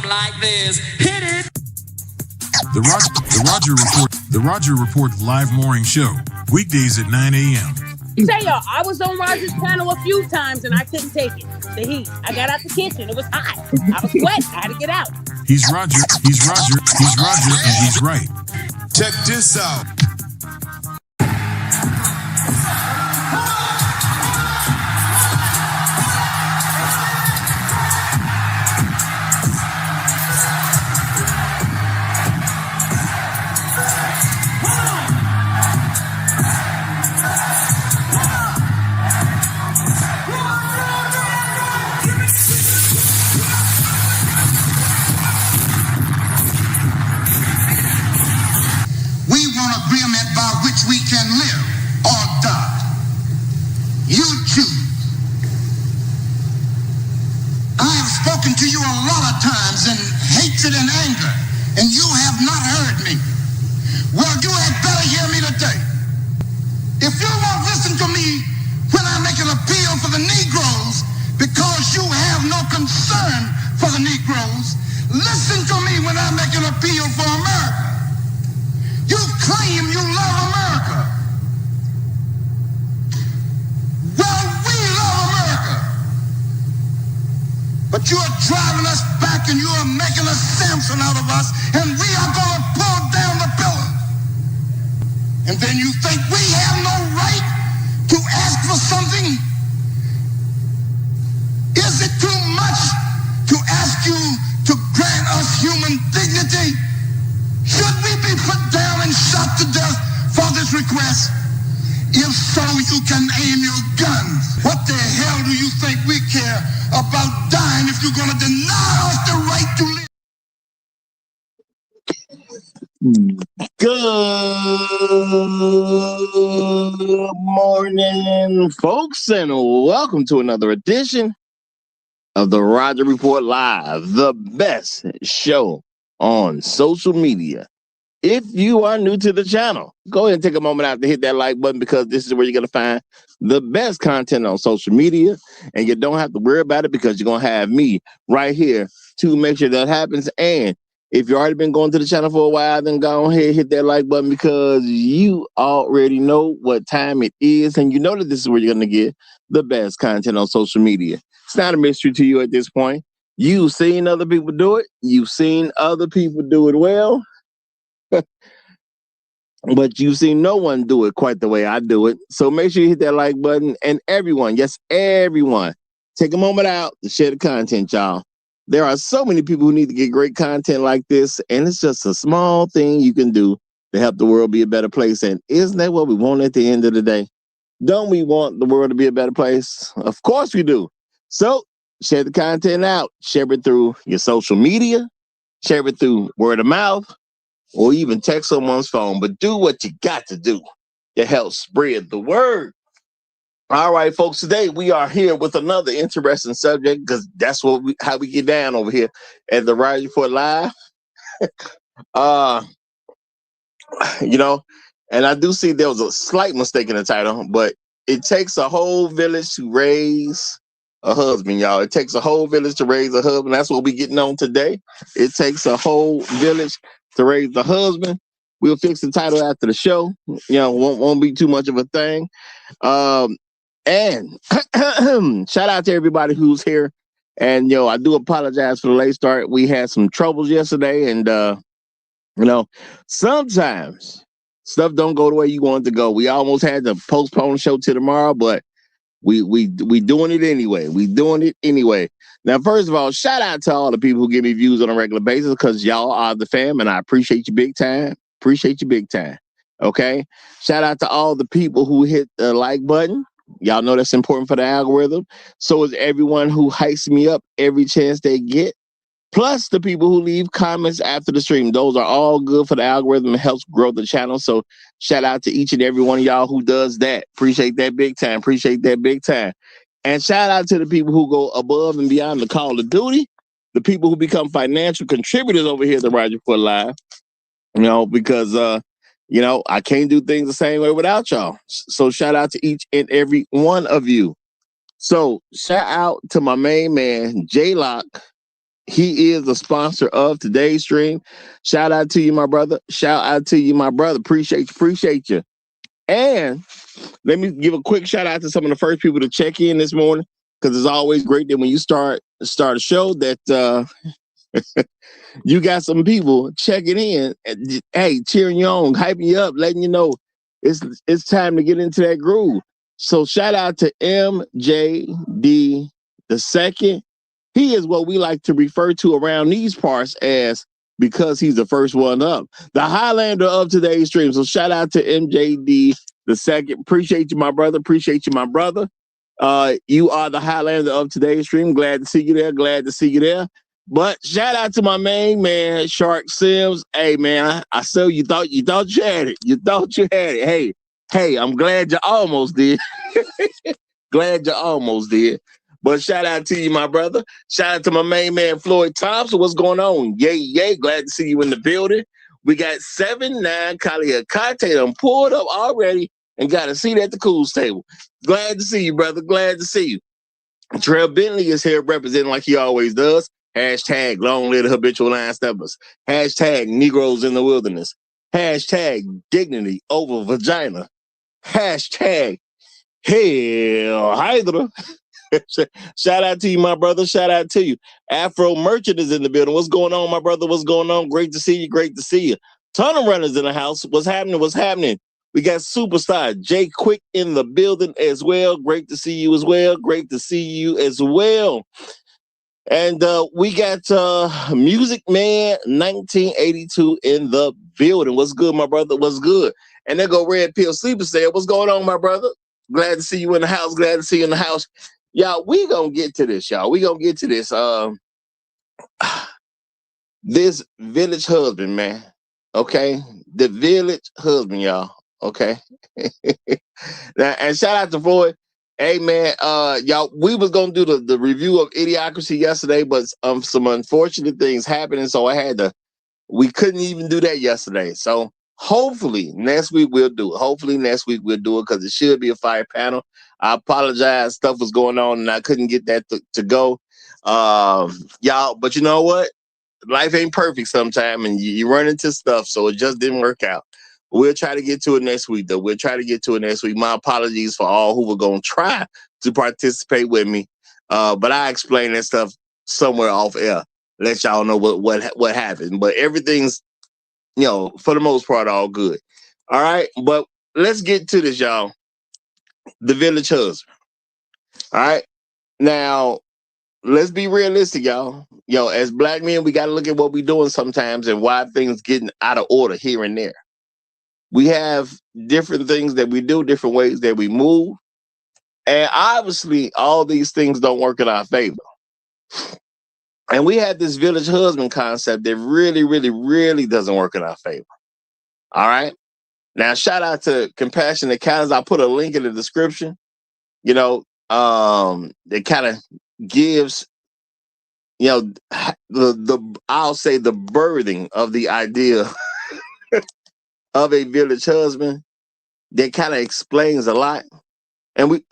like this. Hit it. The Roger Report live morning show, weekdays at 9 a.m. Say y'all, I was on Roger's panel a few times and I couldn't take it. The heat. I got out the kitchen. It was hot. I was sweating. I had to get out. He's Roger, and he's right. Check this out. Agreement by which we can live or die. You choose. I have spoken to you a lot of times in hatred and anger, and you have not heard me. Well, you had better hear me today. If you won't listen to me when I make an appeal for the Negroes because you have no concern for the Negroes, listen to me when I make an appeal for America. You claim you love America. Well, we love America. But you are driving us back and you are making a Samson out of us, and we are going to pull down the pillars. And then you think we have no right to ask for something? Is it too much to ask you to grant us human dignity? Should we be put down and shot to death for this request? If so, you can aim your guns. What the hell do you think we care about dying if you're going to deny us the right to live? Good morning, folks, and welcome to another edition of the Roger Report Live, the best show on social media. If you are new to the channel, go ahead and take a moment out to hit that like button, because this is where you're going to find the best content on social media, and you don't have to worry about it because you're going to have me right here to make sure that happens. And if you've already been going to the channel for a while, then go ahead and hit that like button, because you already know what time it is, and you know that this is where you're going to get the best content on social media. It's not a mystery to you at this point. You've seen other people do it. You've seen other people do it well. But you've seen no one do it quite the way I do it. So make sure you hit that like button. And everyone, yes, everyone, take a moment out to share the content, y'all. There are so many people who need to get great content like this. And it's just a small thing you can do to help the world be a better place. And isn't that what we want at the end of the day? Don't we want the world to be a better place? Of course we do. So share the content out. Share it through your social media. Share it through word of mouth, or even text someone's phone. But do what you got to do to help spread the word. All right, folks, today we are here with another interesting subject, because that's how we get down over here at the Roger Report Live. And I do see there was a slight mistake in the title, but it takes a whole village to raise a husband, y'all. It takes a whole village to raise a husband. That's what we're getting on today. It takes a whole village to raise the husband. We'll fix the title after the show. Won't be too much of a thing. And shout out to everybody who's here. And I do apologize for the late start. We had some troubles yesterday, and sometimes stuff don't go the way you want it to go. We almost had to postpone the show till tomorrow, but we doing it anyway. We doing it anyway. Now, first of all, shout out to all the people who give me views on a regular basis, because y'all are the fam, and I appreciate you big time. Appreciate you big time. Okay. Shout out to all the people who hit the like button. Y'all know that's important for the algorithm. So is everyone who hypes me up every chance they get. Plus the people who leave comments after the stream. Those are all good for the algorithm and helps grow the channel. So shout out to each and every one of y'all who does that. Appreciate that big time. Appreciate that big time. And shout out to the people who go above and beyond the call of duty. The people who become financial contributors over here at the Roger Report Live. Because I can't do things the same way without y'all. So shout out to each and every one of you. So shout out to my main man, J-Lock, He is the sponsor of today's stream. Shout out to you, my brother. Shout out to you, my brother. Appreciate you. And let me give a quick shout out to some of the first people to check in this morning, because it's always great that when you start a show that you got some people checking in, and, hey, cheering you on, hyping you up, letting you know it's time to get into that groove. So shout out to MJD the second. He is what we like to refer to around these parts as, because he's the first one up, the Highlander of today's stream. So shout out to MJD the second. Appreciate you, my brother. Appreciate you, my brother. You are the Highlander of today's stream. Glad to see you there. Glad to see you there. But shout out to my main man, Shark Sims. Hey man, I saw you thought you had it. You thought you had it. Hey, I'm glad you almost did. Glad you almost did. But shout out to you, my brother. Shout out to my main man, Floyd Thompson. What's going on? Yay. Glad to see you in the building. We got 7-9 Kaliakate. I'm pulled up already and got a seat at the Cool's table. Glad to see you, brother. Glad to see you. Trell Bentley is here representing like he always does. Hashtag long live the habitual line steppers. Hashtag Negroes in the wilderness. Hashtag dignity over vagina. Hashtag Hail Hydra. Shout out to you, my brother. Shout out to you. Afro Merchant is in the building. What's going on, my brother? What's going on? Great to see you. Great to see you. Ton of runners in the house. What's happening? What's happening? We got superstar Jay Quick in the building as well. Great to see you as well. Great to see you as well. And we got Music Man 1982 in the building. What's good, my brother? What's good? And there go Red Pill Sleeper said, what's going on, my brother? Glad to see you in the house. Glad to see you in the house. Y'all, we gonna get to this, y'all. We gonna get to this. This village husband, man. Okay? The village husband, y'all. Okay? Now, and shout out to Floyd. Hey, man, y'all, we was gonna do the review of Idiocracy yesterday, but some unfortunate things happened, so we couldn't even do that yesterday. So hopefully next week we'll do it. Hopefully next week we'll do it, because it should be a fire panel. I apologize. Stuff was going on and I couldn't get that to go. Y'all, but you know what? Life ain't perfect sometimes, and you run into stuff, so it just didn't work out. We'll try to get to it next week, though. We'll try to get to it next week. My apologies for all who were going to try to participate with me. But I explain that stuff somewhere off air. Let y'all know what happened. But everything's, for the most part, all good. All right? But let's get to this, y'all. The village husband. All right? Now, let's be realistic, y'all. As black men, we got to look at what we're doing sometimes and why things getting out of order here and there. We have different things that we do, different ways that we move. And obviously, all these things don't work in our favor. And we have this village husband concept that really, really, really doesn't work in our favor. All right? Now, shout out to Compassionate Counties. I'll put a link in the description. It kind of gives, I'll say the birthing of the idea of a village husband. That kind of explains a lot. And we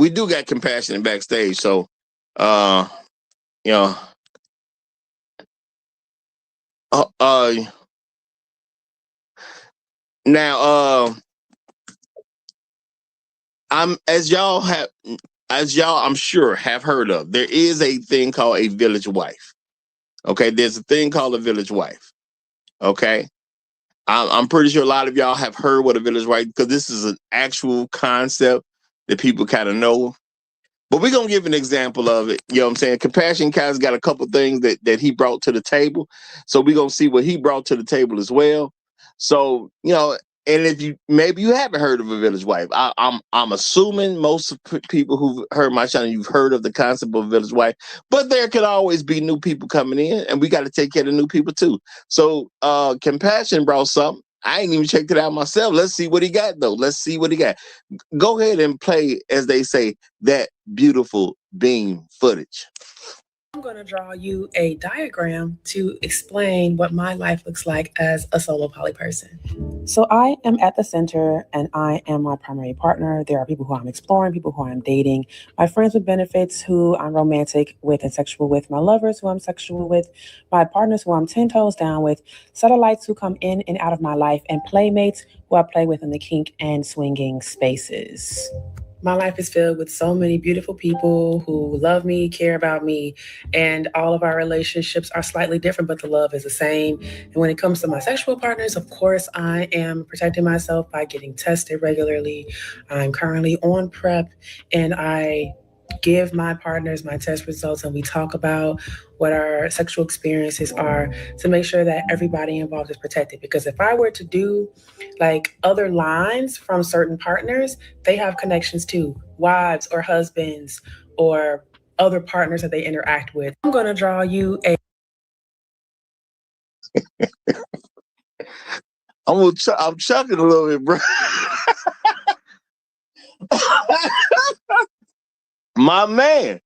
do got Compassionate backstage. So now I'm sure have heard of, there is a thing called a village wife. Okay, there's a thing called a village wife. Okay, I'm pretty sure a lot of y'all have heard what a village wife, because this is an actual concept that people kind of know. But we're going to give an example of it. You know what I'm saying? Compassion Kai's got a couple things that he brought to the table. So we're going to see what he brought to the table as well. So, and if maybe you haven't heard of a village wife, I'm assuming most people who've heard my channel, you've heard of the concept of a village wife, but there could always be new people coming in, and we got to take care of the new people too. So Compassion brought something. I ain't even checked it out myself. Let's see what he got, though. Let's see what he got. Go ahead and play, as they say, that beautiful beam footage. I'm going to draw you a diagram to explain what my life looks like as a solo poly person. So I am at the center and I am my primary partner. There are people who I'm exploring, people who I'm dating, my friends with benefits who I'm romantic with and sexual with, my lovers who I'm sexual with, my partners who I'm 10 toes down with, satellites who come in and out of my life, and playmates who I play with in the kink and swinging spaces. My life is filled with so many beautiful people who love me, care about me, and all of our relationships are slightly different, but the love is the same. And when it comes to my sexual partners, of course, I am protecting myself by getting tested regularly. I'm currently on PrEP, and I give my partners my test results, and we talk about what our sexual experiences are to make sure that everybody involved is protected. Because if I were to do like other lines from certain partners, they have connections to wives or husbands or other partners that they interact with. I'm going to draw you a I'm chucking a little bit, bro. My man,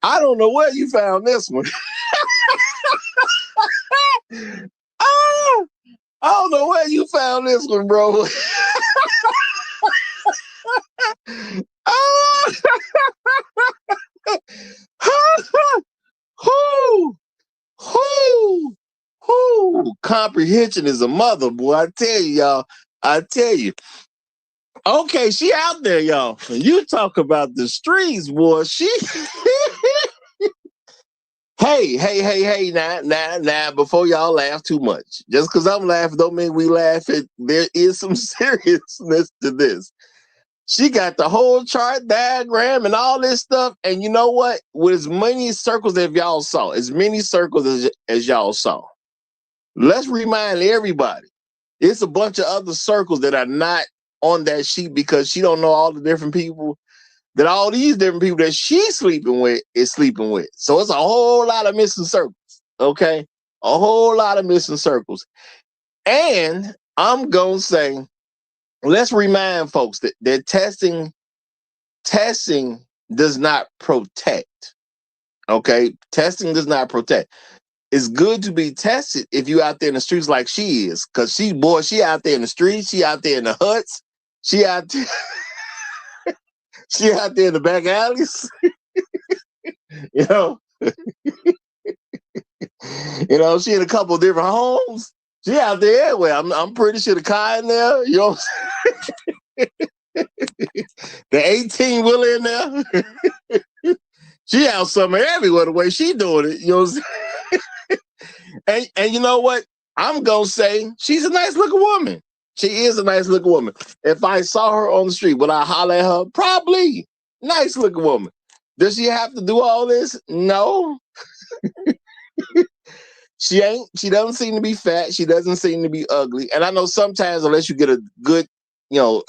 I don't know where you found this one. Oh, I don't know where you found this one, bro. Oh. Comprehension is a mother, boy. I tell you, y'all. I tell you. Okay, she out there, y'all. You talk about the streets, boy. She Hey, now, before y'all laugh too much. Just because I'm laughing don't mean we laugh. There is some seriousness to this. She got the whole chart diagram and all this stuff. And you know what? With as many circles as y'all saw, as y'all saw, let's remind everybody, it's a bunch of other circles that are not on that sheet because she don't know all the different people that all these different people that she's sleeping with is sleeping with. So it's a whole lot of missing circles, okay? A whole lot of missing circles. And I'm going to say, let's remind folks that testing does not protect, okay? Testing does not protect. It's good to be tested if you out there in the streets like she is, because she out there in the streets, she out there in the huts, she out there, she out there in the back alleys, you know. You know, she in a couple of different homes. She out there everywhere. I'm pretty sure the car in there, you know. The 18 wheeler in there. She out somewhere everywhere the way she doing it, you know. And you know what? I'm gonna say she's a nice looking woman. She is a nice looking woman. If I saw her on the street, would I holler at her? Probably. Nice looking woman. Does she have to do all this? No. She ain't. She doesn't seem to be fat. She doesn't seem to be ugly. And I know sometimes, unless you get a good,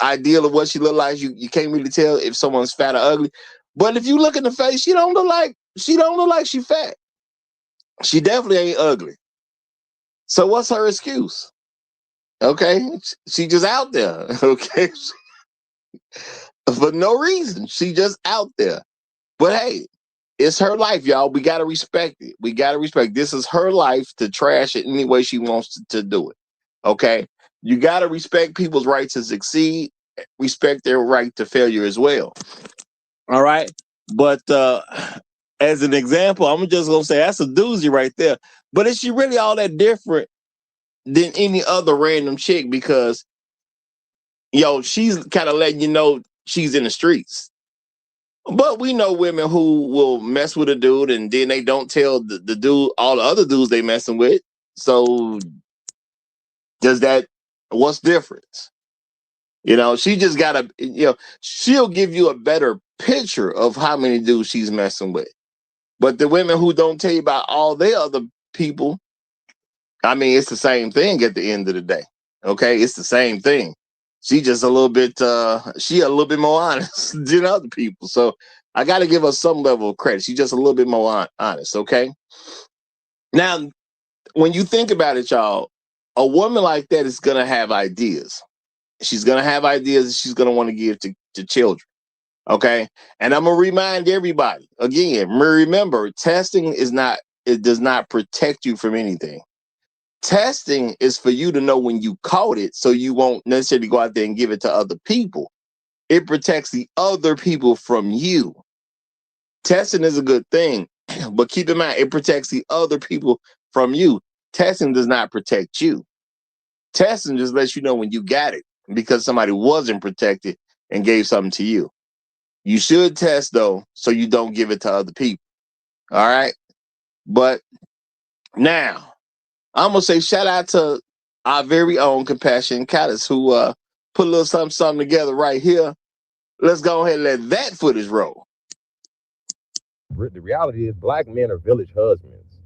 ideal of what she look like, you can't really tell if someone's fat or ugly. But if you look in the face, she don't look like she fat. She definitely ain't ugly. So what's her excuse? Okay, she just out there. Okay, for no reason, she just out there. But hey, it's her life, y'all. We gotta respect it. We gotta respect. This is her life to trash it any way she wants to do it. Okay, you gotta respect people's right to succeed. Respect their right to failure as well. All right, but as an example, I'm just gonna say that's a doozy right there. But is she really all that different than any other random chick? Because she's kind of letting you know she's in the streets. But we know women who will mess with a dude and then they don't tell the dude all the other dudes they messing with. So what's different? She just gotta, she'll give you a better picture of how many dudes she's messing with. But the women who don't tell you about all their other people, I mean, it's the same thing at the end of the day. Okay, it's the same thing. She just a little bit more honest than other people. So I got to give her some level of credit. She's just a little bit more honest. Okay. Now, when you think about it, y'all, a woman like that is going to have ideas. She's going to have ideas that she's going to want to give to children. Okay. And I'm gonna remind everybody again, remember, testing it does not protect you from anything. Testing is for you to know when you caught it so you won't necessarily go out there and give it to other people. It protects the other people from you. Testing is a good thing, but keep in mind, it protects the other people from you. Testing does not protect you. Testing just lets you know when you got it because somebody wasn't protected and gave something to you. You should test though, so you don't give it to other people. All right. But now I'm gonna say shout out to our very own Compassion Catalyst who put a little something together right here. Let's go ahead and let that footage roll. The reality is black men are village husbands.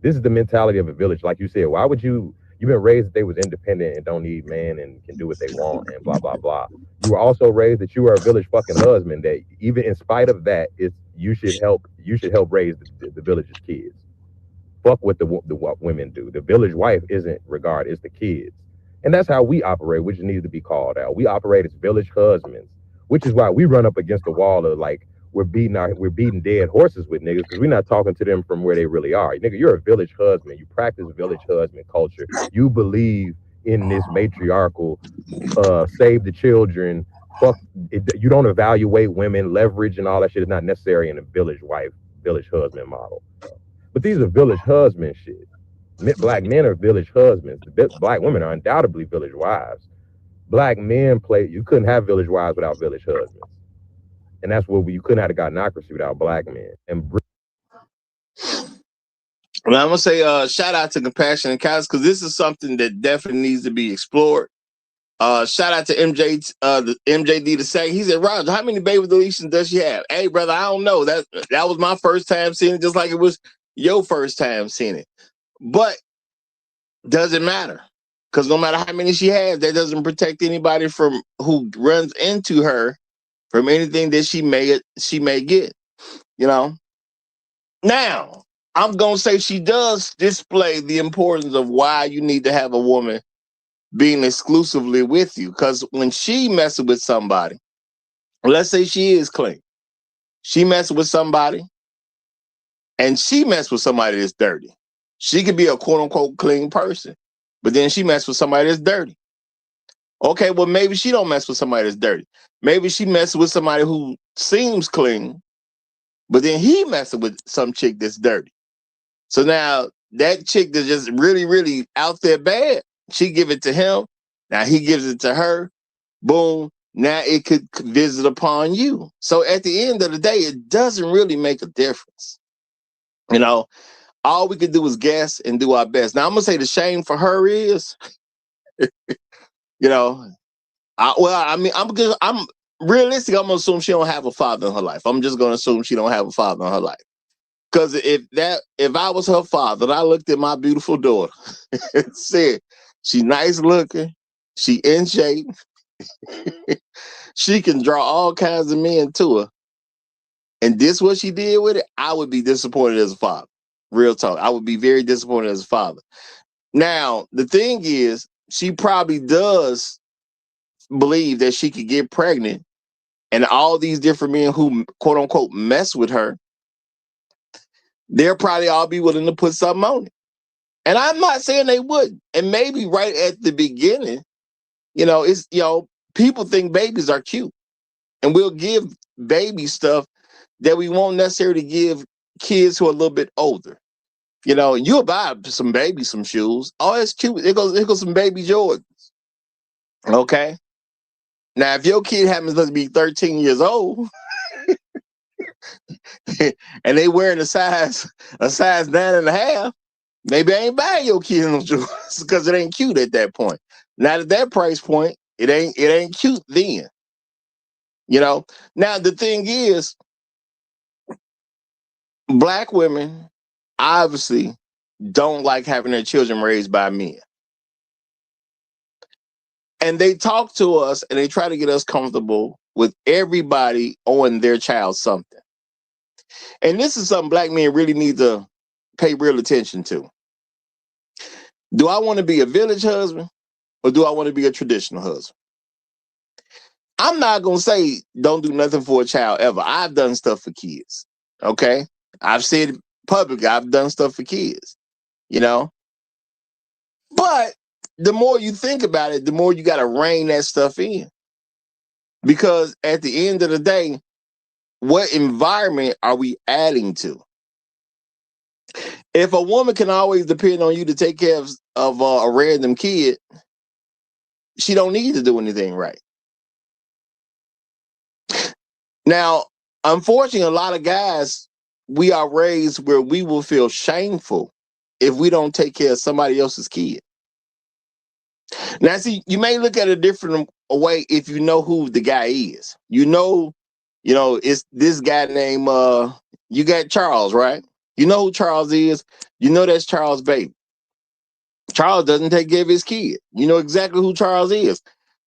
This is the mentality of a village. Like you said, why would you've been raised that they was independent and don't need man and can do what they want and blah, blah, blah. You were also raised that you are a village fucking husband, that even in spite of that, you should help raise the village's kids. Fuck what what women do. The village wife isn't regarded, it's the kids. And that's how we operate, which needs to be called out. We operate as village husbands, which is why we run up against the wall of like, we're beating dead horses with niggas because we're not talking to them from where they really are. Nigga, you're a village husband. You practice village husband culture. You believe in this matriarchal, save the children. Fuck it, you don't evaluate women, leverage and all that shit is not necessary in a village husband model. But these are village husband shit. Black men are village husbands. Black women are undoubtedly village wives. Black men you couldn't have village wives without village husbands. And that's what you couldn't have a godnocracy without black men. And well, I'm gonna say shout out to Compassion and Catalyst because this is something that definitely needs to be explored. Shout out to the MJD to say he said, Roger, how many baby deletions does she have? Hey, brother, I don't know. That was my first time seeing it, just like it was your first time seeing it. But doesn't matter because no matter how many she has, that doesn't protect anybody from who runs into her from anything that she may get. You know. Now I'm gonna say she does display the importance of why you need to have a woman being exclusively with you. Because when she messes with somebody, let's say she is clean, she messes with somebody, and she messes with somebody that's dirty. She could be a quote unquote clean person, but then she messes with somebody that's dirty. Okay, well maybe she don't mess with somebody that's dirty. Maybe she messes with somebody who seems clean, but then he messes with some chick that's dirty. So now that chick that's just really, really out there bad, she give it to him. Now he gives it to her. Boom. Now it could visit upon you. So at the end of the day, it doesn't really make a difference. You know, all we could do is guess and do our best. Now I'm gonna say the shame for her is, you know, I'm realistic. I'm gonna assume she don't have a father in her life. I'm just gonna assume she don't have a father in her life. Because if I was her father and I looked at my beautiful daughter and said, she nice looking, she in shape, she can draw all kinds of men to her, and this what she did with it, I would be disappointed as a father. Real talk. I would be very disappointed as a father. Now, the thing is, she probably does believe that she could get pregnant and all these different men who quote unquote mess with her, they'll probably all be willing to put something on it. And I'm not saying they wouldn't. And maybe right at the beginning, people think babies are cute. And we'll give baby stuff that we won't necessarily give kids who are a little bit older. You'll buy some baby some shoes. Oh, it's cute. It goes some baby Jordans. Okay. Now, if your kid happens to be 13 years old and they wearing a size 9.5, maybe I ain't buying your kid no Jordans because it ain't cute at that point. Not at that price point, it ain't cute then. Now the thing is, black women obviously don't like having their children raised by men. And they talk to us and they try to get us comfortable with everybody owing their child something. And this is something black men really need to pay real attention to. Do I want to be a village husband or do I want to be a traditional husband? I'm not gonna say don't do nothing for a child ever. I've done stuff for kids. Okay, I've said it publicly. I've done stuff for kids. You know, but the more you think about it, the more you got to rein that stuff in. Because at the end of the day, what environment are we adding to? If a woman can always depend on you to take care of a random kid, she don't need to do anything right. Now, unfortunately, a lot of guys, we are raised where we will feel shameful if we don't take care of somebody else's kid. Now, see, you may look at it a different way if you know who the guy is. It's this guy named you got Charles, right? You know who Charles is. You know that's Charles' baby. Charles doesn't take care of his kid. You know exactly who Charles is.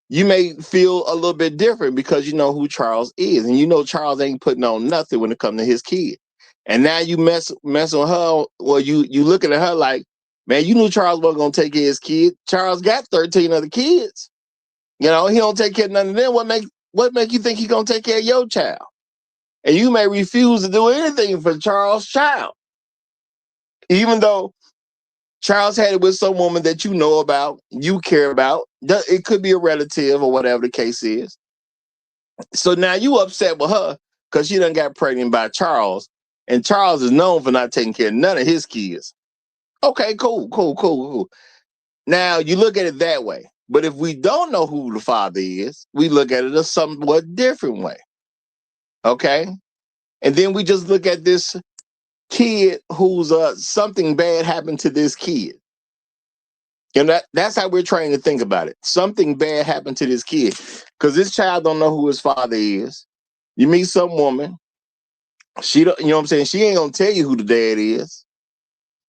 You may feel a little bit different because you know who Charles is, and you know Charles ain't putting on nothing when it comes to his kid. And now you mess with her. Well, you looking at her like, man, you knew Charles wasn't gonna take care of his kid. Charles got 13 other kids. You know, he don't take care of none of them. What make you think he gonna take care of your child? And you may refuse to do anything for Charles' child, even though Charles had it with some woman that you know about, you care about. It could be a relative or whatever the case is. So now you upset with her because she done got pregnant by Charles, and Charles is known for not taking care of none of his kids. Okay, cool. Now you look at it that way. But if we don't know who the father is, we look at it a somewhat different way. Okay? And then we just look at this kid who's something bad happened to this kid. And that's how we're trying to think about it. Something bad happened to this kid because this child don't know who his father is. You meet some woman, she don't, you know what I'm saying? She ain't gonna tell you who the dad is,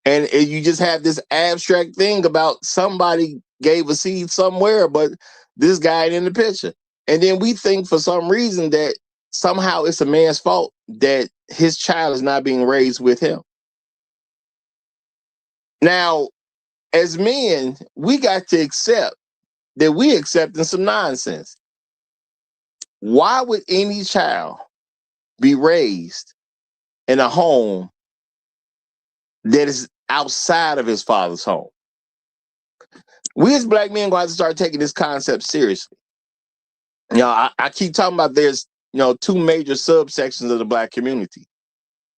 and you just have this abstract thing about somebody gave a seed somewhere, but this guy ain't in the picture. And then we think for some reason that somehow it's a man's fault that his child is not being raised with him. Now, as men, we got to accept that we accepting some nonsense. Why would any child be raised in a home that is outside of his father's home? We as black men going to start taking this concept seriously. You know, I keep talking about there's, two major subsections of the black community.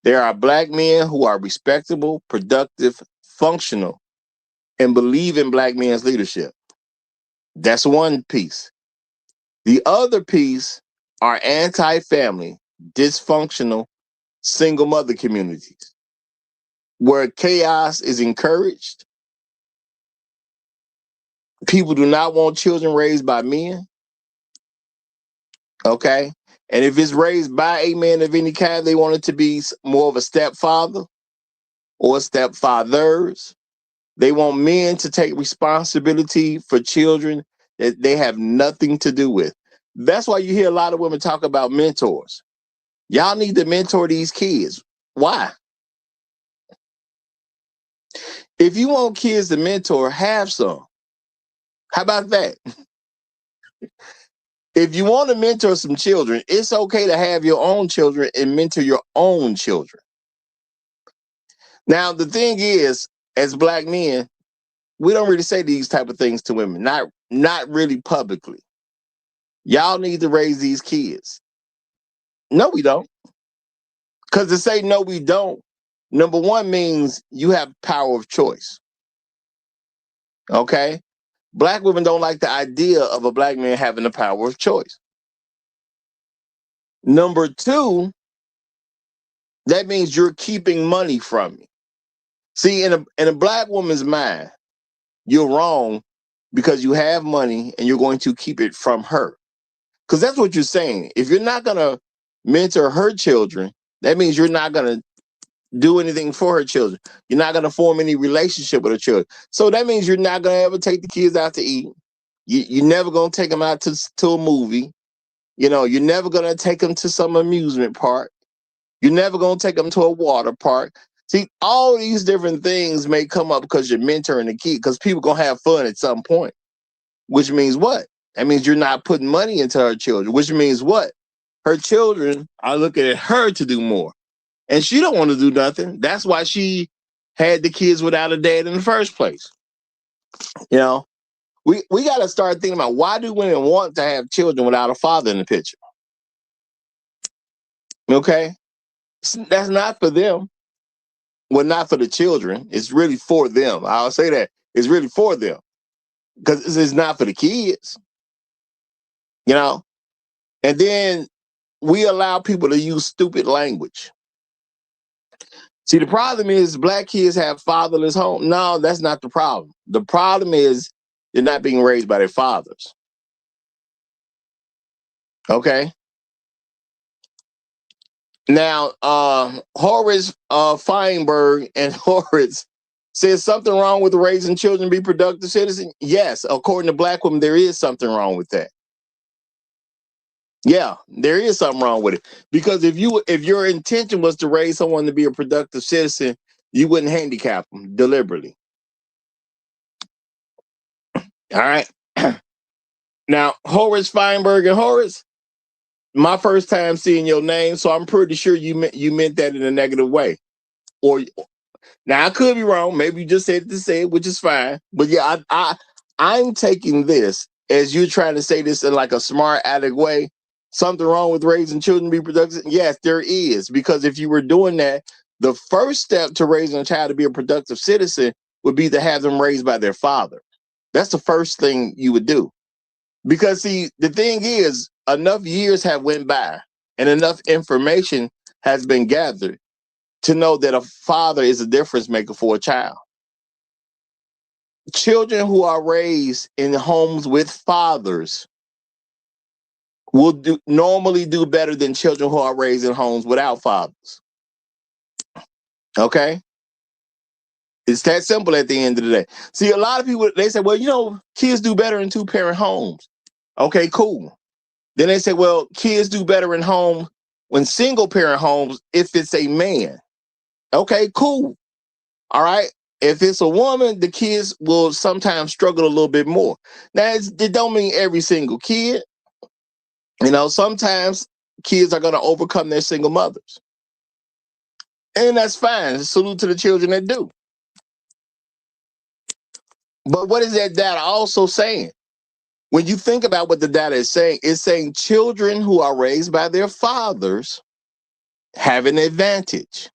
There are black men who are respectable, productive, functional, and believe in black men's leadership. That's one piece. The other piece are anti-family, dysfunctional, single mother communities where chaos is encouraged. People do not want children raised by men. Okay. And if it's raised by a man of any kind, they want it to be more of a stepfather or stepfathers. They want men to take responsibility for children that they have nothing to do with. That's why you hear a lot of women talk about mentors. Y'all need to mentor these kids. Why? If you want kids to mentor, have some. How about that? If you want to mentor some children, it's okay to have your own children and mentor your own children. Now, the thing is, as black men, we don't really say these type of things to women, not really publicly. Y'all need to raise these kids. No, we don't. Because to say no, we don't, number one means you have power of choice. Okay? Black women don't like the idea of a black man having the power of choice. Number two, that means you're keeping money from me. See, in a black woman's mind, you're wrong because you have money and you're going to keep it from her. Because that's what you're saying. If you're not going to mentor her children, that means you're not going to do anything for her children. You're not going to form any relationship with her children. So that means you're not going to ever take the kids out to eat. You're never going to take them out to a movie. You're never going to take them to some amusement park. You're never going to take them to a water park. See, all these different things may come up because you're mentoring the kid, because people going to have fun at some point, which means what? That means you're not putting money into her children, which means what? Her children are looking at her to do more. And she don't want to do nothing. That's why she had the kids without a dad in the first place. You know, we got to start thinking about, why do women want to have children without a father in the picture? Okay? That's not for them. Well, not for the children. It's really for them. I'll say that. It's really for them. Because it's not for the kids. You know? And then we allow people to use stupid language. See, the problem is black kids have fatherless homes. No, that's not the problem. The problem is they're not being raised by their fathers. Okay? Now, Horace Feinberg and Horace says something wrong with raising children to be productive citizens. Yes, according to black women, there is something wrong with that. Yeah, there is something wrong with it. Because if your intention was to raise someone to be a productive citizen, you wouldn't handicap them deliberately. All right. Now, Horace Feinberg and Horace, my first time seeing your name, so I'm pretty sure you meant that in a negative way. Or now I could be wrong. Maybe you just said it to say it, which is fine. But yeah, I'm taking this as you're trying to say this in like a smart addict way. Something wrong with raising children to be productive? Yes, there is. Because if you were doing that, the first step to raising a child to be a productive citizen would be to have them raised by their father. That's the first thing you would do. Because see, the thing is, enough years have went by and enough information has been gathered to know that a father is a difference maker for a child. Children who are raised in homes with fathers will normally do better than children who are raised in homes without fathers. Okay? It's that simple at the end of the day. See, a lot of people, they say, well, you know, kids do better in two-parent homes. Okay, cool. Then they say, well, kids do better in homes when single-parent homes if it's a man. Okay, cool. All right. If it's a woman, the kids will sometimes struggle a little bit more. Now, it don't mean every single kid. You know, sometimes kids are going to overcome their single mothers. And that's fine. Salute to the children that do. But what is that data also saying? When you think about what the data is saying, it's saying children who are raised by their fathers have an advantage.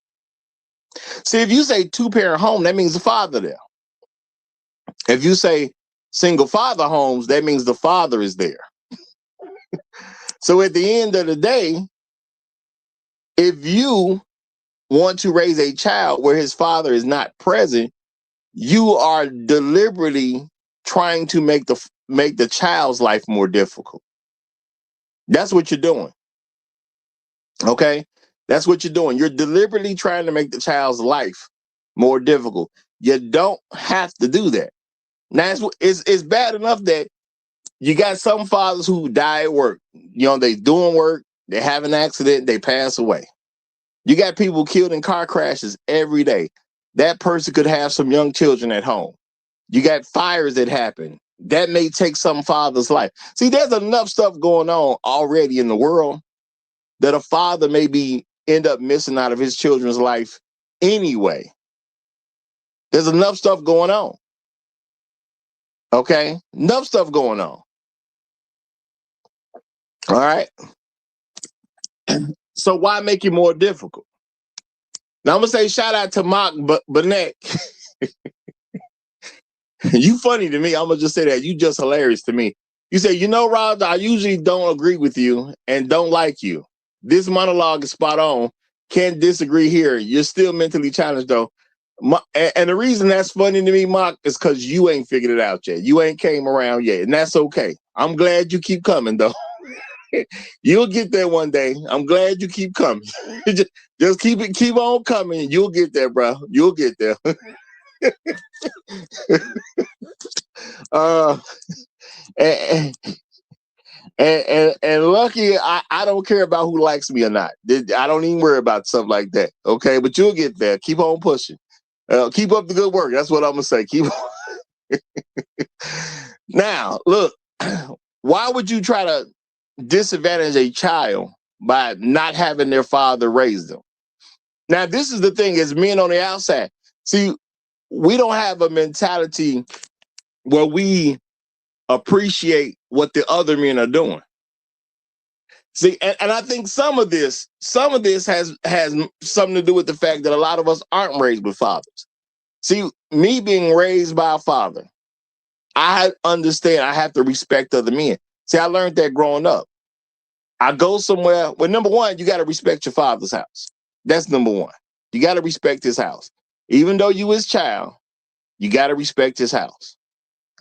See, if you say two-parent home, that means the father there. If you say single father homes, that means the father is there. So at the end of the day, if you want to raise a child where his father is not present, you are deliberately trying to make the child's life more difficult. That's what you're doing. Okay? That's what you're doing. You're deliberately trying to make the child's life more difficult. You don't have to do that. Now, it's bad enough that you got some fathers who die at work. You know, they doing work, they have an accident, they pass away. You got people killed in car crashes every day. That person could have some young children at home. You got fires that happen. That may take some father's life. See, there's enough stuff going on already in the world that a father maybe end up missing out of his children's life anyway. There's enough stuff going on. Okay? Enough stuff going on. All right? So why make it more difficult? Now, I'm going to say shout out to Mark Burnett. You funny to me. I'm going to just say that. You just hilarious to me. You say, you know, Rob, I usually don't agree with you and don't like you. This monologue is spot on. Can't disagree here. You're still mentally challenged, though. And the reason that's funny to me, Mark, is because you ain't figured it out yet. You ain't came around yet, and that's okay. I'm glad you keep coming, though. You'll get there one day. I'm glad you keep coming. Just keep on coming. You'll get there, bro. You'll get there. And lucky, I don't care about who likes me or not. I don't even worry about stuff like that. Okay, but you'll get there. Keep on pushing. Keep up the good work. That's what I'm gonna say. Keep on. Now, look, Why would you try to disadvantage a child by not having their father raise them? Now, this is the thing, as men on the outside. See, we don't have a mentality where we appreciate what the other men are doing. See, and I think some of this has something to do with the fact that a lot of us aren't raised with fathers. See, me being raised by a father, I understand I have to respect other men. See, I learned that growing up. I go somewhere. Well, number one, you got to respect your father's house. That's number one. You got to respect his house. Even though you his child, you got to respect his house.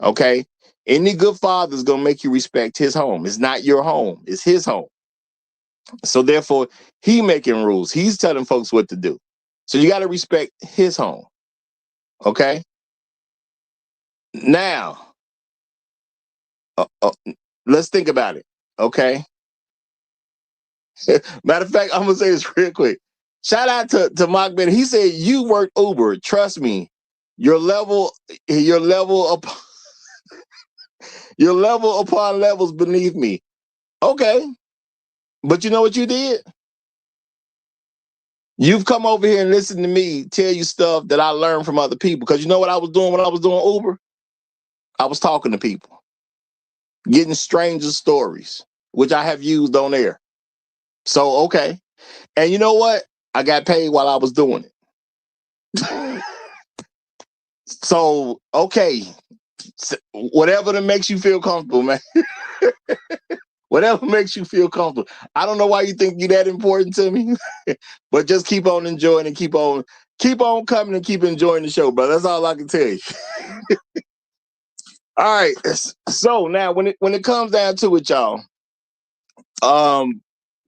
Okay? Any good father is going to make you respect his home. It's not your home. It's his home. So therefore, he making rules. He's telling folks what to do. So you got to respect his home. Okay? Now, let's think about it. Okay? Matter of fact, I'm going to say this real quick. Shout out to Mark Ben. He said, you work Uber. Trust me, your level upon levels beneath me. Okay. But you know what you did? You've come over here and listened to me tell you stuff that I learned from other people. Because you know what I was doing when I was doing Uber? I was talking to people, getting strangers' stories, which I have used on air. So, okay. And you know what? I got paid while I was doing it. So, okay. Whatever that makes you feel comfortable, man. Whatever makes you feel comfortable. I don't know why you think you're that important to me, but just keep on enjoying and keep on coming and keep enjoying the show, brother. That's all I can tell you. All right. So now when it comes down to it, y'all,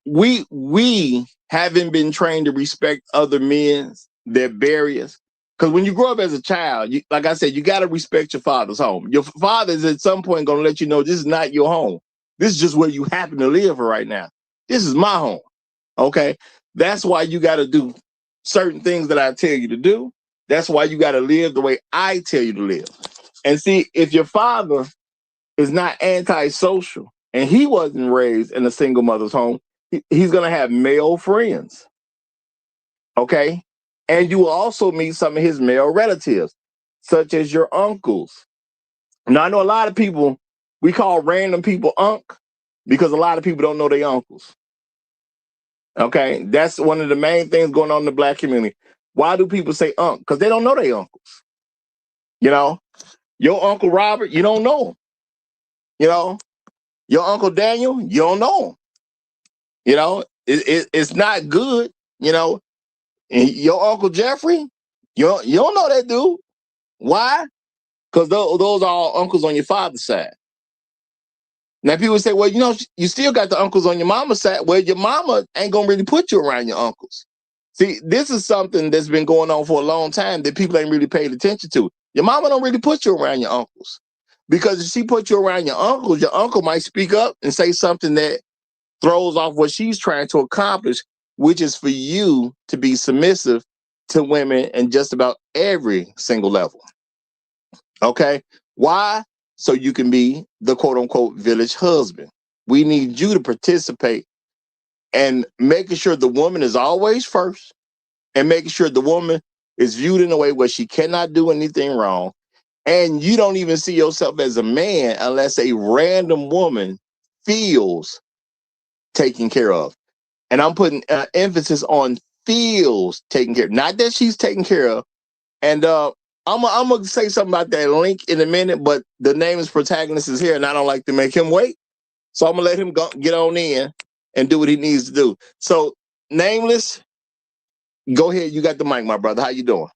we haven't been trained to respect other men, their barriers. Because when you grow up as a child, like I said, you got to respect your father's home. Your father is at some point going to let you know this is not your home. This is just where you happen to live right now. This is my home. Okay? That's why you got to do certain things that I tell you to do. That's why you got to live the way I tell you to live. And see, if your father is not antisocial and he wasn't raised in a single mother's home, he's going to have male friends. Okay? And you will also meet some of his male relatives, such as your uncles. Now, I know a lot of people, we call random people unc because a lot of people don't know their uncles. Okay? That's one of the main things going on in the Black community. Why do people say unc? Because they don't know their uncles. You know? Your Uncle Robert, you don't know him. You know? Your Uncle Daniel, you don't know him. You know? It's not good. You know? And your Uncle Jeffrey, you don't know that dude. Why? Because those are all uncles on your father's side. Now people say, well, you know, you still got the uncles on your mama's side. Well, your mama ain't going to really put you around your uncles. See, this is something that's been going on for a long time that people ain't really paid attention to. Your mama don't really put you around your uncles. Because if she put you around your uncle might speak up and say something that throws off what she's trying to accomplish, which is for you to be submissive to women in just about every single level. Okay? Why? So you can be the quote unquote village husband. We need you to participate and making sure the woman is always first and making sure the woman is viewed in a way where she cannot do anything wrong. And you don't even see yourself as a man unless a random woman feels taken care of. And I'm putting emphasis on feels taken care of, not that she's taken care of. And I'm going to say something about that link in a minute, but the nameless protagonist is here and I don't like to make him wait. So I'm going to let him get on in and do what he needs to do. So Nameless, go ahead. You got the mic, my brother. How you doing?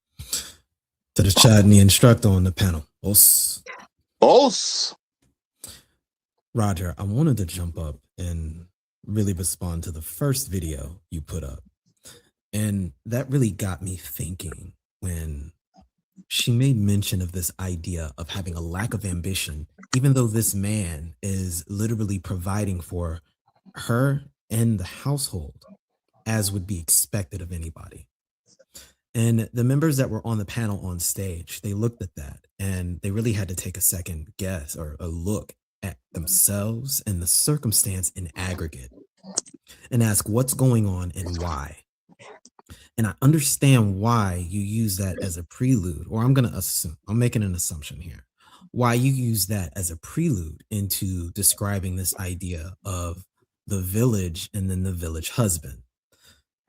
To the chat and the instructor on the panel. Os. Roger, I wanted to jump up and really respond to the first video you put up. And that really got me thinking when she made mention of this idea of having a lack of ambition, even though this man is literally providing for her and the household as would be expected of anybody. And the members that were on the panel on stage, they looked at that and they really had to take a second guess or a look at themselves and the circumstance in aggregate and ask what's going on and why. And I understand why you use that as a prelude, or I'm going to assume, I'm making an assumption here, why you use that as a prelude into describing this idea of the village and then the village husband.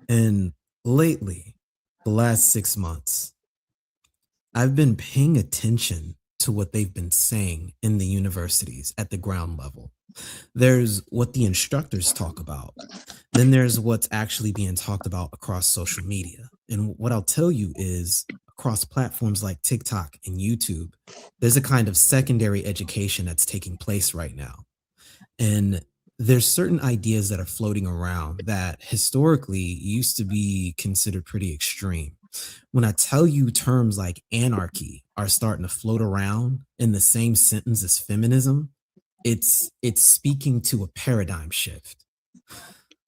And lately, the last 6 months, I've been paying attention to what they've been saying in the universities at the ground level. There's what the instructors talk about. Then there's what's actually being talked about across social media. And what I'll tell you is across platforms like TikTok and YouTube, there's a kind of secondary education that's taking place right now. And there's certain ideas that are floating around that historically used to be considered pretty extreme. When I tell you terms like anarchy are starting to float around in the same sentence as feminism, it's speaking to a paradigm shift.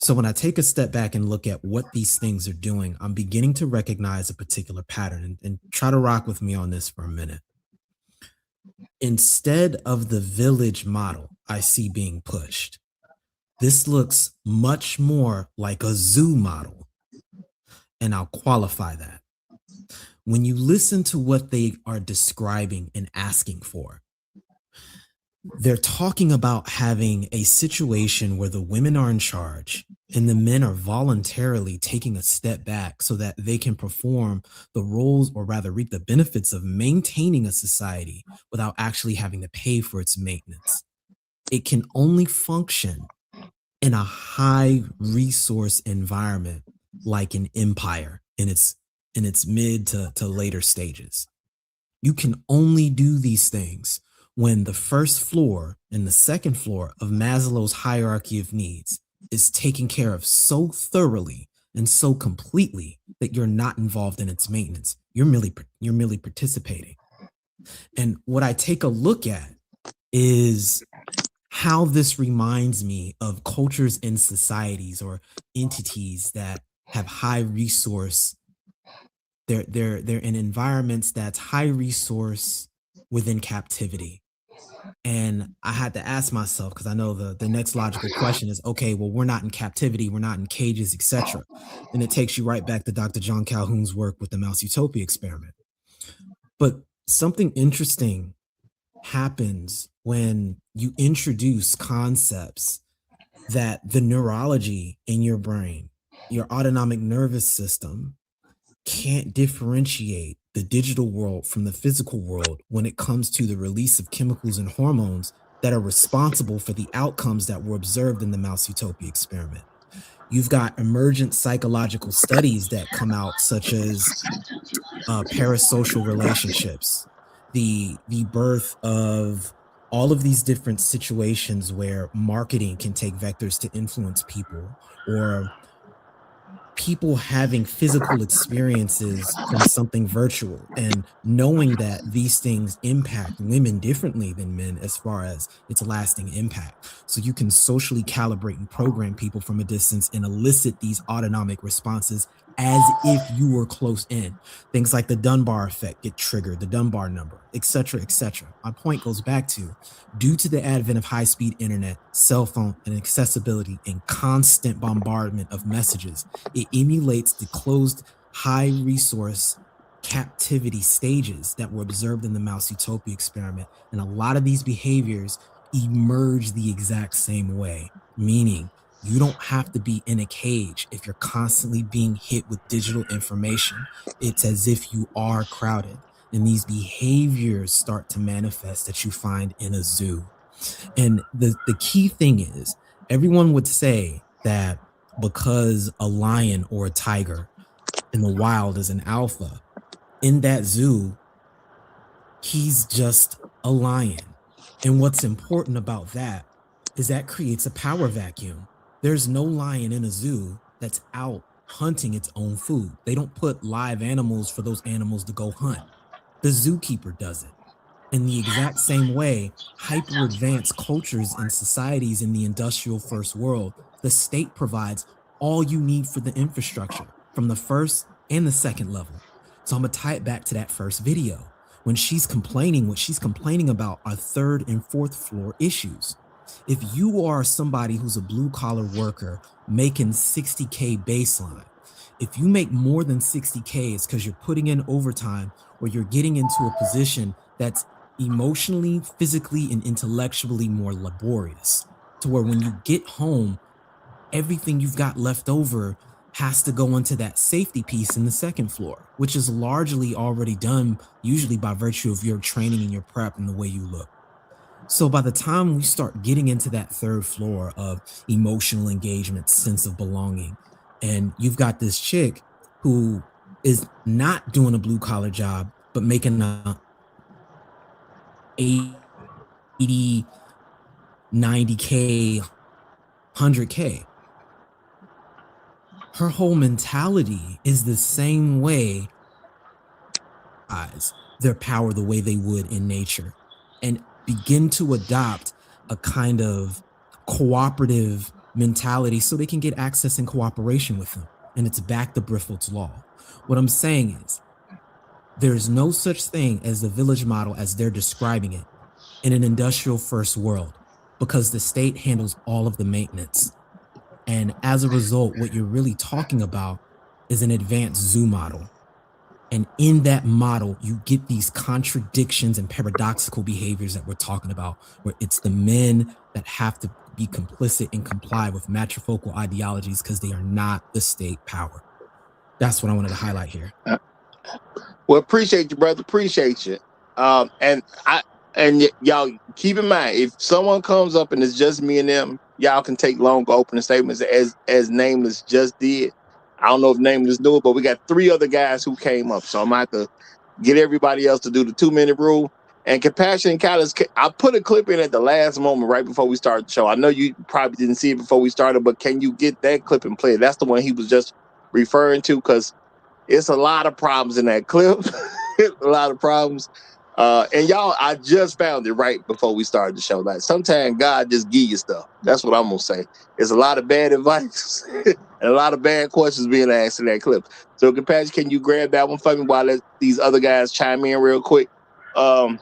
So when I take a step back and look at what these things are doing, I'm beginning to recognize a particular pattern, and try to rock with me on this for a minute. Instead of the village model I see being pushed, this looks much more like a zoo model. And I'll qualify that. When you listen to what they are describing and asking for, they're talking about having a situation where the women are in charge and the men are voluntarily taking a step back so that they can perform the roles, or rather reap the benefits of maintaining a society without actually having to pay for its maintenance. It can only function in a high resource environment like an empire in its mid to later stages. You can only do these things when the first floor and the second floor of Maslow's hierarchy of needs is taken care of so thoroughly and so completely that you're not involved in its maintenance. You're merely participating. And what I take a look at is how this reminds me of cultures and societies or entities that have high resource. They're in environments that's high resource within captivity. And I had to ask myself, because I know the next logical question is, okay, well, we're not in captivity, we're not in cages, etc. And it takes you right back to Dr. John Calhoun's work with the Mouse Utopia experiment. But something interesting happens when you introduce concepts that the neurology in your brain, your autonomic nervous system, can't differentiate the digital world from the physical world when it comes to the release of chemicals and hormones that are responsible for the outcomes that were observed in the Mouse Utopia experiment. You've got emergent psychological studies that come out, such as parasocial relationships, the birth of all of these different situations where marketing can take vectors to influence people, or people having physical experiences from something virtual and knowing that these things impact women differently than men as far as its lasting impact. So you can socially calibrate and program people from a distance and elicit these autonomic responses as if you were close in. Things like the Dunbar effect get triggered, the Dunbar number, et cetera, et cetera. My point goes back to, due to the advent of high-speed internet, cell phone, and accessibility and constant bombardment of messages, it emulates the closed high-resource captivity stages that were observed in the Mouse Utopia experiment. And a lot of these behaviors emerge the exact same way, meaning you don't have to be in a cage if you're constantly being hit with digital information. It's as if you are crowded. And these behaviors start to manifest that you find in a zoo. And the key thing is, everyone would say that because a lion or a tiger in the wild is an alpha, in that zoo, he's just a lion. And what's important about that is that creates a power vacuum. There's no lion in a zoo that's out hunting its own food. They don't put live animals for those animals to go hunt. The zookeeper does it. In the exact same way, hyper advanced cultures and societies in the industrial first world, the state provides all you need for the infrastructure from the first and the second level. So I'm gonna tie it back to that first video. when she's complaining, what she's complaining about are third and fourth floor issues. If you are somebody who's a blue collar worker making 60K baseline, if you make more than 60K, it's because you're putting in overtime or you're getting into a position that's emotionally, physically, and intellectually more laborious, to where when you get home, everything you've got left over has to go into that safety piece in the second floor, which is largely already done, usually by virtue of your training and your prep and the way you look. So by the time we start getting into that third floor of emotional engagement, sense of belonging, and you've got this chick who is not doing a blue collar job, but making a 80, 90K, 100K. Her whole mentality is the same way their power the way they would in nature, and begin to adopt a kind of cooperative mentality so they can get access and cooperation with them. And it's back to Brifelt's law. What I'm saying is there's no such thing as the village model as they're describing it in an industrial first world, because the state handles all of the maintenance. And as a result, what you're really talking about is an advanced zoo model. And in that model, you get these contradictions and paradoxical behaviors that we're talking about, where it's the men that have to be complicit and comply with matrifocal ideologies because they are not the state power. That's what I wanted to highlight here. Well, appreciate you, brother. Appreciate you. Y'all keep in mind, if someone comes up and it's just me and them, y'all can take long opening statements as Nameless just did. I don't know if Nameless knew it, but we got 3 other guys who came up, so I'm gonna have to get everybody else to do the 2-minute rule. And Compassion and Catalyst, I put a clip in at the last moment right before we started the show. I know you probably didn't see it before we started, but can you get that clip and play it? That's the one he was just referring to, because it's a lot of problems in that clip. A lot of problems. And y'all, I just found it right before we started the show. Like, sometimes God just give you stuff. That's what I'm gonna say. It's a lot of bad advice and a lot of bad questions being asked in that clip. So, Compassion, can you grab that one for me while I let these other guys chime in real quick? So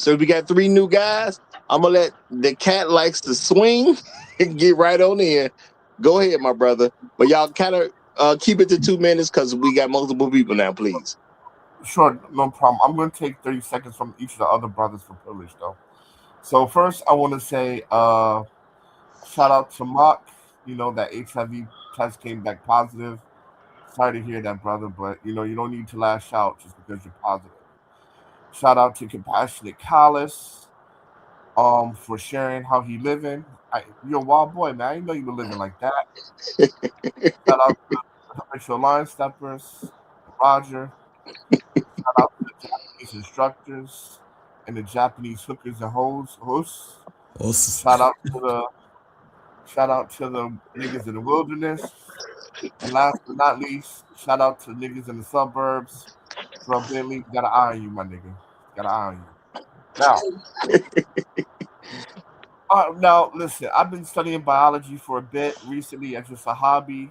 we got 3 new guys. I'm gonna let the cat likes to swing and get right on in. Go ahead, my brother. But y'all kind of keep it to 2 minutes because we got multiple people now, please. Sure, no problem. I'm going to take 30 seconds from each of the other brothers for privilege, though. So first, I want to say shout out to Mark. You know, that HIV test came back positive. Sorry to hear that, brother, but, you know, you don't need to lash out just because you're positive. Shout out to Compassionate Callus for sharing how he living. You're a wild boy, man. I didn't know you were living like that. Shout out to the Habitual Line Steppers, Roger. Shout out to the Japanese instructors and the Japanese hookers and hosts. Shout out to the niggas in the wilderness. And last but not least, shout out to niggas in the suburbs. Bro, Bentley, got an eye on you, my nigga. Got an eye on you. Now, listen, I've been studying biology for a bit recently as just a hobby.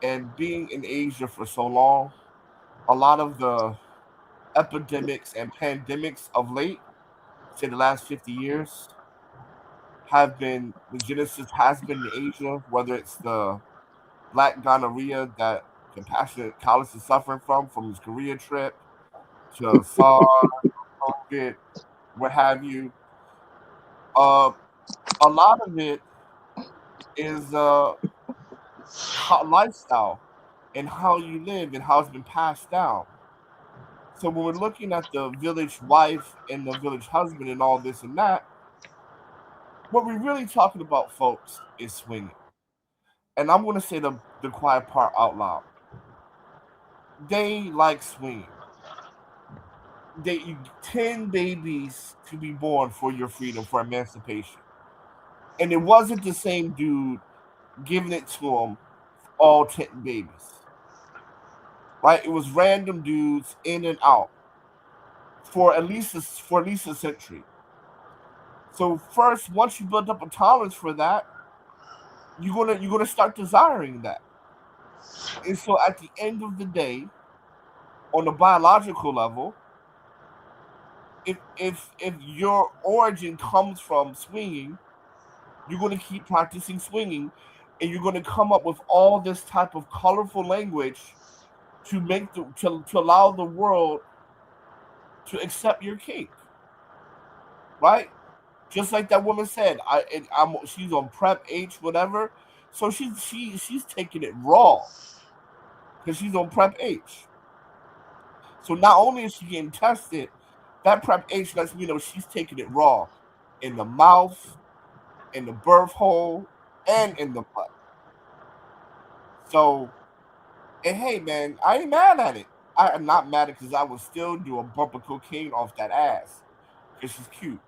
And being in Asia for so long, a lot of the epidemics and pandemics of late, say the last 50 years, have been the genesis has been in Asia, whether it's the black gonorrhea that Compassionate College is suffering from his Korea trip, to SARS, COVID, what have you. Uh, a lot of it is lifestyle and how you live and how it's been passed down. So when we're looking at the village wife and the village husband and all this and that, what we're really talking about, folks, is swinging. And I'm going to say the quiet part out loud. They like swinging. They 10 babies to be born for your freedom, for emancipation. And it wasn't the same dude giving it to them, all 10 babies. Right? It was random dudes in and out for at least a century. So first, once you build up a tolerance for that, you're gonna start desiring that. And so at the end of the day, on the biological level, if your origin comes from swinging, you're going to keep practicing swinging, and you're going to come up with all this type of colorful language to make to allow the world to accept your kink, right? Just like that woman said, she's on prep H, whatever. So she's taking it raw because she's on prep H. So not only is she getting tested, that prep H lets me know she's taking it raw in the mouth, in the birth hole, and in the butt. So, and hey, man, I ain't mad at it. I am not mad at it because I would still do a bump of cocaine off that ass because she's cute.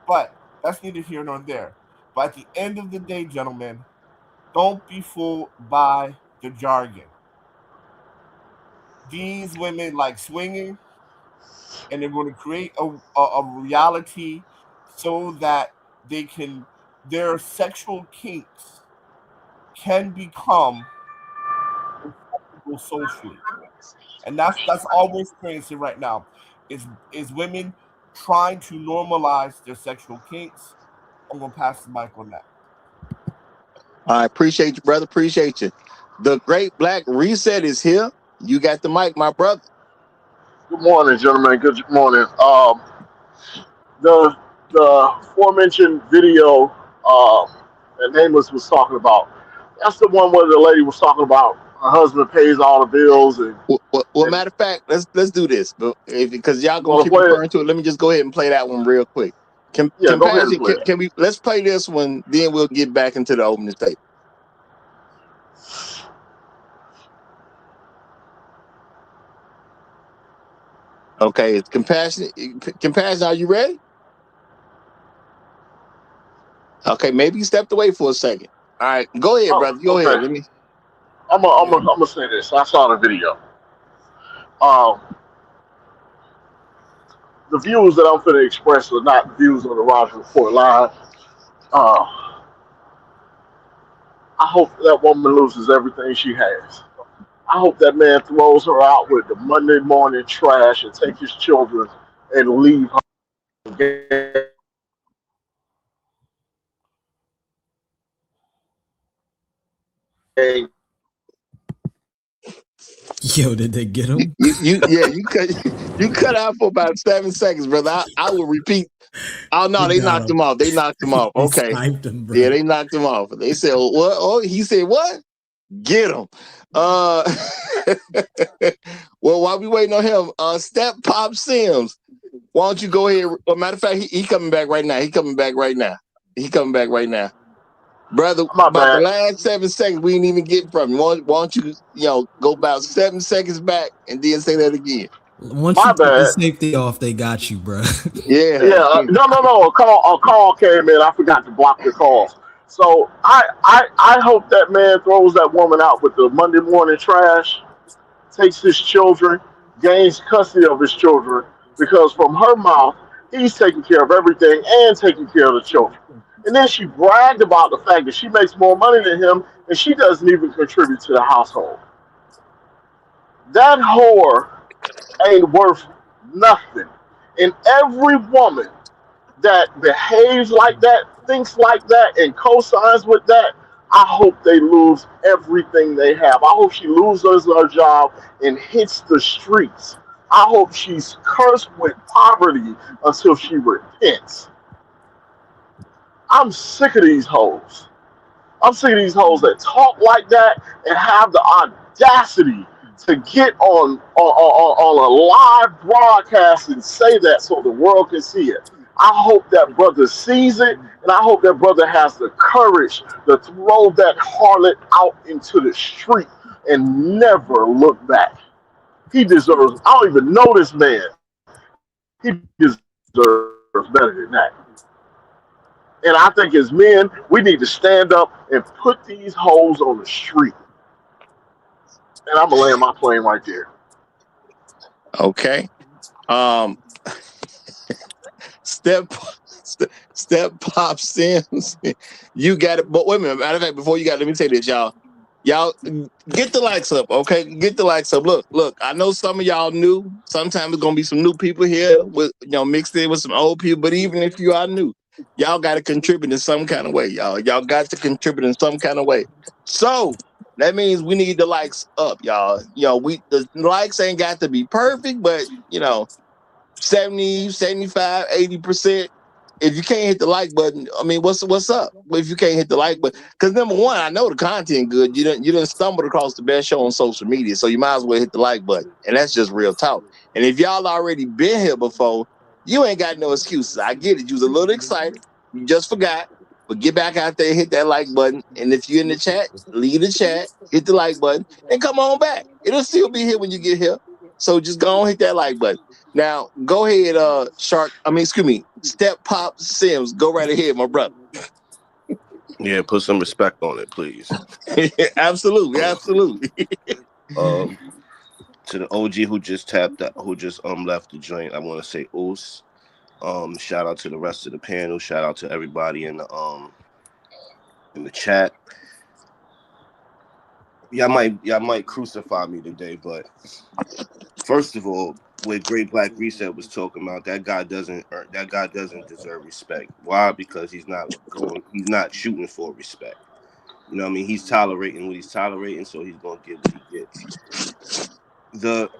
But that's neither here nor there. But at the end of the day, gentlemen, don't be fooled by the jargon. These women like swinging, and they're going to create a reality so that their sexual kinks can become acceptable socially. And that's all we're experiencing right now is women trying to normalize their sexual kinks. I'm gonna pass the mic on that. I appreciate you, brother. Appreciate you. The Great Black Reset is here. You got the mic, my brother. Good morning, gentlemen. Good morning. The aforementioned video that Nameless was talking about. That's the one where the lady was talking about her husband pays all the bills and Matter of fact, let's do this, because y'all you gonna want to keep play it? referring to it. Let me just go ahead and play that one real quick. Yeah, go ahead and play it. Can we let's play this one, then we'll get back into the opening statement. Okay, it's compassion. Compassion, are you ready? Okay, maybe you stepped away for a second. All right, go ahead, brother. Go ahead. Let me. I'm gonna say this. I saw the video. The views that I'm going to express are not the views on the Roger Report Live. I hope that woman loses everything she has. I hope that man throws her out with the Monday morning trash and take his children and leave her. Yo, did they get him? You cut out for about 7 seconds, brother. I will repeat. Oh no, they knocked him off. They knocked him off. Okay. Him, yeah, they knocked him off. They said, what? Oh, he said, what? Get him. Well, while we waiting on him, Step Pop Sims, why don't you go ahead? Well, matter of fact, he coming back right now. He coming back right now. Brother, about the last 7 seconds, we didn't even get from you. Why don't you, go about 7 seconds back and then say that again? Once you take the safety off, they got you, bro. Yeah. No. A call came in. I forgot to block the calls. So I hope that man throws that woman out with the Monday morning trash, takes his children, gains custody of his children, because from her mouth, he's taking care of everything and taking care of the children. And then she bragged about the fact that she makes more money than him and she doesn't even contribute to the household. That whore ain't worth nothing. And every woman that behaves like that, thinks like that, and co-signs with that, I hope they lose everything they have. I hope she loses her job and hits the streets. I hope she's cursed with poverty until she repents. I'm sick of these hoes. I'm sick of these hoes that talk like that and have the audacity to get on a live broadcast and say that so the world can see it. I hope that brother sees it, and I hope that brother has the courage to throw that harlot out into the street and never look back. He deserves, I don't even know this man. He deserves better than that. And I think as men, we need to stand up and put these hoes on the street. And I'm going to land my plane right there. Okay. Step Pop Sims, you got it. But wait a minute. Matter of fact, before you got, let me say this, y'all. Y'all get the likes up, okay? Get the likes up. Look. I know some of y'all new. Sometimes it's gonna be some new people here with mixed in with some old people. But even if you are new, y'all got to contribute in some kind of way, y'all. Y'all got to contribute in some kind of way. So that means we need the likes up, y'all. The likes ain't got to be perfect, but 70, 75, 80%. If you can't hit the like button, I mean, what's up? If you can't hit the like button, because number one, I know the content good. You didn't stumble across the best show on social media, so you might as well hit the like button, and that's just real talk. And if y'all already been here before, you ain't got no excuses. I get it. You was a little excited, you just forgot, but get back out there, hit that like button, and if you're in the chat, leave the chat, hit the like button, and come on back. It'll still be here when you get here. So just go on, hit that like button. Now, go ahead, Shark. Excuse me, Step Pop Sims. Go right ahead, my brother. Yeah, put some respect on it, please. Absolutely. To the OG who just tapped that, who just left the joint, I want to say oos. Shout out to the rest of the panel. Shout out to everybody in the chat. Y'all might crucify me today, but first of all, what Great Black Reset was talking about, that guy doesn't deserve respect. Why? Because he's not shooting for respect. You know what I mean? He's tolerating what he's tolerating, so he's gonna get what he gets. The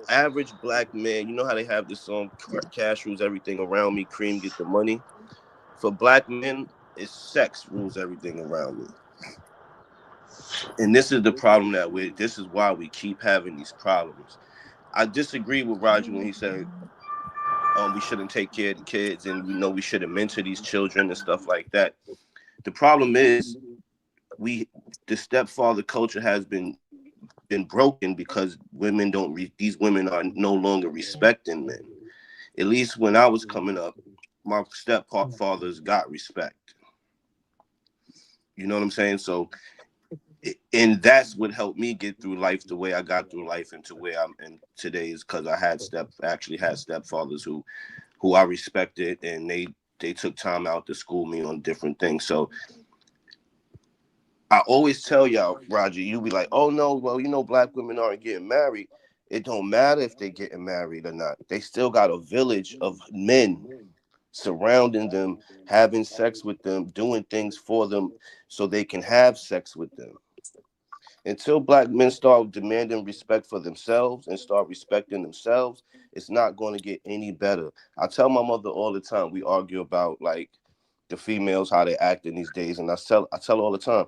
average black man, you know how they have this song, Cash rules everything around me, Cream get the money. For black men, it's sex rules everything around me. And this is the problem this is why we keep having these problems. I disagree with Roger when he said we shouldn't take care of the kids and we shouldn't mentor these children and stuff like that. The problem is the stepfather culture has been broken because these women are no longer respecting men. At least when I was coming up, my stepfathers got respect. You know what I'm saying? So, and that's what helped me get through life the way I got through life and to where I'm in today is because I actually had stepfathers who I respected, and they took time out to school me on different things. So I always tell y'all, Roger, you be like, oh no, well, black women aren't getting married. It don't matter if they're getting married or not. They still got a village of men surrounding them, having sex with them, doing things for them so they can have sex with them. Until black men start demanding respect for themselves and start respecting themselves, it's not going to get any better. I tell my mother all the time, we argue about like the females, how they act in these days. And I tell her all the time,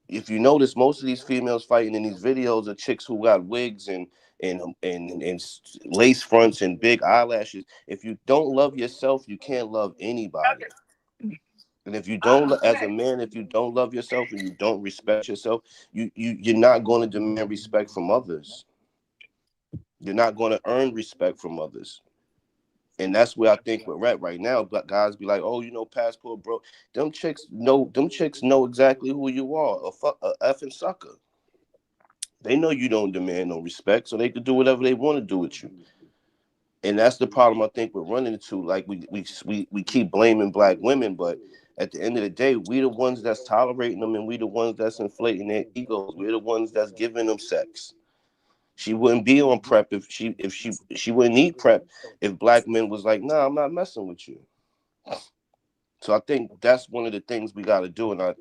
if you notice, most of these females fighting in these videos are chicks who got wigs and lace fronts and big eyelashes. If you don't love yourself, you can't love anybody. And if you don't, as a man, if you don't love yourself and you don't respect yourself, you're not going to demand respect from others. You're not going to earn respect from others. And that's where I think we're at right now. But guys be like, oh, passport bro. Them chicks know exactly who you are. A effing sucker. They know you don't demand no respect, so they can do whatever they want to do with you. And that's the problem I think we're running into. Like we keep blaming black women, but at the end of the day, we the ones that's tolerating them, and we the ones that's inflating their egos. We're the ones that's giving them sex. She wouldn't be on prep if she wouldn't need prep if black men was like, nah, I'm not messing with you. So I think that's one of the things we got to do, and I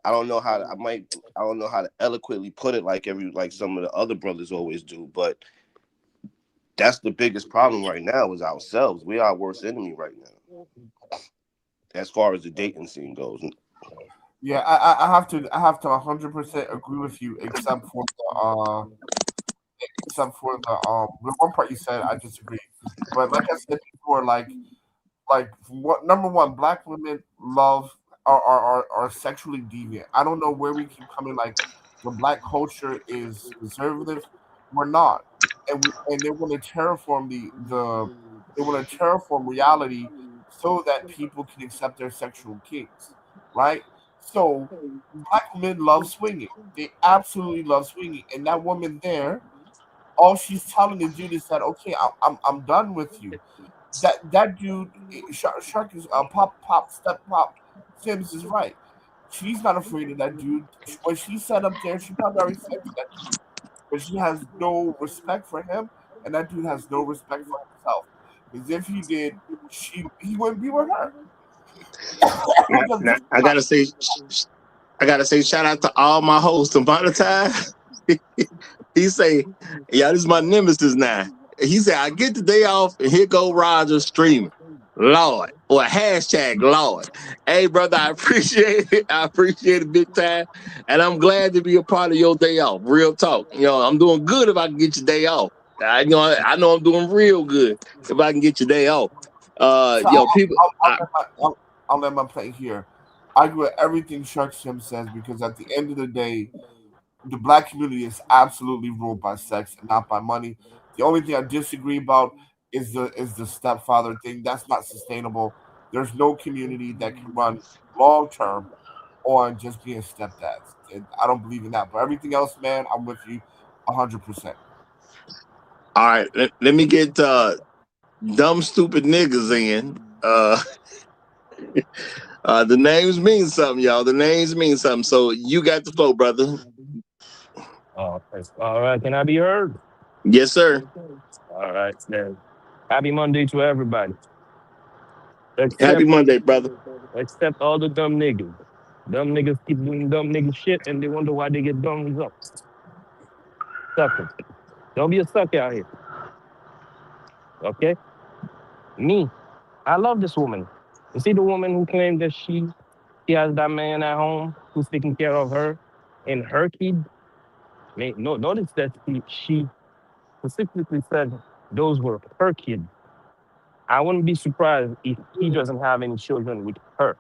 don't know how to eloquently put it like some of the other brothers always do, but that's the biggest problem right now is ourselves. We are our worst enemy right now, as far as the dating scene goes. Yeah, I have to 100% agree with you, the one part you said I disagree, but like I said before, like what number one, black women love are sexually deviant. I don't know where we keep coming like the black culture is conservative. We're not, and they want to terraform they want to terraform reality so that people can accept their sexual kinks, right? So black men love swinging. They absolutely love swinging, and that woman there, all she's telling the dude is that okay, I'm done with you. That dude, Shark is pop Sims is right. she's not afraid of that dude. When she sat up there, she probably already said to that dude, but she has no respect for him, and that dude has no respect for himself. Because if he did, he wouldn't be with her. Because Now, this is my I gotta say, shout out to all my hosts. Amount of time he say, "Yeah, this is my nemesis now." He said, "I get the day off, and here go Roger streaming." Lord, or hashtag Lord. Hey, brother, I appreciate it. I appreciate it big time, and I'm glad to be a part of your day off. Real talk. I'm doing good if I can get your day off. I know I'm doing real good if I can get your day off. so People. I'll let my play here. I agree with everything Shark Sim says because at the end of the day, the black community is absolutely ruled by sex and not by money. The only thing I disagree about is the stepfather thing. That's not sustainable. There's no community that can run long term on just being stepdads. And I don't believe in that. But everything else, man, I'm with you 100%. All right, let me get dumb stupid niggas in. The names mean something, y'all. The names mean something. So you got the flow, brother. Oh, all right. Can I be heard? Yes, sir. All right, then. Happy Monday to everybody. Happy Except Monday, brother. all the dumb niggas. Dumb niggas keep doing dumb nigga shit and they wonder why they get dumb results. Suckers. Don't be a sucker out here. Okay? Me. I love this woman. You see the woman who claimed that she has that man at home who's taking care of her and her kid? No, notice that she specifically said those were her kids. I wouldn't be surprised if he doesn't have any children with her.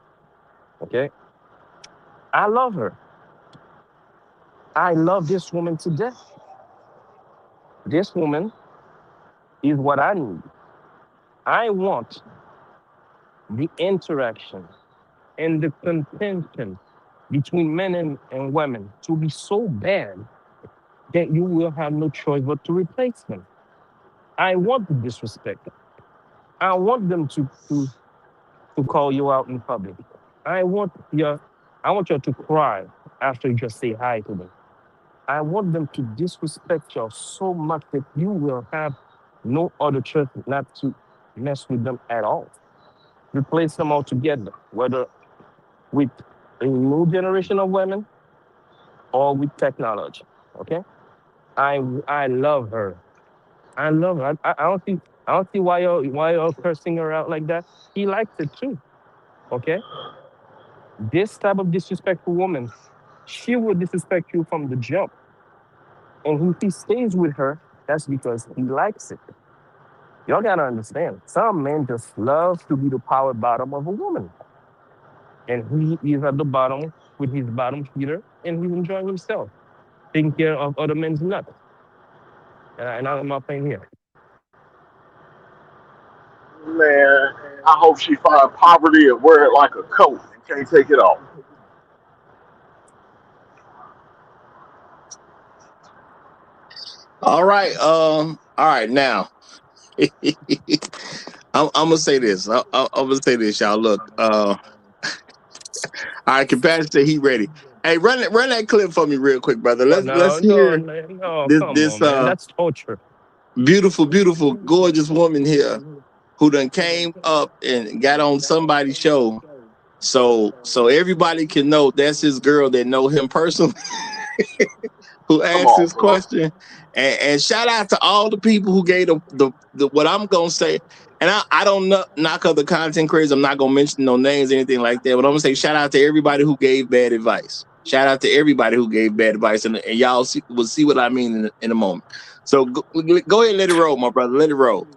Okay? I love her. I love this woman to death. This woman is what I need. I want the interaction and the contention between men and women to be so bad that you will have no choice but to replace them. I want the disrespect. I want them to call you out in public. I want you to cry after you just say hi to them. I want them to disrespect you so much that you will have no other choice not to mess with them at all. Replace them altogether, whether with a new generation of women or with technology. Okay? I love her. I love her. I don't see why you're cursing her out like that. He likes it too. Okay? This type of disrespectful woman, she will disrespect you from the jump. And if he stays with her, that's because he likes it. Y'all gotta understand, some men just love to be the power bottom of a woman. And he is at the bottom with his bottom feeder and he's enjoying himself, taking care of other men's nuts. And I'm not playing here. Man, I hope she find poverty and wear it like a coat and can't take it off. All right. All right. Now, I'm gonna say this. I'm gonna say this, y'all. Look. All right. Compassion said he ready. Hey, run that clip for me real quick, brother. Let's hear No, this come on, man. That's torture. beautiful, gorgeous woman here who done came up and got on somebody's show. So everybody can know that's his girl that know him personally who Come asked on, this bro. question. And shout out to all the people who gave the what I'm gonna say. And I don't knock other content creators. I'm not gonna mention no names, anything like that. But I'm gonna say shout out to everybody who gave bad advice. Shout out to everybody who gave bad advice, and y'all will see what I mean in a moment. So go ahead and let it roll, my brother. Let it roll.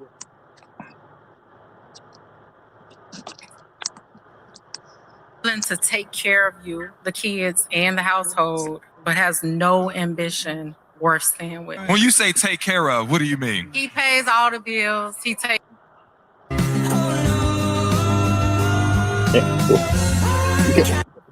To take care of you, the kids, and the household, but has no ambition worse than with. When you say take care of, what do you mean? He pays all the bills. He takes.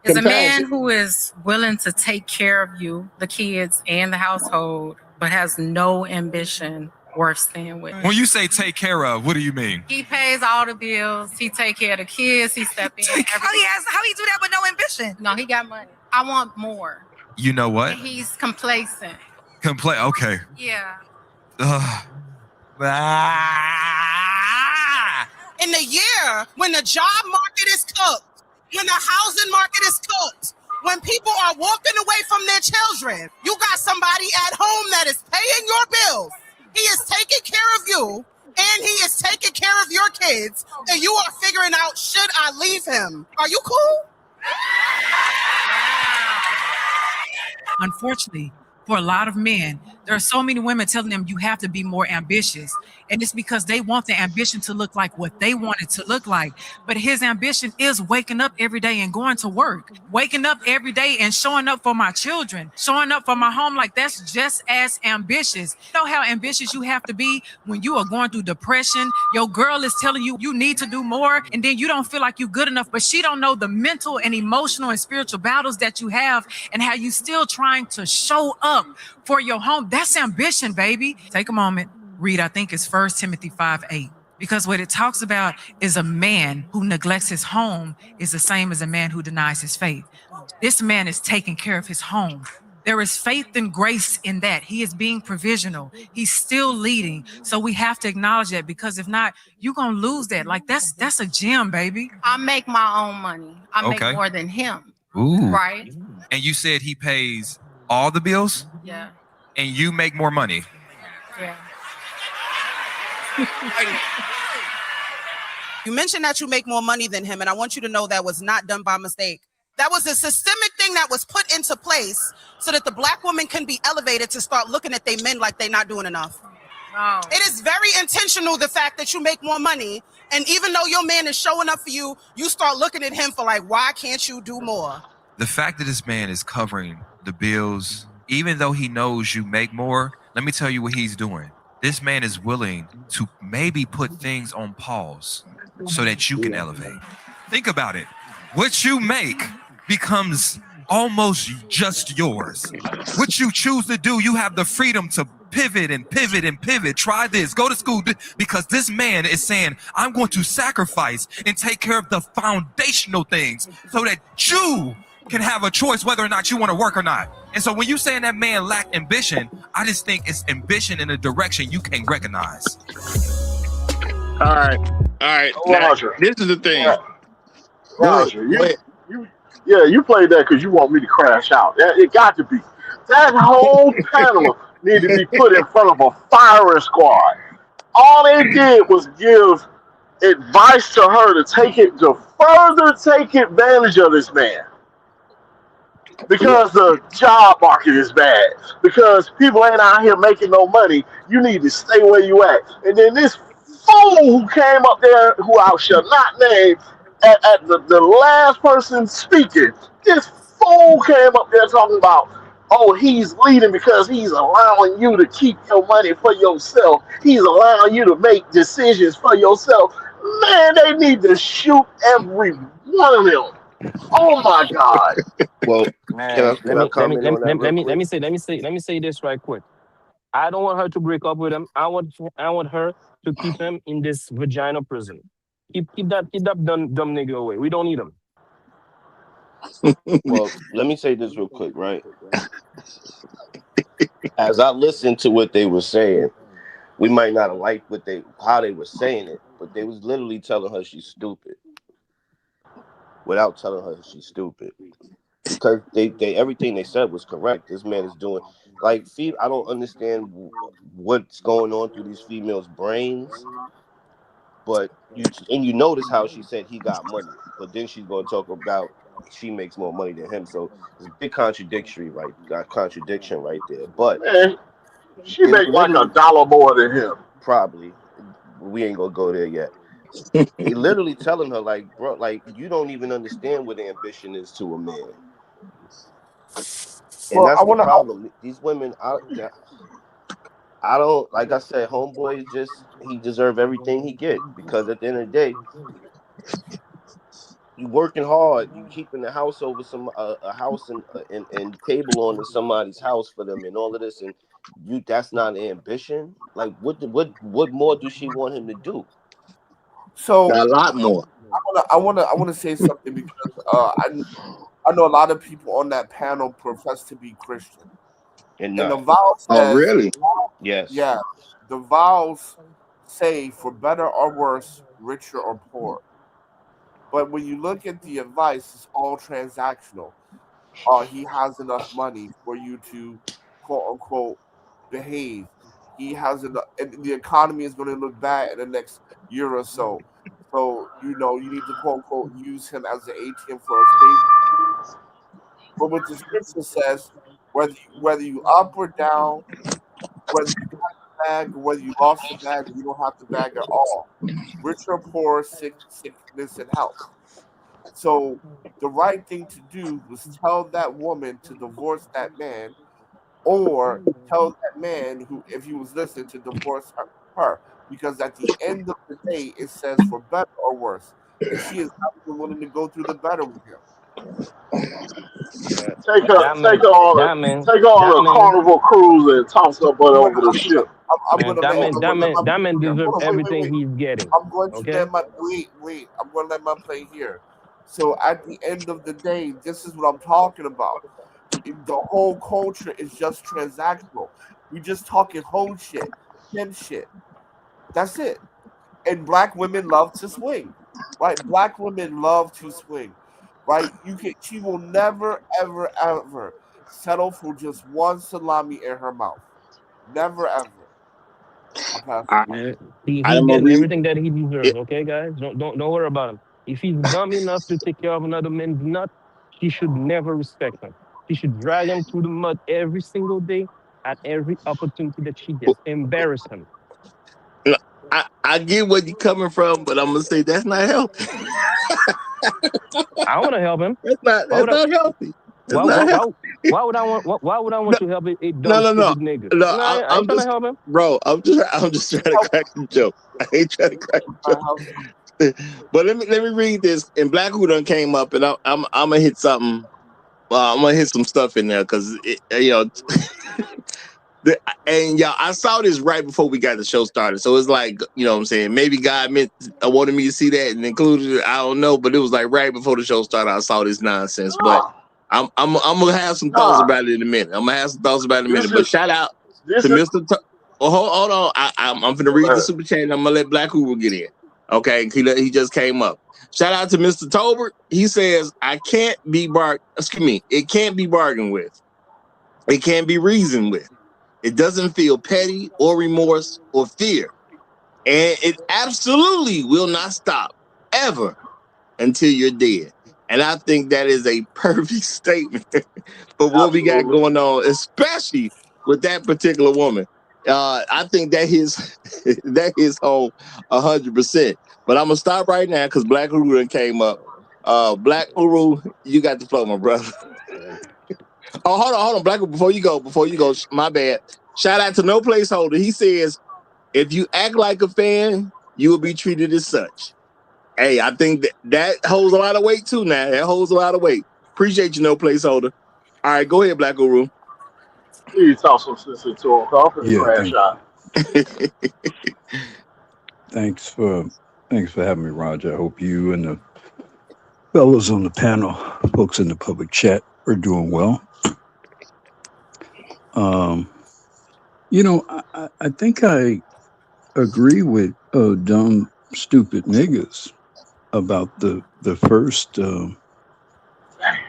Is a man who is willing to take care of you, the kids, and the household, but has no ambition worth staying with. When you say take care of, what do you mean? He pays all the bills. He take care of the kids. He step in. How he do that with no ambition? No, he got money. I want more. You know what? And he's complacent. Okay. Yeah. In the year when the job market is cooked, when the housing market is cooked, when people are walking away from their children, you got somebody at home that is paying your bills. He is taking care of you, and he is taking care of your kids, and you are figuring out, should I leave him? Are you cool? Unfortunately, for a lot of men, there are so many women telling them you have to be more ambitious. And it's because they want the ambition to look like what they want it to look like. But his ambition is waking up every day and going to work, waking up every day and showing up for my children, showing up for my home. Like, that's just as ambitious. You know how ambitious you have to be when you are going through depression. Your girl is telling you you need to do more, and then you don't feel like you're good enough, but she don't know the mental and emotional and spiritual battles that you have and how you still trying to show up for your home. That's ambition, baby. Take a moment, read, I think it's 1 Timothy 5:8. Because what it talks about is a man who neglects his home is the same as a man who denies his faith. This man is taking care of his home. There is faith and grace in that. He is being provisional. He's still leading. So we have to acknowledge that, because if not, you're going to lose that. Like, that's a gem, baby. I make my own money. I make Okay. more than him. Ooh. Right? And you said he pays all the bills? Yeah. And you make more money? Yeah. You mentioned that you make more money than him, and I want you to know that was not done by mistake. That was a systemic thing that was put into place so that the black woman can be elevated to start looking at they men like they're not doing enough. Oh. It is very intentional, the fact that you make more money, and even though your man is showing up for you, you start looking at him for like, why can't you do more? The fact that this man is covering the bills, even though he knows you make more, let me tell you what he's doing. This man is willing to maybe put things on pause so that you can elevate. Think about it. What you make becomes almost just yours. What you choose to do, you have the freedom to pivot and pivot and pivot. Try this, go to school, because this man is saying, I'm going to sacrifice and take care of the foundational things so that you can have a choice whether or not you want to work or not. And so when you saying that man lacked ambition, I just think it's ambition in a direction you can't recognize. All right. Now, this is the thing. Roger, you played that because you want me to crash out. It got to be. That whole panel need to be put in front of a firing squad. All they did was give advice to her to further take advantage of this man. Because the job market is bad. Because people ain't out here making no money. You need to stay where you at. And then this fool who came up there, who I shall not name, at the last person speaking, this fool came up there talking about, oh, he's leading because he's allowing you to keep your money for yourself. He's allowing you to make decisions for yourself. Man, they need to shoot every one of them. Oh my God. Well, Man, can I comment on that real quick? let me say this right quick. I don't want her to break up with him. I want her to keep him in this vagina prison. Keep that dumb nigga away. We don't need him. Well, let me say this real quick, right? As I listened to what they were saying, we might not have liked how they were saying it, but they was literally telling her she's stupid without telling her she's stupid. Because they everything they said was correct. This man is doing I don't understand what's going on through these females' brains, but you notice how she said he got money, but then she's going to talk about she makes more money than him. So it's a big contradiction right there. But Man, she make like $1 more than him. Probably. We ain't gonna go there yet. He literally telling her, like, bro, like, you don't even understand what ambition is to a man. And that's the problem. These women, I don't, like I said, homeboy he deserve everything he get, because at the end of the day, you working hard, you keeping the house over a house and cable on to somebody's house for them and all of this, and that's not ambition. Like what more does she want him to do? So A lot more. I wanna say something because I know a lot of people on that panel profess to be Christian, And and the not. vow Oh, says, really? Yes. yeah, the vows say for better or worse, richer or poor. But when you look at the advice, it's all transactional. He has enough money for you to quote unquote behave. He has enough, and the economy is going to look bad in the next year or so. So you need to quote unquote use him as an ATM for a state. But what the scripture says, whether you up or down, whether you got the bag or whether you lost the bag, you don't have the bag at all. Rich or poor, sickness and health. So the right thing to do was tell that woman to divorce that man, or tell that man who, if he was listening, to divorce her. Because at the end of the day, it says for better or worse, and she is not even willing to go through the better with him. Take her, That man, that man, take her that on a man, carnival cruise and toss her butt I'm gonna, over the ship. I'm man, gonna that let, man, I'm that gonna let man, my that play man here. deserves Hold on, everything wait. he's getting. I'm going to Okay? let my wait. I'm going to let my play here. So at the end of the day, this is what I'm talking about. The whole culture is just transactional. We just talking whole shit, pimp shit. That's it. And black women love to swing, right? Black women love to swing, right? She will never, ever, ever settle for just one salami in her mouth. Never, ever. I'll pass it. Man, he's I'm gonna getting read everything that he deserves. it. Okay, guys, don't worry about him. If he's dumb enough to take care of another man's nut, she should never respect him. She should drag him through the mud every single day at every opportunity that she gets. Embarrass him. No, I get where you're coming from, but I'm gonna say that's not healthy. I want to help him. Why That's would I? not healthy. That's Why, not why, healthy. why, why would I want? Why would I No, want to help a dumb, no. stupid nigga? No, No, I ain't I'm trying to just, help him. bro. I'm just trying to crack the joke. I ain't trying to crack the joke. But let me read this. And Black Who done came up, and I'm gonna hit something. I'm gonna hit some stuff in there because and yeah, I saw this right before we got the show started. So it's like, what I'm saying, maybe God wanted me to see that and included it. I don't know, but it was like right before the show started, I saw this nonsense. But I'm gonna have some thoughts about it in a minute. But shout out to Mr. Hold on. I'm gonna read the super chat and I'm gonna let Black Hoover get in. Okay, he just came up. Shout out to Mr. Tolbert. He says, it can't be bargained with. It can't be reasoned with. It doesn't feel petty or remorse or fear. And it absolutely will not stop ever until you're dead. And I think that is a perfect statement for what we got going on, especially with that particular woman. I think that his whole 100%. But I'm gonna stop right now because Black Uru came up. Black Uru, you got the flow, my brother. Oh, hold on, Black. Before you go, my bad. Shout out to No Placeholder. He says, if you act like a fan, you will be treated as such. Hey, I think that holds a lot of weight too now. That holds a lot of weight. Appreciate you, No Placeholder. All right, go ahead, Black Guru. You talk some sense into him, call for the Yeah, crash out. thanks for having me, Roger. I hope you and the fellows on the panel, folks in the public chat, are doing well. I think I agree with dumb, stupid niggas about the first.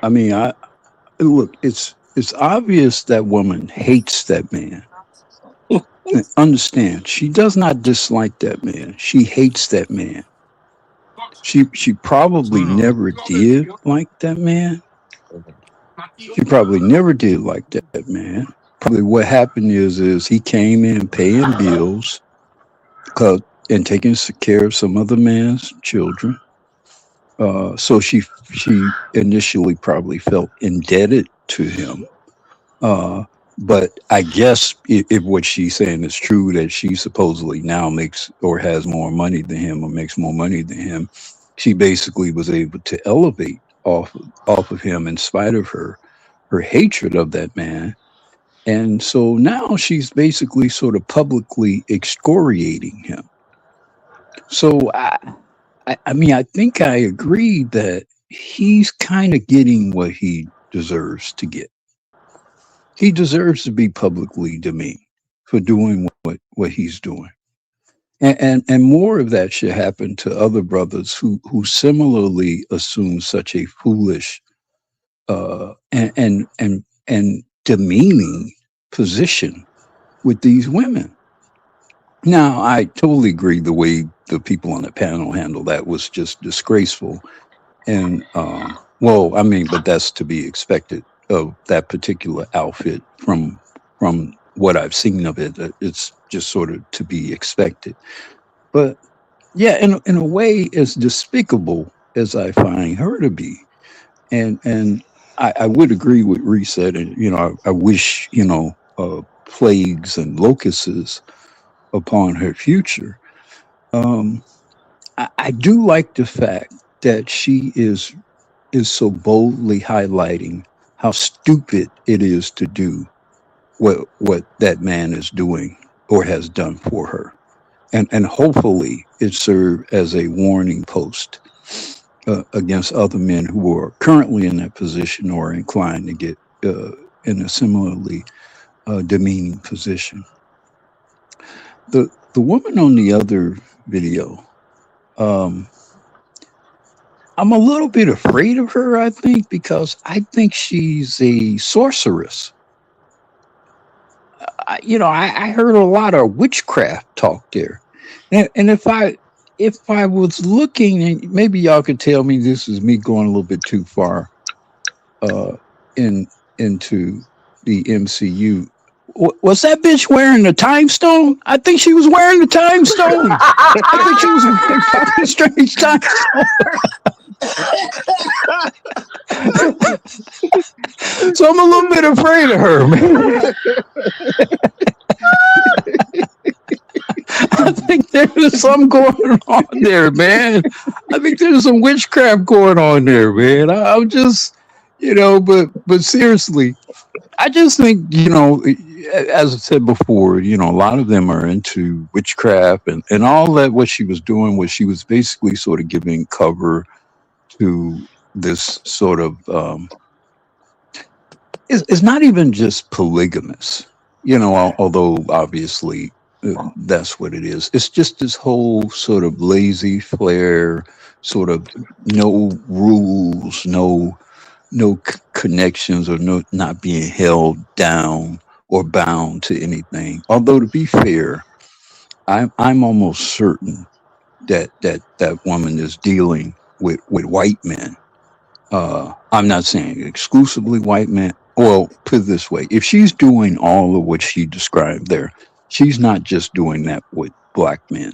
I look. It's obvious that woman hates that man. Understand, she does not dislike that man. She hates that man. She probably never did like that man. She probably never did like that man. Probably what happened is he came in paying bills and taking care of some other man's children. So she initially probably felt indebted to him. But I guess if what she's saying is true, that she supposedly now makes or has more money than him or makes more money than him, she basically was able to elevate off of him in spite of her hatred of that man. And so now she's basically sort of publicly excoriating him. So I mean, I think I agree that he's kind of getting what he deserves to get. He deserves to be publicly demeaned for doing what he's doing. And more of that should happen to other brothers who similarly assume such a foolish and demeaning position with these women. Now, I totally agree the way the people on the panel handled that was just disgraceful. And well, I mean, but that's to be expected of that particular outfit from what I've seen of it. It's just sort of to be expected. But yeah, in a way, as despicable as I find her to be, and I would agree with Reese said, and I wish plagues and locusts upon her future. Um, I do like the fact that she is so boldly highlighting how stupid it is to do what that man is doing or has done for her, and hopefully it served as a warning post against other men who are currently in that position or inclined to get in a similarly demeaning position. The woman on the other video, um, I'm a little bit afraid of her, I think, because I think she's a sorceress. I heard a lot of witchcraft talk there, and if I was looking, and maybe y'all could tell me this is me going a little bit too far uh, in into the MCU. Was that bitch wearing the time stone? I think she was wearing the time stone. I think she was wearing Doctor Strange time stone. So I'm a little bit afraid of her, man. I think there's something going on there, man. I think there's some witchcraft going on there, man. I'm just, but seriously, I just think, as I said before, a lot of them are into witchcraft and all that. What she was doing was she was basically sort of giving cover to this sort of, it's not even just polygamous, although obviously that's what it is. It's just this whole sort of lazy flair, sort of no rules, no connections, or no not being held down or bound to anything. Although to be fair, I'm almost certain that woman is dealing with white men. I'm not saying exclusively white men. Well, put it this way: if she's doing all of what she described there, she's not just doing that with black men.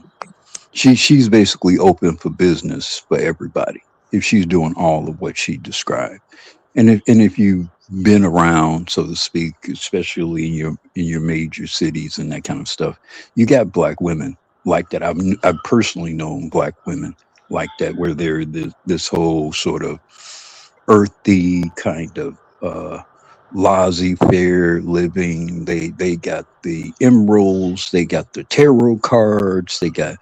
She's basically open for business for everybody if she's doing all of what she described. And if you've been around, so to speak, especially in your major cities and that kind of stuff, you got black women like that. I've personally known black women like that, where they're this whole sort of earthy kind of laissez-faire living. They got the emeralds, they got the tarot cards, they got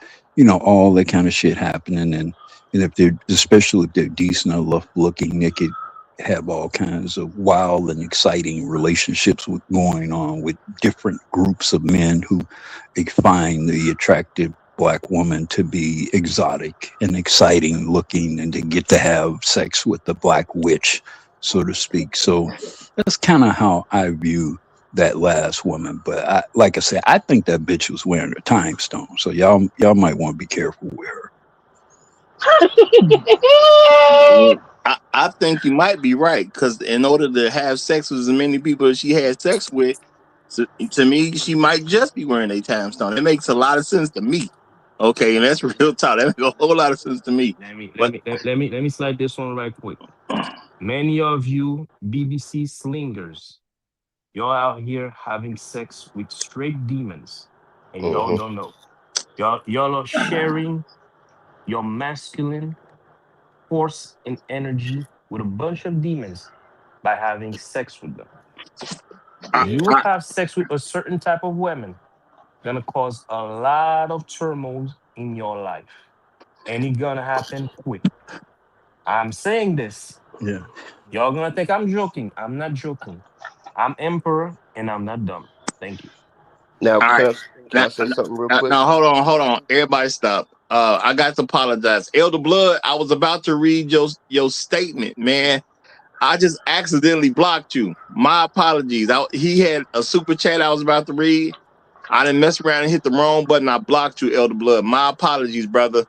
all that kind of shit happening. And if they're, especially if they're decent enough looking, they could have all kinds of wild and exciting relationships going on with different groups of men who find the attractive black woman to be exotic and exciting looking, and to get to have sex with the black witch, so to speak. So that's kind of how I view that last woman. But like I said, I think that bitch was wearing a time stone. So y'all might want to be careful with her. I think you might be right, because in order to have sex with as many people as she had sex with, to me, she might just be wearing a time stone. It makes a lot of sense to me. Okay, and that's real talk. That makes a whole lot of sense to me. Let me slide this one right quick. Many of you BBC slingers, y'all out here having sex with straight demons, and y'all don't know. Y'all are sharing your masculine force and energy with a bunch of demons by having sex with them. You have sex with a certain type of women, gonna cause a lot of turmoil in your life, and it's gonna happen quick. I'm saying this. Yeah. Y'all gonna think I'm joking. I'm not joking. I'm emperor, and I'm not dumb. Thank you. Now, All right. can I say something real quick? Now, hold on. Everybody stop. I got to apologize. Elder Blood, I was about to read your statement, man. I just accidentally blocked you. My apologies. He had a super chat I was about to read. I didn't mess around and hit the wrong button. I blocked you, Elder Blood. My apologies, brother.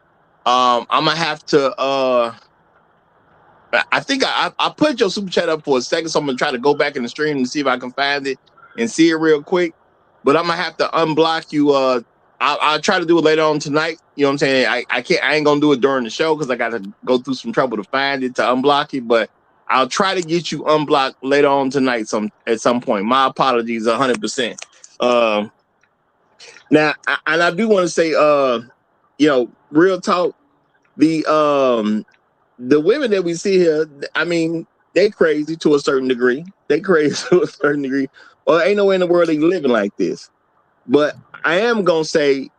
I'm gonna have to I think I put your super chat up for a second, so I'm gonna try to go back in the stream and see if I can find it and see it real quick. But I'm gonna have to unblock you. I'll try to do it later on tonight. You know what I'm saying? I ain't gonna do it during the show because I gotta go through some trouble to find it to unblock it. But I'll try to get you unblocked later on tonight at some point. My apologies 100%. Now I do want to say real talk, the women that we see here, I mean, they crazy to a certain degree. They crazy to a certain degree. Well, ain't no way in the world they living like this. But I am gonna say,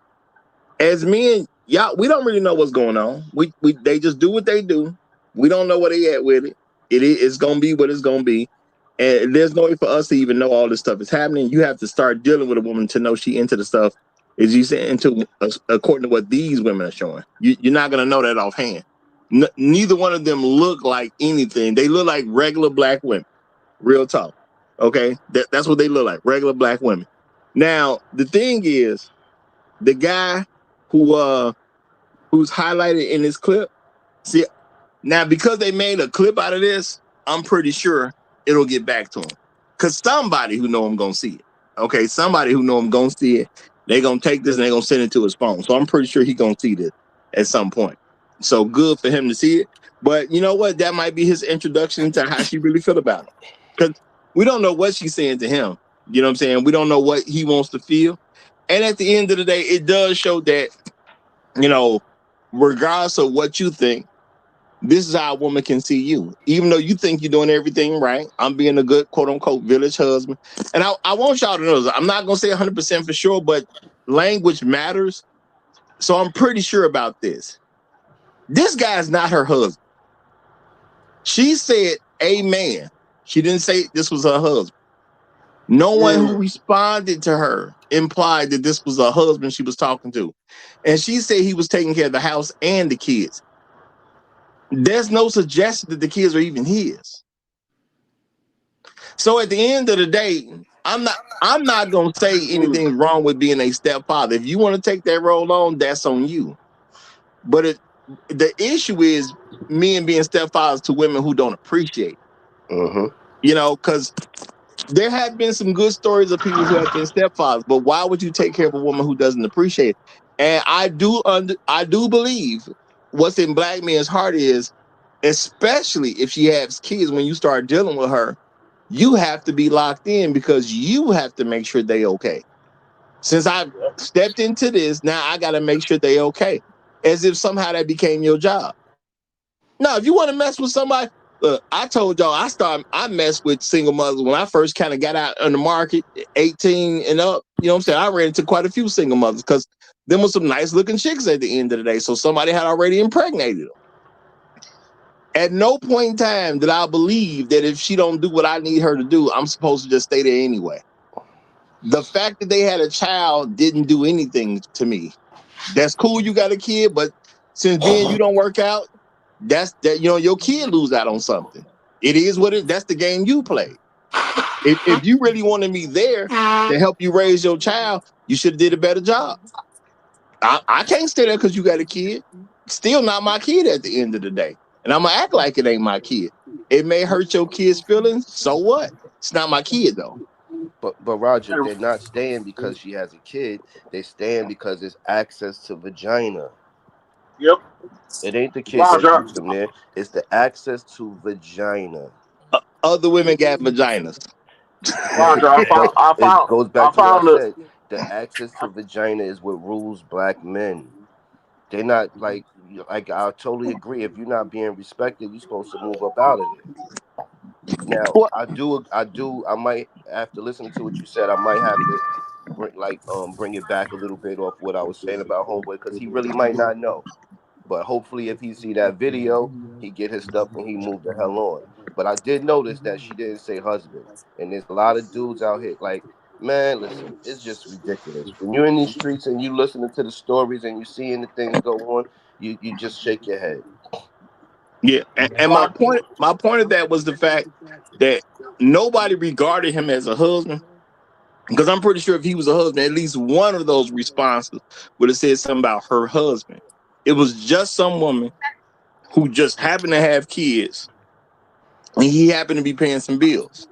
as men, y'all, we don't really know what's going on. They just do what they do. We don't know where they at with it. It's gonna be what it's gonna be. And there's no way for us to even know all this stuff is happening. You have to start dealing with a woman to know she into the stuff, as you said, according to what these women are showing. You're not gonna know that offhand. Neither one of them look like anything. They look like regular black women. Real talk. Okay, that's what they look like. Regular black women. Now the thing is, the guy who's highlighted in this clip. See, now because they made a clip out of this, I'm pretty sure it'll get back to him. Cause somebody who know him gonna see it. Okay, somebody who know him gonna see it. They gonna take this and they gonna send it to his phone. So I'm pretty sure he gonna see this at some point. So good for him to see it. But you know what? That might be his introduction to how she really feel about it. Because we don't know what she's saying to him. You know what I'm saying? We don't know what he wants to feel. And at the end of the day, it does show that, regardless of what you think, this is how a woman can see you. Even though you think you're doing everything right, I'm being a good quote unquote village husband. And I want y'all to know this. I'm not gonna say 100% for sure, but language matters. So I'm pretty sure about this. This guy's not her husband. She said amen. She didn't say this was her husband. No one who responded to her implied that this was a husband she was talking to. And she said he was taking care of the house and the kids. There's no suggestion that the kids are even his. So at the end of the day, I'm not gonna say anything's wrong with being a stepfather. If you want to take that role on, that's on you. But the issue is men being stepfathers to women who don't appreciate it. Because there have been some good stories of people who have been stepfathers, but why would you take care of a woman who doesn't appreciate it? And I do believe what's in black men's heart is, especially if she has kids, when you start dealing with her, you have to be locked in because you have to make sure they okay. Since I've stepped into this, now I got to make sure they okay. As if somehow that became your job. No, if you want to mess with somebody, look, I told y'all I messed with single mothers when I first kind of got out on the market, 18 and up. You know what I'm saying? I ran into quite a few single mothers because them was some nice looking chicks at the end of the day. So somebody had already impregnated them. At no point in time did I believe that if she don't do what I need her to do, I'm supposed to just stay there anyway. The fact that they had a child didn't do anything to me. That's cool, you got a kid, but since then you don't work out, your kid lose out on something. It is what it. That's the game you play. If you really wanted me there to help you raise your child, you should have did a better job. I can't stay there because you got a kid. Still not my kid at the end of the day. And I'm gonna act like it ain't my kid. It may hurt your kid's feelings. So what? It's not my kid though. But Roger, they're not staying because she has a kid. They staying because it's access to vagina. Yep. It ain't the kid that keeps them there. It's the access to vagina. Other women got vaginas. Roger, It goes back to what I it. said. The access to vagina is what rules black men. They're not like I totally agree. If you're not being respected, you're supposed to move up out of there. Now, Well, I might, after listening to what you said, I might have to bring it back a little bit off what I was saying about homeboy, because he really might not know. But hopefully, if he see that video, he get his stuff and he move the hell on. But I did notice that she didn't say husband, and there's a lot of dudes out here like, man, listen, it's just ridiculous. When you're in these streets and you listening to the stories and you seeing the things go on, you just shake your head. yeah, and my point of that was the fact that nobody regarded him as a husband. Because I'm pretty sure if he was a husband, at least one of those responses would have said something about her husband. It was just some woman who just happened to have kids and he happened to be paying some bills.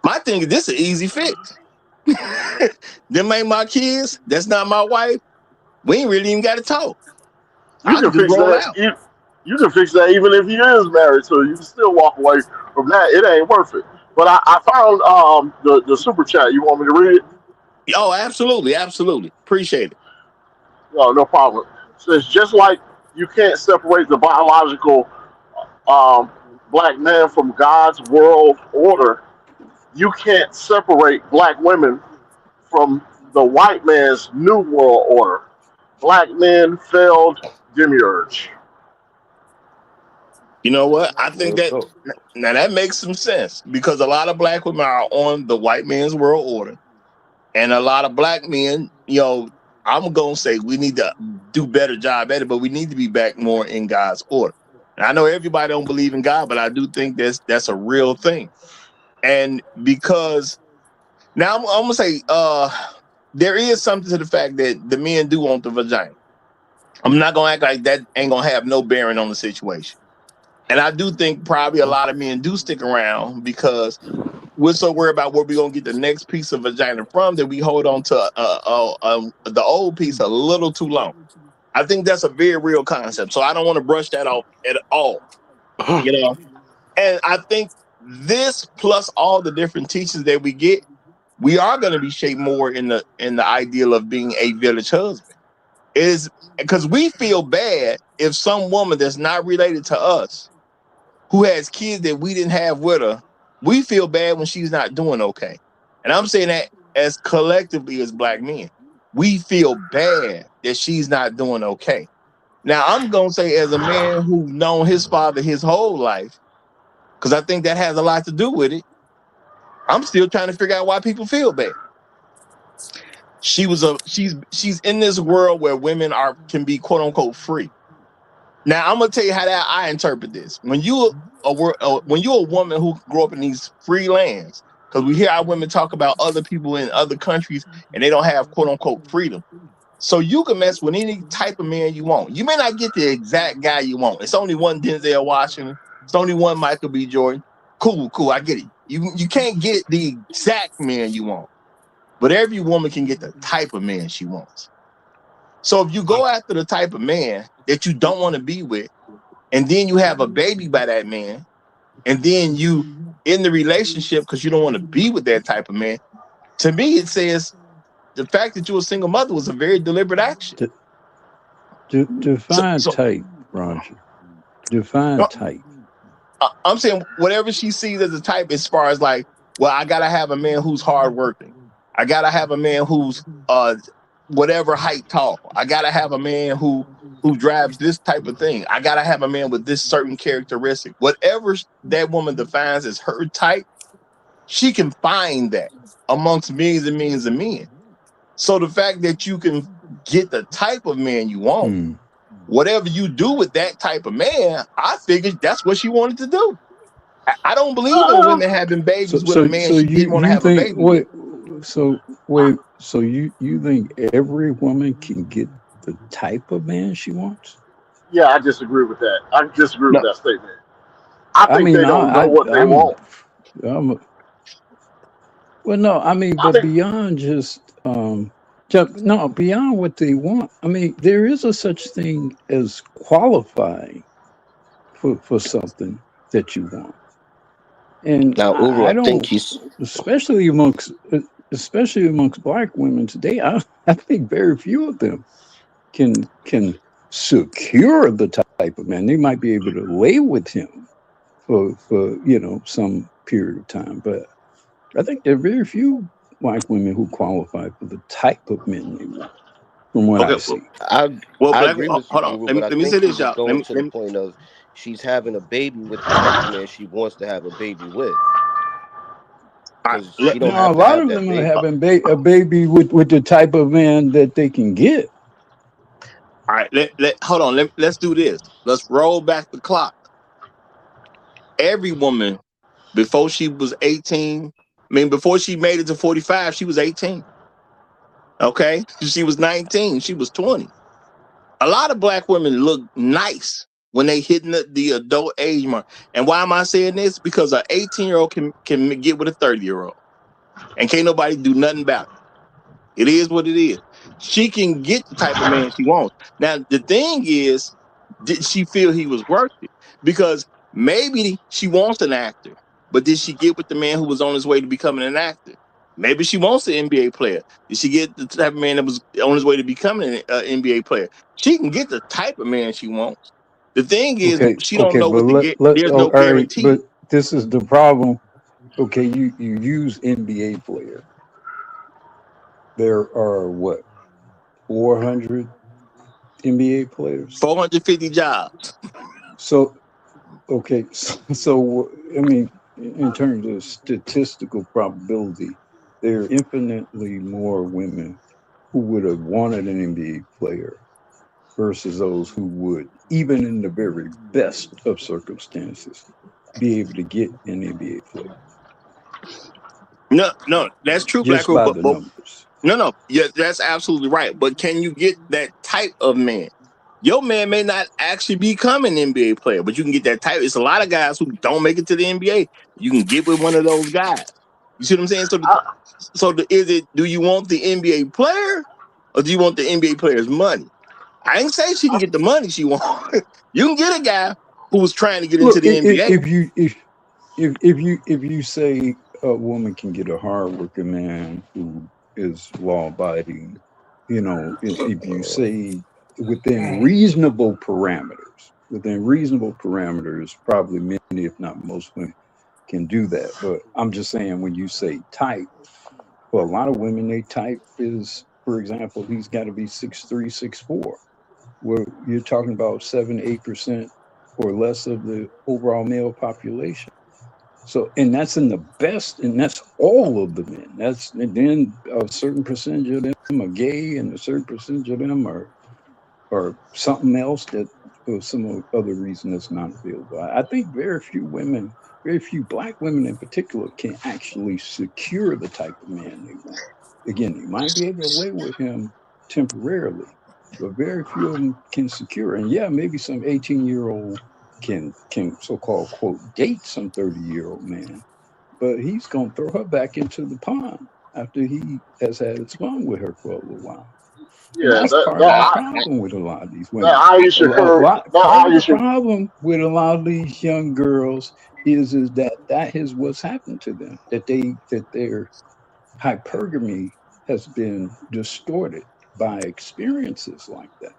My thing is, this is an easy fix. Them ain't my kids. That's not my wife. We ain't really even got to talk. You I can can just fix roll that. out. You can fix that even if he is married to her. You can still walk away from that. It ain't worth it. But I found the super chat. You want me to read it? Oh, absolutely, absolutely. Appreciate it. No problem. It says just like you can't separate the biological um, black man from God's world order, you can't separate black women from the white man's new world order. Black men failed demiurge. You know what? I think Real that talk. now that makes some sense because a lot of black women are on the white man's world order. And a lot of black men, I'm gonna say we need to do better job at it, but we need to be back more in God's order. And I know everybody don't believe in God, but I do think that's a real thing. And because now I'm gonna say there is something to the fact that the men do want the vagina. I'm not gonna act like that ain't gonna have no bearing on the situation. And I do think probably a lot of men do stick around because we're so worried about where we're gonna get the next piece of vagina from that we hold on to the old piece a little too long. I think that's a very real concept. So I don't want to brush that off at all. You know, and I think this plus all the different teachings that we get, we are going to be shaped more in the ideal of being a village husband. Is because we feel bad if some woman that's not related to us who has kids that we didn't have with her, we feel bad when she's not doing okay. And I'm saying that as collectively as black men, we feel bad that she's not doing okay. Now, I'm going to say as a man who's known his father his whole life, because I think that has a lot to do with it, I'm still trying to figure out why people feel bad. She's in this world where women can be quote unquote free. Now I'm gonna tell you how that I interpret this. When you're a woman who grew up in these free lands, because we hear our women talk about other people in other countries and they don't have quote unquote freedom. So you can mess with any type of man you want. You may not get the exact guy you want. It's only one Denzel Washington. It's only one Michael B. Jordan. Cool. I get it. You can't get the exact man you want, but every woman can get the type of man she wants. So if you go after the type of man that you don't want to be with, and then you have a baby by that man, and then you in the relationship because you don't want to be with that type of man, to me it says the fact that you're a single mother was a very deliberate action. Define type, Roger. Define type. I'm saying whatever she sees as a type, as far as like, well, I gotta have a man who's hardworking. I gotta have a man who's whatever height tall. I gotta have a man who drives this type of thing. I gotta have a man with this certain characteristic. Whatever that woman defines as her type, she can find that amongst millions and millions of men. So the fact that you can get the type of man you want, whatever you do with that type of man, I figured that's what she wanted to do. I don't believe in women having babies with a man So she didn't want to you have a think baby with. so you think every woman can get the type of man she wants? Yeah, I disagree with that. I disagree with No. that statement. I think they don't know what they want. Well, no, I mean, I but think beyond beyond what they want. I mean, there is a such thing as qualifying for something that you want. And Now, Uru, I I think don't, he's especially amongst black women today, I think very few of them can secure the type of man. They might be able to lay with him, for some period of time. But I think there are very few black women who qualify for the type of men they want, from what Okay, I see. I well, I black. agree with you, Hold on. Guru, Let but me I let me think say she's this, just y'all. going to the point of she's having a baby with the type of man she wants to have a baby with, All right, because she don't Now, a have to lot have of that them are baby. having a baby with the type of man that they can get. all right. Hold on. Let's do this. Let's roll back the clock. Every woman before she was 18, before she made it to 45, she was 18. Okay, she was 19. She was 20. A lot of black women look nice when they hitting the adult age mark. And why am I saying this? Because an 18-year-old can get with a 30-year-old, and can't nobody do nothing about it. It is what it is. She can get the type of man she wants. Now, the thing is, did she feel he was worth it? Because maybe she wants an actor, but did she get with the man who was on his way to becoming an actor? Maybe she wants an NBA player. Did she get the type of man that was on his way to becoming an NBA player? She can get the type of man she wants. The thing is, she don't Okay, know but what to get. There's all no right, guarantee. but this is the problem. Okay, you use NBA player. There are what, 400 NBA players? 450 jobs. So okay, so I mean, in terms of statistical probability, there are infinitely more women who would have wanted an NBA player versus those who would, even in the very best of circumstances, be able to get an NBA player No, that's true, Black just Hole. by But the numbers. no, yeah, that's absolutely right. But can you get that type of man? Your man may not actually become an NBA player, but you can get that type. It's a lot of guys who don't make it to the NBA. You can get with one of those guys. You see what I'm saying? Is it? Do you want the NBA player, or do you want the NBA player's money? I ain't say she can get the money she wants. You can get a guy who was trying to get into Look, the NBA. if you say a woman can get a hardworking man who is law abiding, if you say within reasonable parameters, probably many, if not most women, can do that. But I'm just saying, when you say type, for a lot of women, they type is, for example, he's got to be 6'3", 6'4". Where you're talking about 7-8% or less of the overall male population. So, and that's in the best, and that's all of the men. And then a certain percentage of them are gay, and a certain percentage of them are something else that, for some other reason, that's not available. I think very few black women in particular, can actually secure the type of man they want. Again, they might be able to lay with him temporarily, but very few of them can secure. And yeah, maybe some 18-year-old can so-called quote date some 30-year-old man, but he's gonna throw her back into the pond after he has had his fun with her for a little while. And Yeah, that's part of the problem with a lot of these women. Part of the problem with a lot of these young girls is that is what's happened to them. That their hypergamy has been distorted by experiences like that,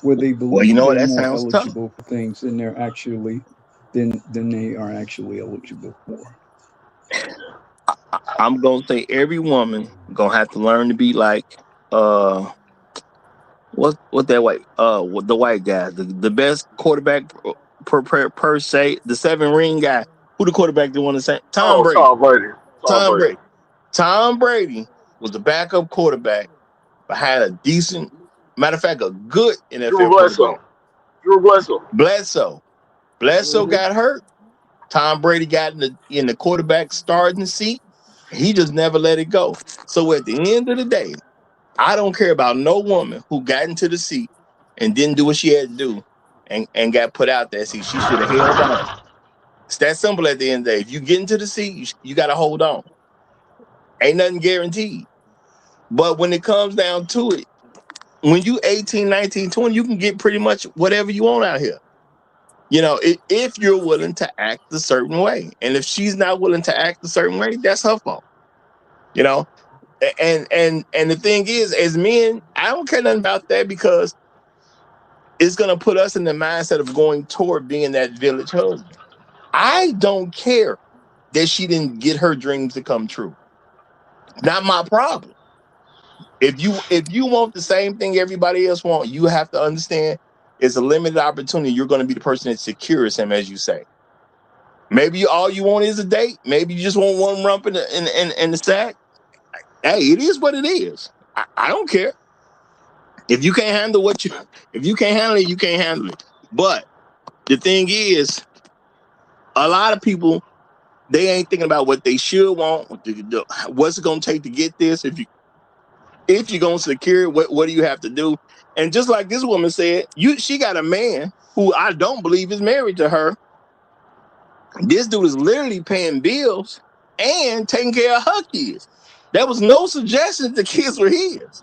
where they Well, you believe know what? they're That more sounds tough. eligible for things than they are actually eligible for. I'm gonna say every woman gonna have to learn to be like uh what that white the white guy, the best quarterback per se, the 7 ring guy. Who the quarterback they want to say? Tom Oh, Brady. Tom Brady. Tom Tom Brady. Brady. Tom Brady was the backup quarterback, but had a decent, matter of fact, a good Drew NFL quarterback. Bledsoe. Drew Bledsoe. Bledsoe Hmm. got hurt. Tom Brady got in the quarterback starting seat. He just never let it go. So at the end of the day, I don't care about no woman who got into the seat and didn't do what she had to do and got put out there. See, she should have held on. It's that simple at the end of the day. If you get into the seat, you got to hold on. Ain't nothing guaranteed. But when it comes down to it, when you 18, 19, 20, you can get pretty much whatever you want out here. If you're willing to act a certain way. And if she's not willing to act a certain way, that's her fault. You know? And the thing is, as men, I don't care nothing about that, because it's gonna put us in the mindset of going toward being that village husband. I don't care that she didn't get her dreams to come true. Not my problem. If you want the same thing everybody else want, you have to understand it's a limited opportunity. You're going to be the person that secures him, as you say. Maybe all you want is a date. Maybe you just want one rump in the sack. Hey, it is what it is. I don't care. If you can't handle if you can't handle it, you can't handle it. But the thing is, a lot of people, they ain't thinking about what they should want, what's it gonna take to get this. If you're gonna secure it, what do you have to do? And just like this woman said, she got a man who I don't believe is married to her. This dude is literally paying bills and taking care of her kids. There was no suggestion the kids were his.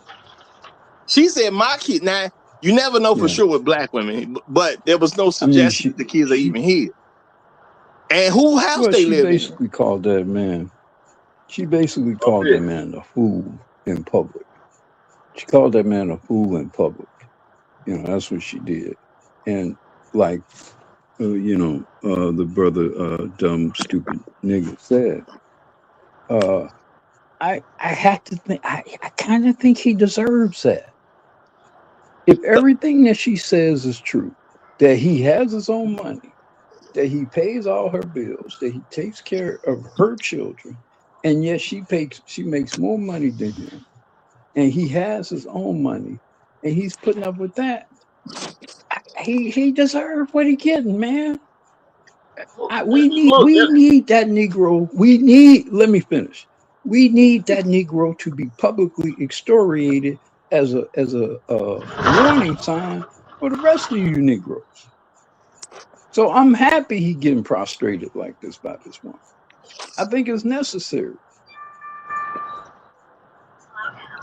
She said, my kid. Now, you never know for sure with black women, but there was no suggestion the kids are even his. And who house they live in? She basically called that man. She basically called that man a fool in public. She called that man a fool in public. You know, that's what she did. And like, the brother, dumb, stupid nigga said, I have to think, I kind of think he deserves that. If everything that she says is true, that he has his own money, that he pays all her bills, that he takes care of her children, and yet she makes more money than him, and he has his own money, and he's putting up with that, he deserves what he's getting, man. We need that Negro. Let me finish. We need that Negro to be publicly extoriated as a warning sign for the rest of you Negroes. So I'm happy he getting prostrated like this by this woman. I think it's necessary.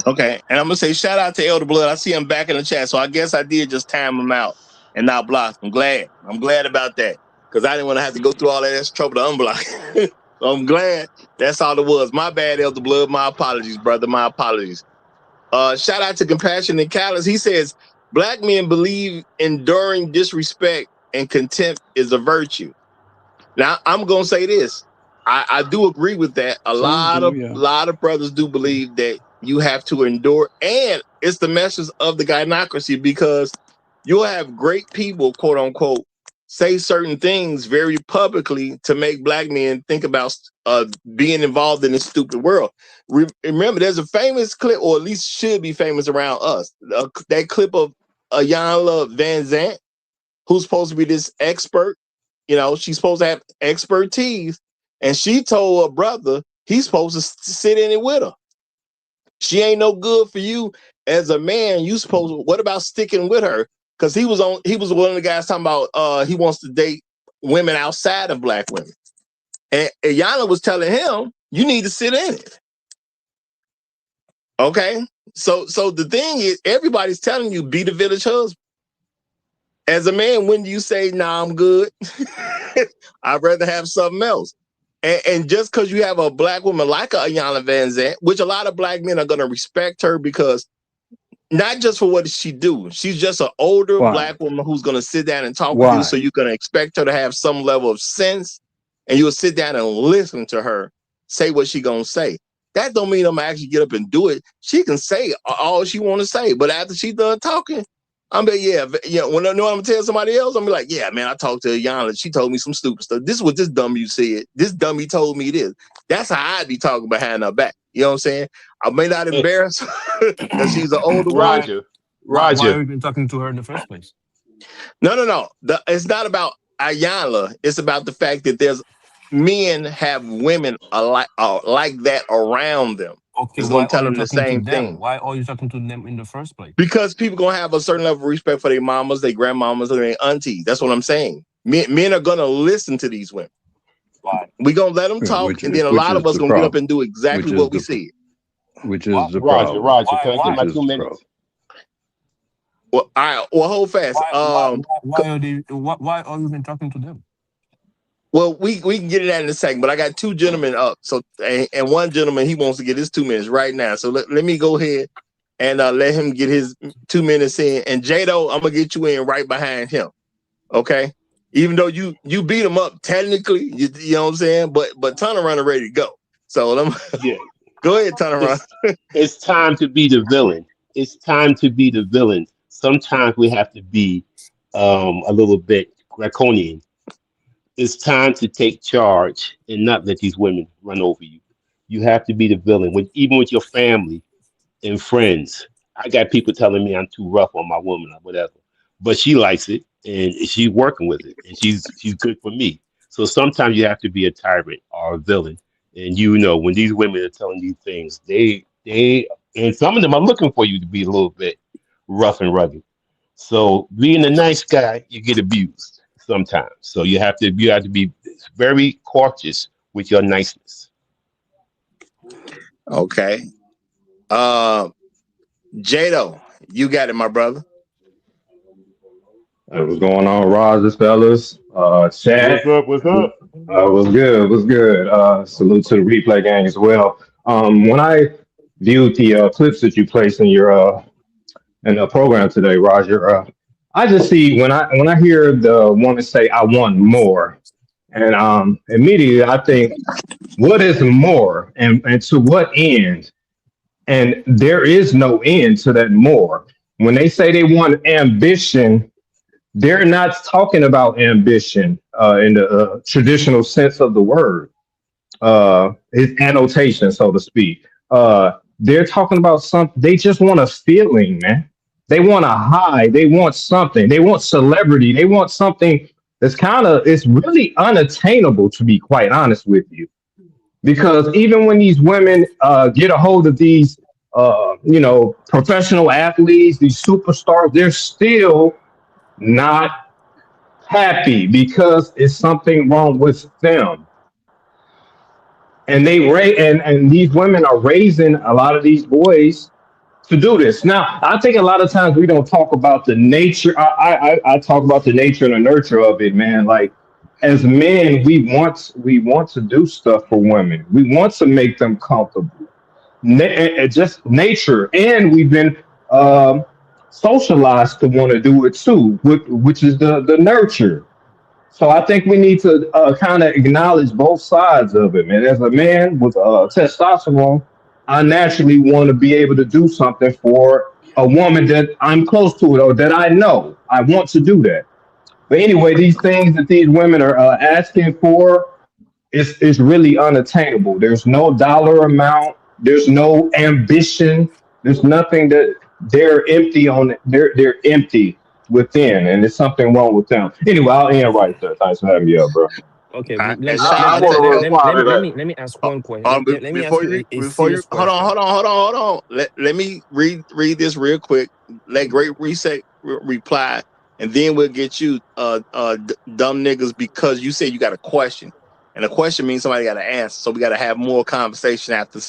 Okay, and I'm gonna say shout out to Elder Blood. I see him back in the chat, so I guess I did just time him out and not block. I'm glad about that, because I didn't want to have to go through all that extra trouble to unblock. So I'm glad that's all it was. My bad, Elder Blood. My apologies, brother. My apologies. Shout out to Compassion and Callous. He says black men believe enduring disrespect and contempt is a virtue. Now I'm gonna say this. I do agree with that. A lot of brothers do believe that you have to endure, and it's the message of the gynocracy, because you'll have great people, quote unquote, say certain things very publicly to make black men think about being involved in this stupid world. Remember, there's a famous clip, or at least should be famous around us, that clip of Ayanla Van Zant, who's supposed to be this expert. You know, she's supposed to have expertise, and she told her brother he's supposed to sit in it with her. She ain't no good for you as a man. You supposed to, what about sticking with her? Because he was one of the guys talking about he wants to date women outside of black women. And Ayanla was telling him, you need to sit in it. Okay? So the thing is, everybody's telling you, be the village husband. As a man, when do you say, nah, I'm good? I'd rather have something else. And just because you have a black woman like Ayanla Van Zant, which a lot of black men are going to respect her, because not just for what she do, she's just an older black woman who's going to sit down and talk with you, so you're going to expect her to have some level of sense, and you'll sit down and listen to her say what she going to say. That don't mean I'm going to actually get up and do it. She can say all she want to say, but after she done talking, I'm like, when I know I'm gonna tell somebody else, I'm like, yeah, man, I talked to Ayanla. She told me some stupid stuff. This is what this dummy said. This dummy told me this. That's how I'd be talking behind her back. You know what I'm saying? I may not embarrass her because she's an older Roger. woman. Why have you been talking to her in the first place? No. It's not about Ayanla. It's about the fact that there's men have women like that around them. Okay, it's gonna tell them the same thing. Why are you talking to them in the first place? Because people gonna have a certain level of respect for their mamas, their grandmamas, or their aunties. That's what I'm saying. Men are gonna listen to these women. Why? We gonna let them talk, and then a lot of us gonna get up and do exactly what we said. Which is the problem. Roger, can I get my 2 minutes? Well, all right. Well, hold fast. Why are you even talking to them? Well, we can get into that in a second, but I got 2 gentlemen up. So, and one gentleman, he wants to get his 2 minutes right now. So let me go ahead and let him get his 2 minutes in. And Jado, I'm gonna get you in right behind him. Okay. Even though you beat them up technically, you know what I'm saying? But turn around and ready to go. So Yeah. go ahead, turn around. It's time to be the villain. It's time to be the villain. Sometimes we have to be a little bit draconian. It's time to take charge and not let these women run over you. You have to be the villain, even with your family and friends. I got people telling me I'm too rough on my woman or whatever, but she likes it and she's working with it, and she's good for me. So sometimes you have to be a tyrant or a villain, and when these women are telling you things, they and some of them are looking for you to be a little bit rough and rugged. So being a nice guy, you get abused sometimes. So you have to be very cautious with your niceness. Okay. Jado, you got it, my brother. Hey, what's going on, Rogers, fellas? Chat. What's up? What's up? What's good? What's good? Salute to the replay gang as well. When I viewed the clips that you placed in the program today, Roger, I just see when I hear the woman say, "I want more," and immediately I think, what is more, and to what end? And there is no end to that more. When they say they want ambition, they're not talking about ambition in the traditional sense of the word, it's annotation, so to speak. They're talking about something. They just want a feeling, man. They want a high. They want something. They want celebrity. They want something it's really unattainable, to be quite honest with you. Because even when these women get a hold of these, professional athletes, these superstars, they're still not happy because it's something wrong with them. And and these women are raising a lot of these boys to do this. Now, I think a lot of times we don't talk about the nature. I talk about the nature and the nurture of it, man. Like as men, we want to do stuff for women. We want to make them comfortable. Just nature, and we've been um, socialized to want to do it too, which is the nurture. So I think we need to kind of acknowledge both sides of it. And as a man with testosterone, I naturally want to be able to do something for a woman that I'm close to or that I know. I want to do that. But anyway, these things that these women are asking for is really unattainable. There's no dollar amount. There's no ambition. There's nothing that they're empty on. They're empty within, and there's something wrong with them. Anyway, I'll end right there. Thanks for having me up, bro. Okay, And shout out to them. let me ask one question. Let me ask Before you you a before you serious hold on, question. hold on. Let me read this real quick. Let Great Reset reply, and then we'll get you dumb niggas, because you said you got a question, and a question means somebody got to answer. So we got to have more conversation after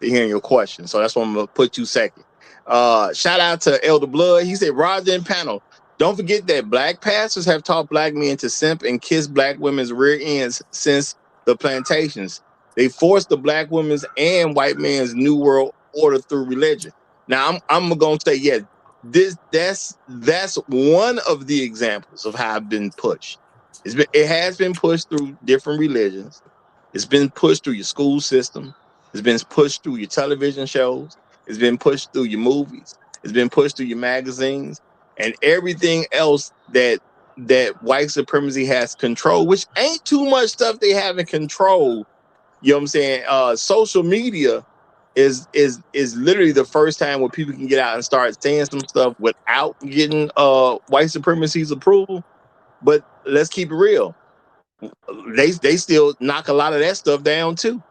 hearing your question. So that's why I'm gonna put you second. Shout out to Elder Blood. He said, Roger and panel, don't forget that black pastors have taught black men to simp and kiss black women's rear ends since the plantations. They forced the black women's and white man's new world order through religion. Now I'm gonna say, yeah, that's one of the examples of how I've been pushed. It has been pushed through different religions. It's been pushed through your school system. It's been pushed through your television shows. It's been pushed through your movies. It's been pushed through your magazines and everything else that white supremacy has control, which ain't too much stuff they have in control. You know what I'm saying? Social media is literally the first time where people can get out and start saying some stuff without getting white supremacy's approval. But let's keep it real. They still knock a lot of that stuff down too.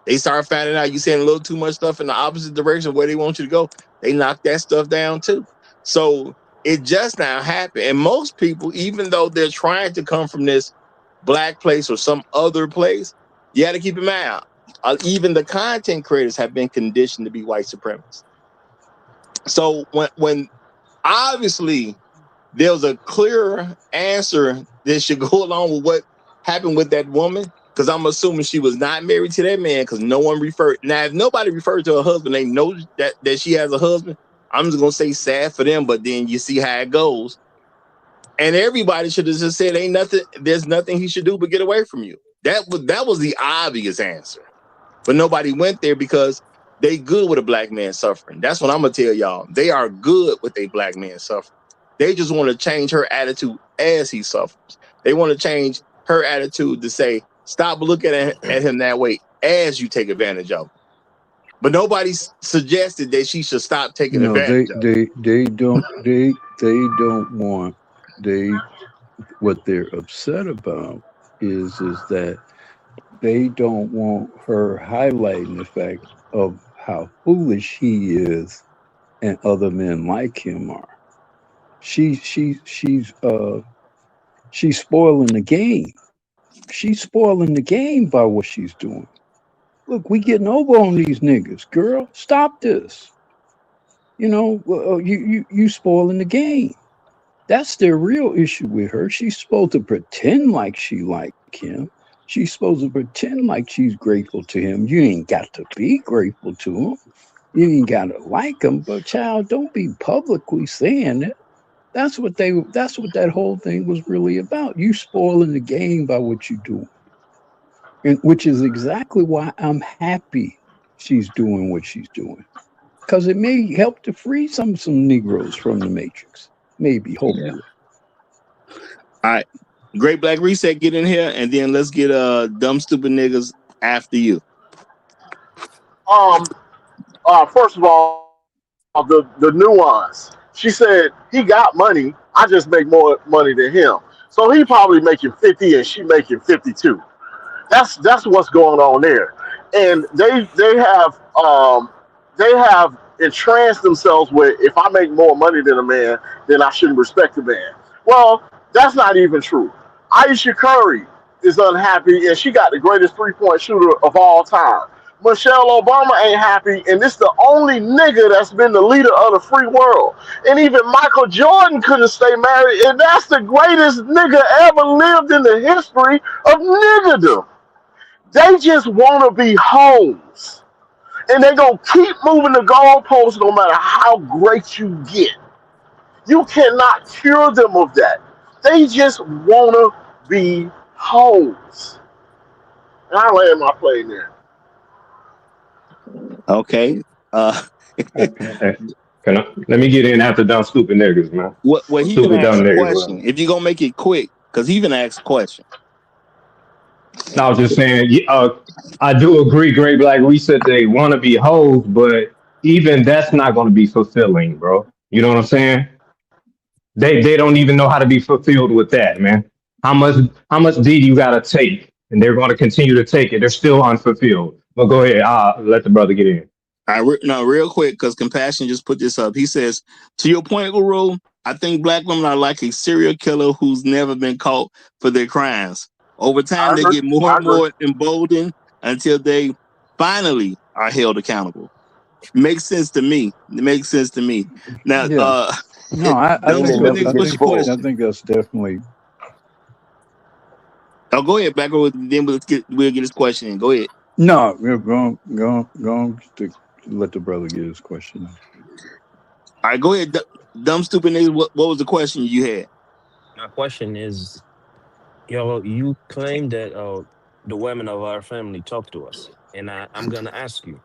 They start finding out you saying a little too much stuff in the opposite direction of where they want you to go. They knock that stuff down too. So it just now happened. And most people, even though they're trying to come from this black place or some other place, you got to keep in mind, even the content creators have been conditioned to be white supremacists. So when obviously there's a clear answer that should go along with what happened with that woman, because I'm assuming she was not married to that man, because no one referred. Now, if nobody referred to her husband, they know that she has a husband. I'm just gonna say sad for them, but then you see how it goes. And everybody should have just said, "Ain't nothing. There's nothing he should do but get away from you." That was the obvious answer, but nobody went there because they good with a black man suffering. That's what I'm gonna tell y'all. They are good with a black man suffering. They just want to change her attitude as he suffers. They want to change her attitude to say, "Stop looking at him that way as you take advantage of him." But nobody suggested that she should stop taking No, advantage of him. they don't want what they're upset about is that they don't want her highlighting the fact of how foolish he is and other men like him are. She's spoiling the game. She's spoiling the game by what she's doing. Look, we getting over on these niggas, girl. Stop this. You know, you spoiling the game. That's their real issue with her. She's supposed to pretend like she like him. She's supposed to pretend like she's grateful to him. You ain't got to be grateful to him. You ain't got to like him. But child, don't be publicly saying it. That's what that whole thing was really about. You spoiling the game by what you do. And which is exactly why I'm happy she's doing what she's doing. Because it may help to free some Negroes from the Matrix. Maybe, hopefully. Yeah. All right. Great Black Reset, get in here, and then let's get dumb stupid niggas after you. First of all, the nuance. She said he got money. I just make more money than him. So he probably making 50 and she making 52. That's what's going on there. And they have entranced themselves with, if I make more money than a man, then I shouldn't respect a man. Well, that's not even true. Aisha Curry is unhappy and she got the greatest 3-point shooter of all time. Michelle Obama ain't happy, and this the only nigga that's been the leader of the free world. And even Michael Jordan couldn't stay married, and that's the greatest nigga ever lived in the history of niggerdom. They just want to be hoes. And they're going to keep moving the goalposts no matter how great you get. You cannot cure them of that. They just want to be hoes. And I land my plane there. Okay. Let me get in after dumb stupid niggas, man. Well, he Stupid can ask dumb a niggas, question. man. If you're gonna make it quick, because he even asked a question. No, I was just saying, I do agree, Great Black Reset, they want to be hoes, but even that's not going to be fulfilling, bro. You know what I'm saying? They don't even know how to be fulfilled with that, man. How much D you got to take? And they're going to continue to take it. They're still unfulfilled. But go ahead. Let the brother get in. Real quick, because Compassion just put this up. He says, to your point, Guru, I think black women are like a serial killer who's never been caught for their crimes. Over time, they get more and more emboldened until they finally are held accountable. Makes sense to me. It makes sense to me. Now, yeah. No, I think that's definitely. Oh, go ahead, Black Guru. Then we'll get his question in. Go ahead. No, we're going to let the brother get his question. All right, go ahead. Dumb stupid niggas. What was the question you had? My question is, you claim that the women of our family talk to us, and I'm gonna ask you,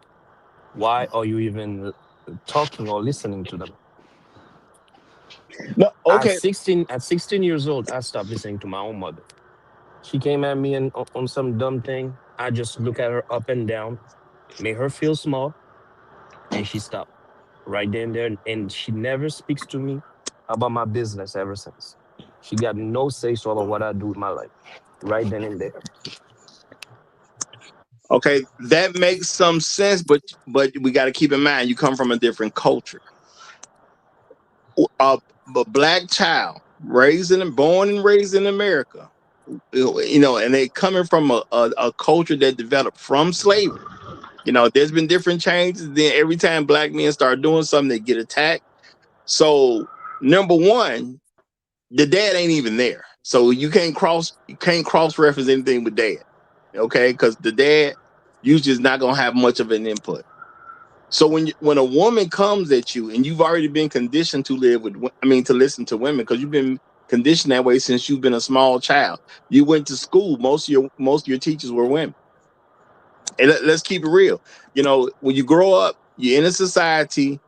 why are you even talking or listening to them? No, okay. At 16 years old, I stopped listening to my own mother. She came at me on some dumb thing. I just look at her up and down, made her feel small, and she stopped right then and there. And she never speaks to me about my business ever since. She got no say so about what I do with my life, right then and there. Okay, that makes some sense, but we got to keep in mind you come from a different culture. A black child born and raised in America, and they coming from a culture that developed from slavery. There's been different changes. Then every time black men start doing something, they get attacked. So number one, the dad ain't even there. So you can't cross reference anything with dad. Okay, because the dad usually is not gonna have much of an input. So when a woman comes at you and you've already been conditioned to listen to women because you've been conditioned that way since you've been a small child. You went to school. Most of your teachers were women. And let's keep it real. You know, when you grow up, you're in a society.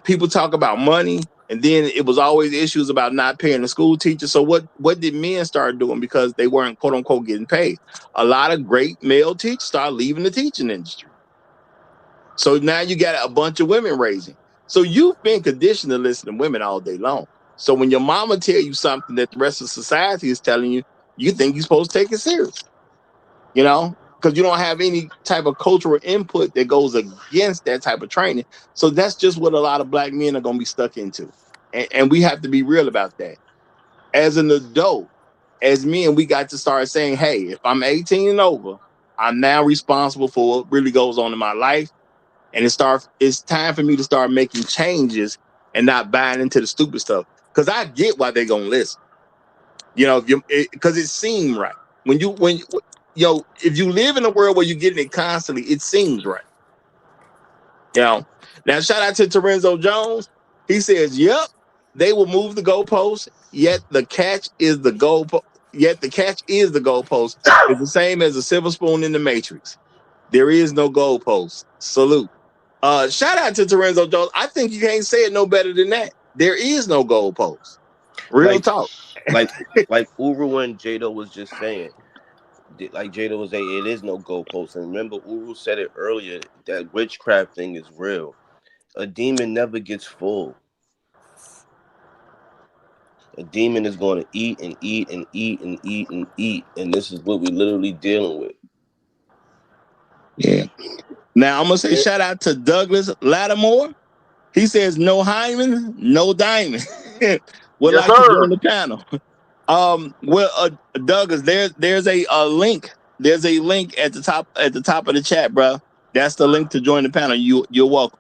People talk about money, and then it was always issues about not paying the school teacher. So what did men start doing because they weren't quote unquote getting paid? A lot of great male teachers started leaving the teaching industry. So now you got a bunch of women raising. So you've been conditioned to listen to women all day long. So when your mama tell you something that the rest of society is telling you, you think you're supposed to take it serious. You know, because you don't have any type of cultural input that goes against that type of training. So that's just what a lot of black men are going to be stuck into. And we have to be real about that. As an adult, as men, we got to start saying, hey, if I'm 18 and over, I'm now responsible for what really goes on in my life. And it's time for me to start making changes and not buying into the stupid stuff. Because I get why they're going to listen. You know, because it seemed right. When if you live in a world where you're getting it constantly, it seems right. You know. Now, shout out to Terenzo Jones. He says, "Yep, they will move the goalpost. Yet the catch is the goalpost. Yet the catch is the goalpost. It's the same as a silver spoon in the Matrix. There is no goalpost. Salute. Shout out to Terenzo Jones. I think you can't say it no better than that. There is no goalpost. Real talk. Like Uru and Jado was just saying. Like Jada was saying, it is no goalpost. And remember, Uru said it earlier, that witchcraft thing is real. A demon never gets full. A demon is going to eat and eat and eat and eat and eat. And this is what we're literally dealing with. Yeah. Now I'm going to say shout out to Douglas Lattimore. He says, no hymen, no diamond. Would Yes, like to join sir. the panel. Douglas, there's a link. There's a link at the top of the chat, bro. That's the link to join the panel. You're welcome.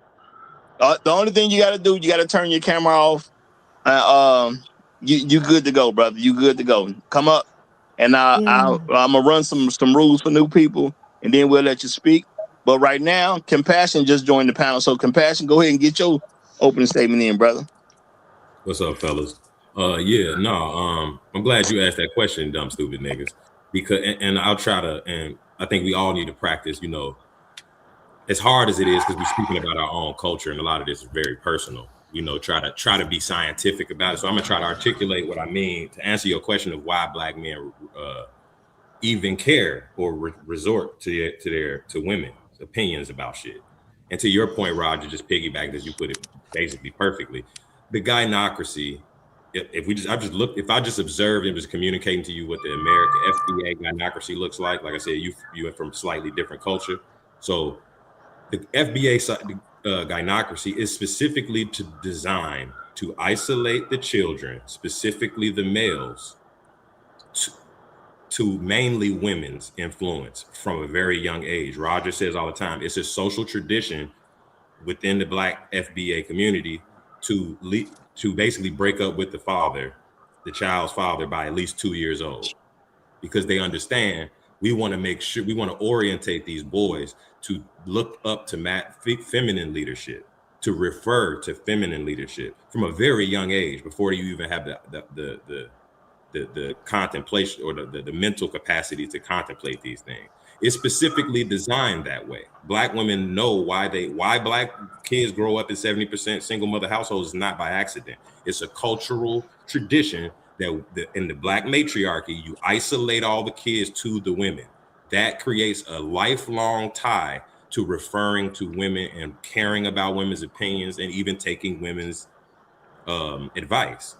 The only thing you got to do, you got to turn your camera off. You good to go, brother. You good to go. Come up, and I'm gonna run some rules for new people, and then we'll let you speak. But right now, Compassion just joined the panel, so Compassion, go ahead and get your opening statement in, brother. What's up, fellas? I'm glad you asked that question, dumb stupid niggas. Because and I'll try to, and I think we all need to practice, you know, as hard as it is, because we're speaking about our own culture, and a lot of this is very personal. You know, try to be scientific about it. So I'm gonna try to articulate what I mean to answer your question of why black men even care or resort to women's opinions about shit. And to your point, Roger, just piggyback as you put it basically perfectly. The gynocracy. If I just observed and was communicating to you what the American FBA gynocracy looks like I said, you are from slightly different culture. So the FBA gynocracy is specifically designed to isolate the children, specifically the males, to mainly women's influence from a very young age. Roger says all the time, it's a social tradition within the black FBA community to basically break up with the child's father by at least 2 years old, because they understand we want to orientate these boys to look up to feminine leadership, to refer to feminine leadership from a very young age, before you even have the contemplation or the mental capacity to contemplate these things. It's specifically designed that way. Black women know why black kids grow up in 70% single mother households is not by accident. It's a cultural tradition that in the black matriarchy, you isolate all the kids to the women. That creates a lifelong tie to referring to women and caring about women's opinions and even taking women's advice.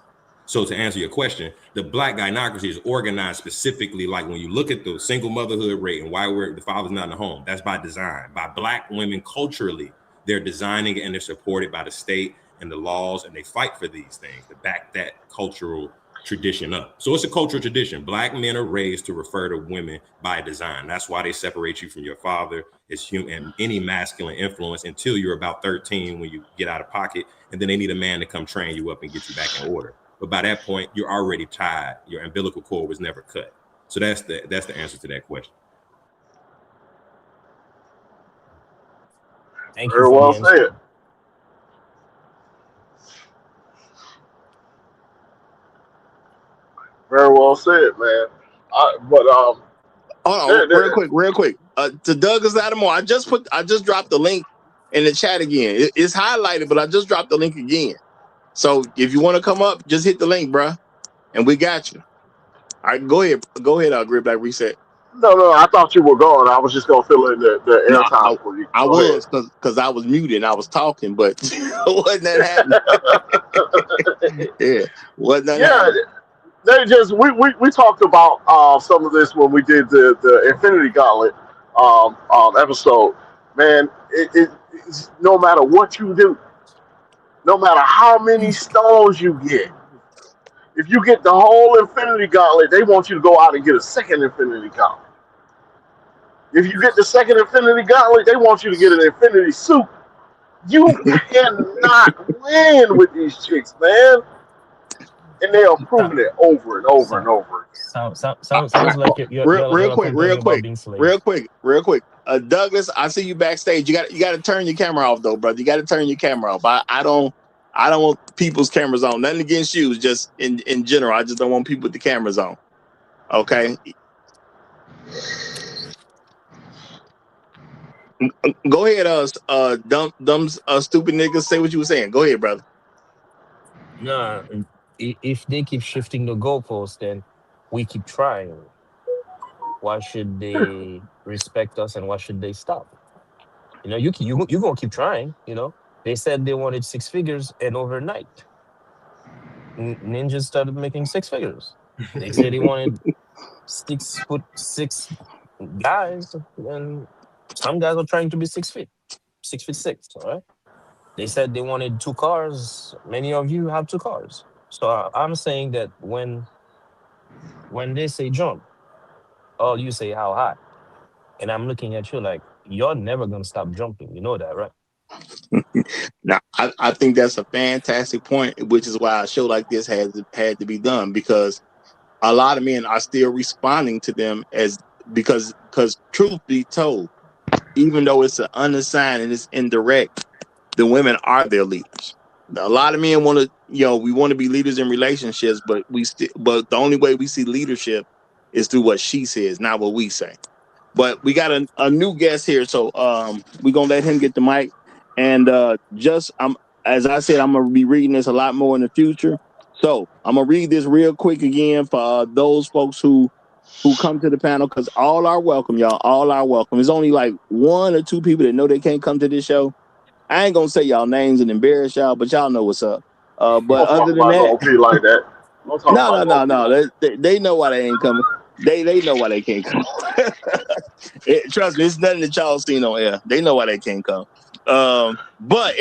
So to answer your question, the black gynocracy is organized specifically, like when you look at the single motherhood rate and why the father's not in the home, that's by design. By black women culturally, they're designing it and they're supported by the state and the laws, and they fight for these things to back that cultural tradition up. So it's a cultural tradition. Black men are raised to refer to women by design. That's why they separate you from your father as human and any masculine influence until you're about 13 when you get out of pocket, and then they need a man to come train you up and get you back in order. But by that point, you're already tied. Your umbilical cord was never cut. So that's the answer to that question. Thank you Very for the well answer. said. Very well said, man. But Hold on, there, there, real quick. To Douglas Adamo, I just dropped the link in the chat again. It's highlighted, but I just dropped the link again. So if you want to come up, just hit the link, bruh, and we got you. All right, go ahead, Grid Black Reset. no, I thought you were gone. I was just gonna fill in the No, airtime for you. I Go ahead. was because I was muted and I was talking, but wasn't that happening? Yeah, wasn't that Yeah, happening? they just we talked about some of this when we did the Infinity Gauntlet episode. Man, it's no matter what you do, no matter how many stones you get, if you get the whole Infinity Gauntlet, they want you to go out and get a second Infinity Gauntlet. If you get the second Infinity Gauntlet, they want you to get an Infinity Suit. You cannot win with these chicks, man. And they are proving it over and over and over again. Sounds like Real you're quick, complaining about being slaves. real quick. Douglas, I see you backstage. You got to turn your camera off though, brother. You got to turn your camera off. I don't want people's cameras on. Nothing against you, just in general. I just don't want people with the cameras on. Okay. Go ahead, dumb stupid niggas. Say what you were saying. Go ahead, brother. Nah, if they keep shifting the goalposts, then we keep trying. Why should they respect us and why should they stop? You know, you gonna keep trying. You know, they said they wanted 6 figures, and overnight, ninjas started making 6 figures. They said they wanted 6'6" guys, and some guys are trying to be 6 feet, 6'6". All right. They said they wanted 2 cars. Many of you have 2 cars. So I'm saying that when they say jump, all you say how high, and I'm looking at you like you're never gonna stop jumping. You know that, right? Now, I think that's a fantastic point, which is why a show like this had to be done, because a lot of men are still responding to them because truth be told, even though it's an unassigned and it's indirect, the women are their leaders. A lot of men want to, we want to be leaders in relationships, but but the only way we see leadership is through what she says, not what we say. But we got a new guest here, so we're gonna let him get the mic. And as I said, I'm gonna be reading this a lot more in the future. So I'm gonna read this real quick again for those folks who come to the panel, because all are welcome, y'all. All are welcome. There's only like 1 or 2 people that know they can't come to this show. I ain't gonna say y'all names and embarrass y'all, but y'all know what's up. But Don't other talk than about that, no be like that. Don't talk about no be like that. They know why they ain't coming. They know why they can't come. Trust me, it's nothing that y'all seen on air. They know why they can't come. But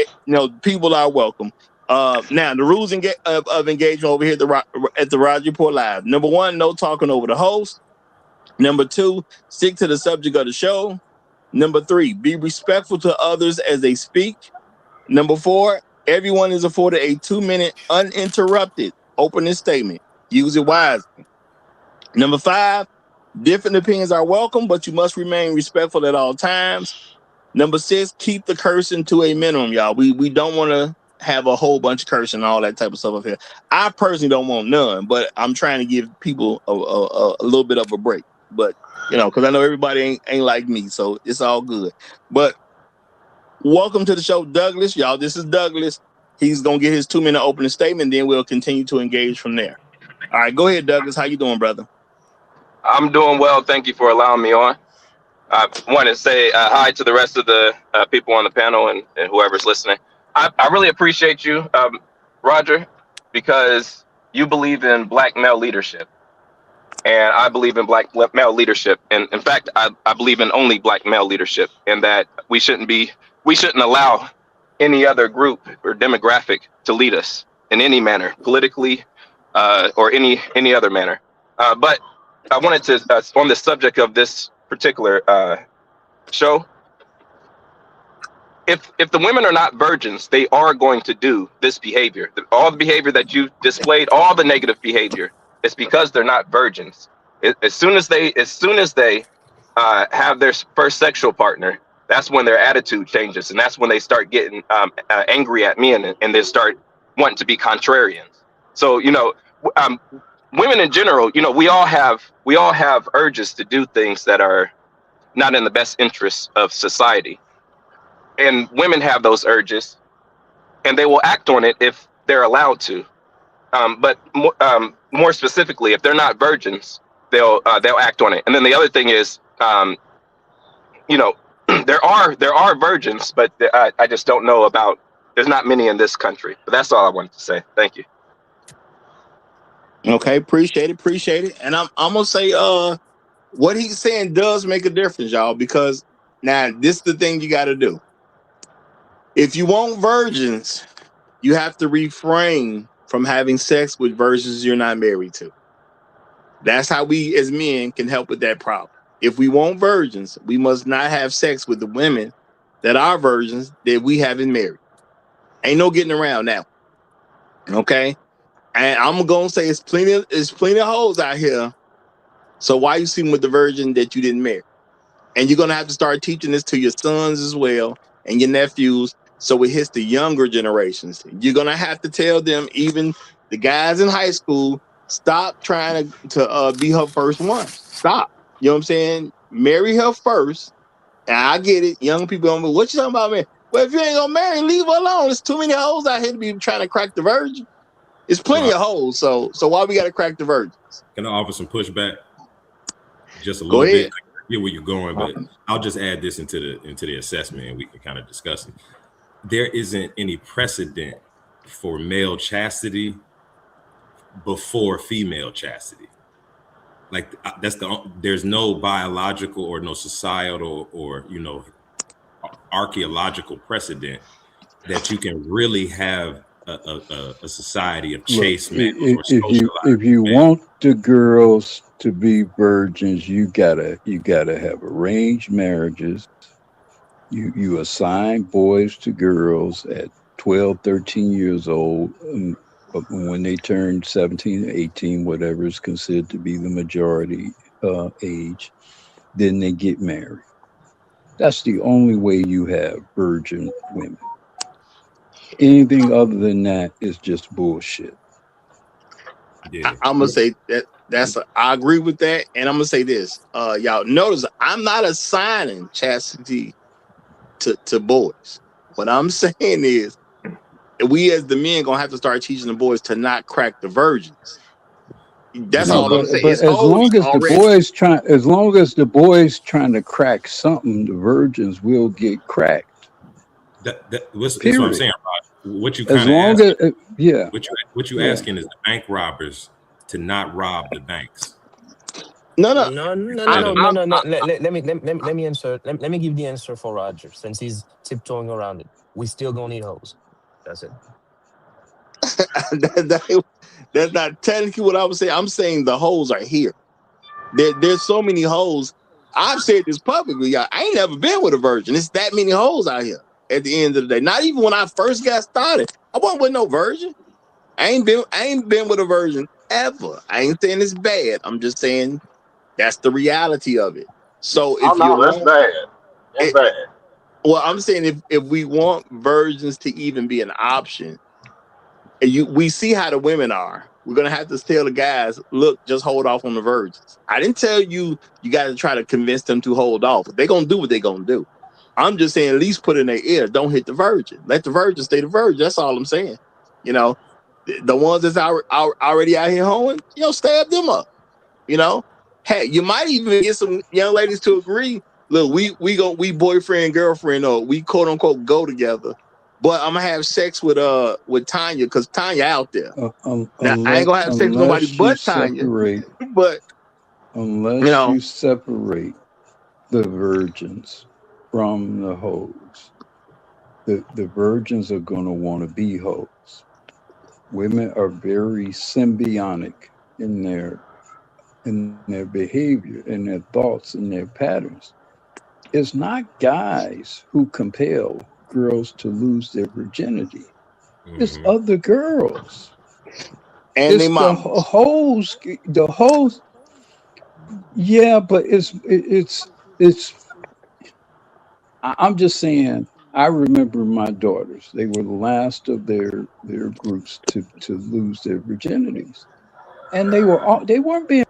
people are welcome. Now the rules of engagement over here at the Roger Report Live. Number 1, no talking over the host. Number 2, stick to the subject of the show. Number 3, be respectful to others as they speak. Number 4, everyone is afforded a 2-minute uninterrupted opening statement. Use it wisely. Number 5, different opinions are welcome, but you must remain respectful at all times. Number 6, keep the cursing to a minimum, y'all. We don't want to have a whole bunch of cursing and all that type of stuff up here. I personally don't want none, but I'm trying to give people a little bit of a break. But because I know everybody ain't like me, so it's all good. But welcome to the show, Douglas. Y'all, this is Douglas. He's gonna get his 2-minute opening statement, then we'll continue to engage from there. All right, go ahead, Douglas. How you doing, brother? I'm doing well. Thank you for allowing me on. I want to say hi to the rest of the people on the panel and whoever's listening. I really appreciate you, Roger, because you believe in black male leadership. And I believe in black male leadership. And in fact, I believe in only black male leadership, and that we shouldn't allow any other group or demographic to lead us in any manner, politically or any other manner. But I wanted to, on the subject of this particular show, if the women are not virgins, they are going to do this behavior. All the behavior that you displayed, all the negative behavior, it's because they're not virgins. As soon as they have their first sexual partner, that's when their attitude changes, and that's when they start getting angry at me, and they start wanting to be contrarians. So women in general, we all have urges to do things that are not in the best interests of society, and women have those urges, and they will act on it if they're allowed to. But more specifically, if they're not virgins, they'll act on it. And then the other thing is, you know, there are virgins, but I just don't know about. There's not many in this country. But that's all I wanted to say. Thank you. Okay, appreciate it. And I'm gonna say what he's saying does make a difference, y'all, because now this is the thing you gotta do. If you want virgins, you have to refrain from having sex with virgins you're not married to. That's how we as men can help with that problem. If we want virgins, we must not have sex with the women that are virgins that we haven't married. Ain't no getting around that. Okay? And I'm gonna say it's plenty of hoes out here. So why you sleeping with the virgin that you didn't marry? And you're gonna have to start teaching this to your sons as well and your nephews, so it hits the younger generations. You're gonna have to tell them, even the guys in high school, stop trying to be her first one. Stop. You know what I'm saying? Marry her first. And I get it. Young people don't. What you talking about, man? Well, if you ain't gonna marry, leave her alone. There's too many hoes out here to be trying to crack the virgin. It's plenty of hoes. So why we gotta crack the virgins? Can I offer some pushback? Just a Go little ahead. bit. I get where you're going, but I'll just add this into the assessment, and we can kind of discuss it. There isn't any precedent for male chastity before female chastity. Like there's no biological or no societal or archaeological precedent that you can really have a society of chaste males or socialized If you males. want the girls to be virgins, you gotta have arranged marriages. You assign boys to girls at 12, 13 years old. But when they turn 17 or 18, whatever is considered to be the majority age, then they get married. That's the only way you have virgin women. Anything other than that is just bullshit. Yeah. I'm gonna say I agree with that, and I'm gonna say this. Y'all notice I'm not assigning chastity to boys. What I'm saying is, we as the men gonna have to start teaching the boys to not crack the virgins. That's all I'm saying. But It's as hoes long as already. the boys trying to crack something, the virgins will get cracked. That's what I'm saying, Rod. What you As kind of long asking, as yeah. what you asking is the bank robbers to not rob the banks. No. No. Let me answer. Let me give the answer for Roger, since he's tiptoeing around it. We still gonna need hoes. That's it. That's not technically what I would say. I'm saying the hoes are here. There's so many hoes. I've said this publicly, y'all. I ain't never been with a virgin. It's that many hoes out here at the end of the day. Not even when I first got started. I wasn't with no virgin. I ain't been with a virgin ever. I ain't saying it's bad. I'm just saying that's the reality of it. So Oh if you no, that's want bad. That's bad. well, I'm saying if we want virgins to even be an option, and we see how the women are. We're gonna have to tell the guys, look, just hold off on the virgins. I didn't tell you got to try to convince them to hold off. They're gonna do what they're gonna do. I'm just saying, at least put in their ear, don't hit the virgin. Let the virgin stay the virgin. That's all I'm saying. You know, the ones that's already out here hoeing, stab them up. Hey, you might even get some young ladies to agree. Look, we boyfriend girlfriend, or we quote unquote go together. But I'm gonna have sex with Tanya, because Tanya out there. Now I ain't gonna have sex with nobody but Tanya. But unless you separate the virgins from the hoes, the virgins are gonna want to be hoes. Women are very symbiotic in their behavior, in their thoughts, in their patterns. It's not guys who compel girls to lose their virginity. It's other girls. And it's the hoes. The hoes. Yeah, but it's. I'm just saying. I remember my daughters. They were the last of their groups to lose their virginities. and they weren't being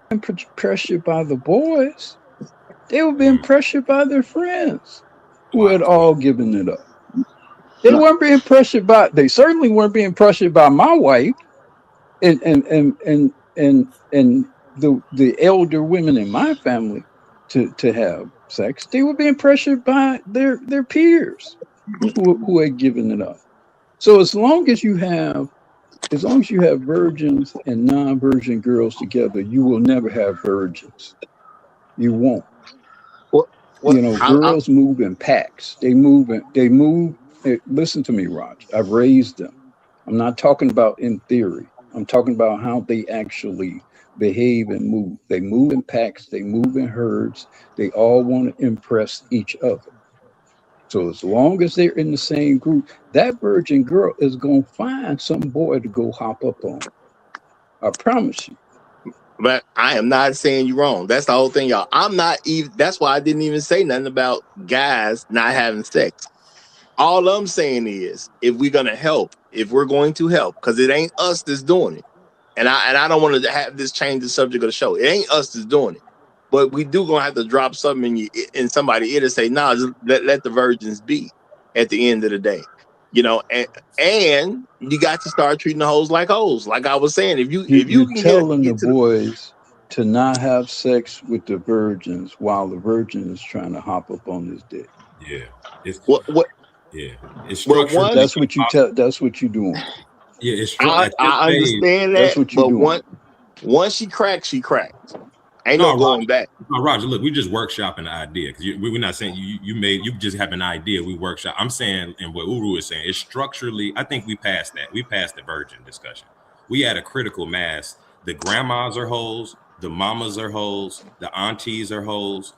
pressured by the boys. They were being pressured by their friends who had all given it up. They weren't being pressured by. They certainly weren't being pressured by my wife and the elder women in my family to have sex. They were being pressured by their peers who had given it up. So as long as you have virgins and non-virgin girls together, you will never have virgins. You won't. What Girls move in packs. They move. Listen to me, Raj. I've raised them. I'm not talking about in theory. I'm talking about how they actually behave and move. They move in packs. They move in herds. They all want to impress each other. So as long as they're in the same group, that virgin girl is going to find some boy to go hop up on. I promise you. But I am not saying you're wrong. That's the whole thing, y'all. I'm not even. That's why I didn't even say nothing about guys not having sex. All I'm saying is, if we're going to help, because it ain't us that's doing it, and I don't want to have this change the subject of the show. It ain't us that's doing it, but we do gonna have to drop something in somebody's ear to say, "Nah, just let the virgins be." At the end of the day, and you got to start treating the hoes like hoes. Like I was saying, if you You're can telling get the boys to not have sex with the virgins while the virgin is trying to hop up on his dick. Yeah. It's what? Yeah. It's structured. That's what you tell. That's what you're doing. Yeah, it's I understand that, that's what you're doing. Once she cracks, she cracks. Ain't no going back. No, Roger, look, we just workshopping the idea because we're not saying you just have an idea. We workshop. I'm saying, and what Uru is saying, is structurally. I think we passed that. We passed the virgin discussion. We at a critical mass. The grandmas are hoes. The mamas are hoes. The aunties are hoes.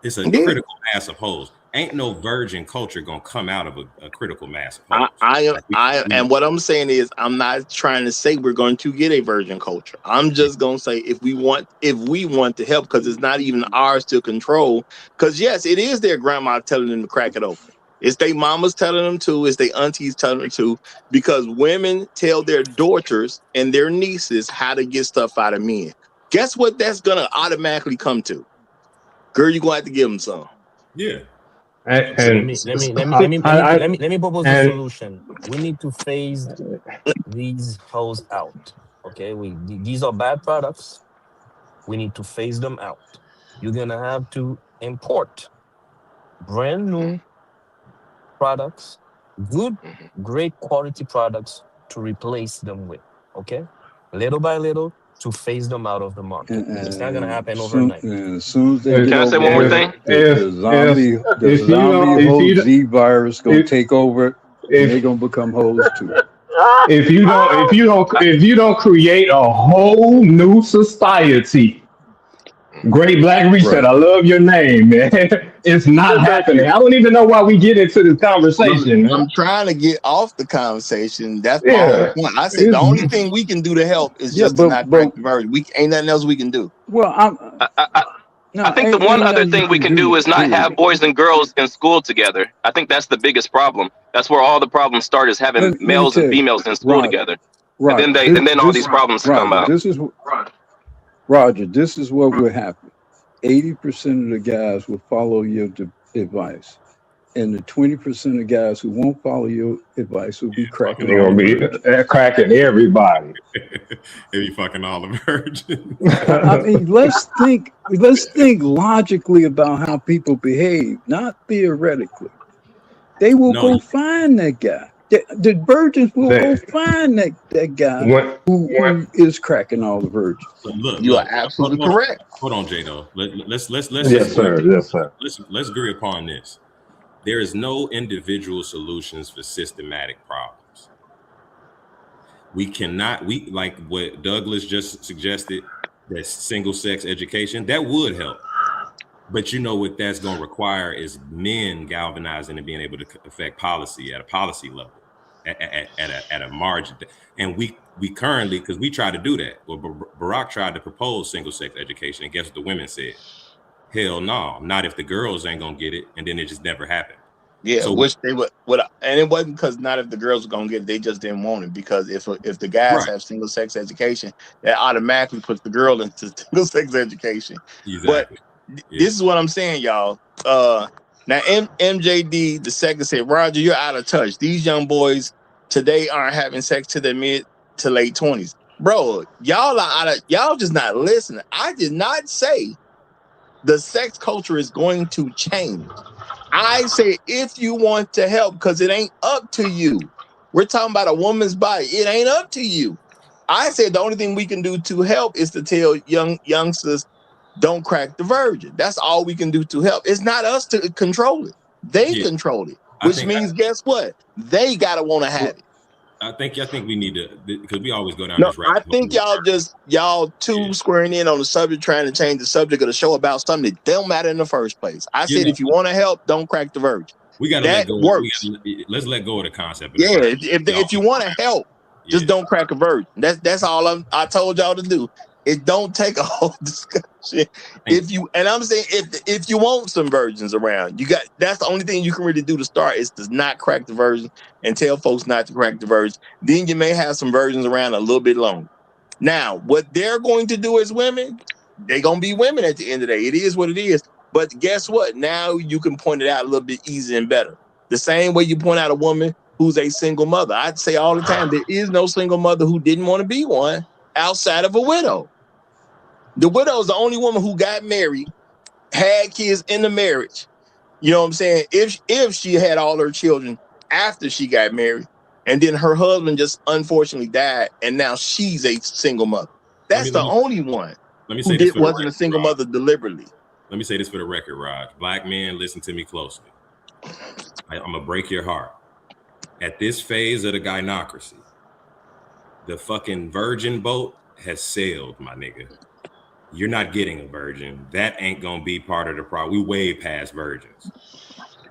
It's a critical mass of hoes. Ain't no virgin culture gonna come out of a critical mass of hoes. And what I'm saying is, I'm not trying to say we're going to get a virgin culture. I'm just gonna say if we want to help, because it's not even ours to control. Because yes, it is their grandma telling them to crack it open. It's their mamas telling them to. It's their aunties telling them to. Because women tell their daughters and their nieces how to get stuff out of men. Guess what? That's gonna automatically come to. Girl, you're gonna have to give them some. Yeah. Let me propose a solution. We need to phase these hoes out. Okay, these are bad products. We need to phase them out. You're gonna have to import brand new products, great quality products to replace them with. Okay, little by little to phase them out of the market. It's not gonna happen overnight. As soon as they Can I say one more thing? The zombie whole Z virus gonna take over, and they're gonna become hoes too. If you don't create a whole new society, Great Black Reset, I love your name, man. It's not happening. I don't even know why we get into this conversation. I'm trying to get off the conversation. That's my whole point. I said the only thing we can do to help is just to not crack the virgin. We ain't nothing else we can do. Well, I think the one other thing we can do is not have boys and girls in school together. I think that's the biggest problem. That's where all the problems start, is having males and females in school together. And then all these problems come out. Roger, this is what will happen. 80% of the guys will follow your advice, and the 20% of guys who won't follow your advice will be cracking. They're gonna be cracking everybody. They be fucking all the virgins. I mean, let's think logically about how people behave, not theoretically. They will go find that guy. The virgins will go find that guy who is cracking all the virgins. You are absolutely correct. Hold on, Jado. Let's Yes, sir. Let's agree upon this. There is no individual solutions for systematic problems. Like what Douglas just suggested, that single sex education, that would help. But you know what that's going to require is men galvanizing and being able to affect policy at a policy level, at a margin. And we currently, because we tried to do that. Well, Barack tried to propose single sex education, and guess what the women said? Hell no, not if the girls ain't gonna get it. And then it just never happened. Yeah, So which they would, and it wasn't because not if the girls were gonna get it, they just didn't want it. Because if the guys right, have single sex education, that automatically puts the girl into single sex education. But exactly. Yeah. this is what I'm saying, y'all. Now MJD the second said, Roger, you're out of touch. These young boys today aren't having sex to their mid to late 20s. Bro, y'all are out of, y'all just not listening. I did not say the sex culture is going to change. I say if you want to help, because it ain't up to you. We're talking about a woman's body. It ain't up to you. I said the only thing we can do to help is to tell youngsters, don't crack the virgin. That's all we can do to help. It's not us to control it. They Yeah. control it, I which think means guess what? They gotta want to have it. I think we need to, because we always go down No, this rabbit I think hole. y'all two squaring in on the subject, trying to change the subject of the show about something that don't matter in the first place. I You said know, if you want to help, don't crack the virgin. we got to let That go. works. Let's let go of the concept of the Yeah, virgin. if you want to help, just don't crack a virgin. That's all I told y'all to do. It don't take a whole discussion. If you, and I'm saying if you want some virgins around, you got, that's the only thing you can really do to start is to not crack the virgin and tell folks not to crack the virgin. Then you may have some virgins around a little bit longer. Now, what they're going to do as women, they're gonna be women at the end of the day. It is what it is. But guess what? Now you can point it out a little bit easier and better. The same way you point out a woman who's a single mother. I'd say all the time, there is no single mother who didn't want to be one outside of a widow. The widow is the only woman who got married, had kids in the marriage. You know what I'm saying? If she had all her children after she got married, and then her husband just unfortunately died, and now she's a single mother. That's the only one Let me who say this for the wasn't a record, single Raj. mother deliberately. Let me say this for the record, Raj. Black men, listen to me closely. I'm gonna break your heart. At this phase of the gynocracy, the fucking virgin boat has sailed, my nigga. You're not getting a virgin. That ain't gonna be part of the problem. We way past virgins.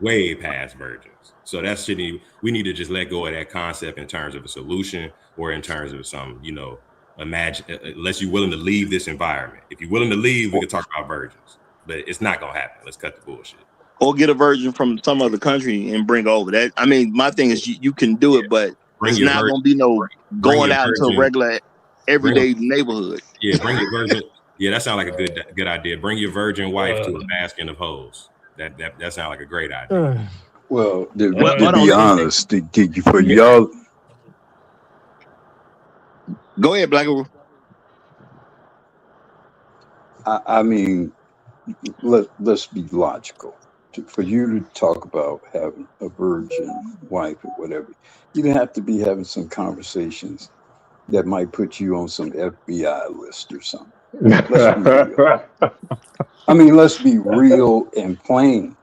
Way past virgins. So that shit, we need to just let go of that concept in terms of a solution or in terms of some, imagine, unless you're willing to leave this environment. If you're willing to leave, we can talk about virgins. But it's not gonna happen. Let's cut the bullshit. Or get a virgin from some other country and bring over that. I mean, my thing is you can do it, but Bring it's your not virgin. gonna be no Bring going your out into a virgin. regular everyday neighborhood. Yeah, bring your virgin. Yeah, that sounds like a good idea. Bring your virgin wife to a basket of hoes. That sounds like a great idea. Well, to hold be on. honest, for y'all, Go ahead, Black. I mean, let's be logical. For you to talk about having a virgin wife or whatever, you'd have to be having some conversations that might put you on some FBI list or something. Let's be real. I mean, let's be real and plain.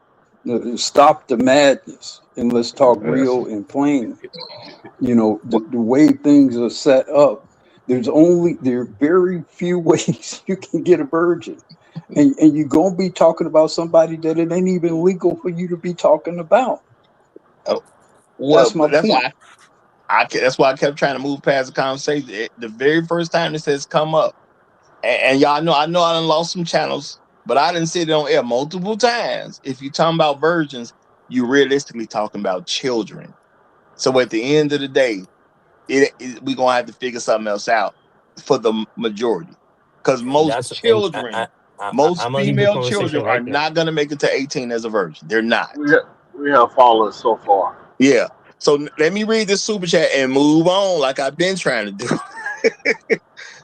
Stop the madness and let's talk real and plain. The way things are set up, there are very few ways you can get a virgin. And you're going to be talking about somebody that it ain't even legal for you to be talking about. Oh, well, that's my point. That's why I kept trying to move past the conversation. The very first time it says come up, and y'all know I done lost some channels, but I didn't sit it on air multiple times. If you're talking about virgins, you're realistically talking about children. So at the end of the day, we're gonna have to figure something else out for the majority, because most children, most I'm gonna leave the female children conversation are right there. not gonna make it to 18 as a virgin. They're not. We have fallen so far. Yeah. So let me read this super chat and move on, like I've been trying to do.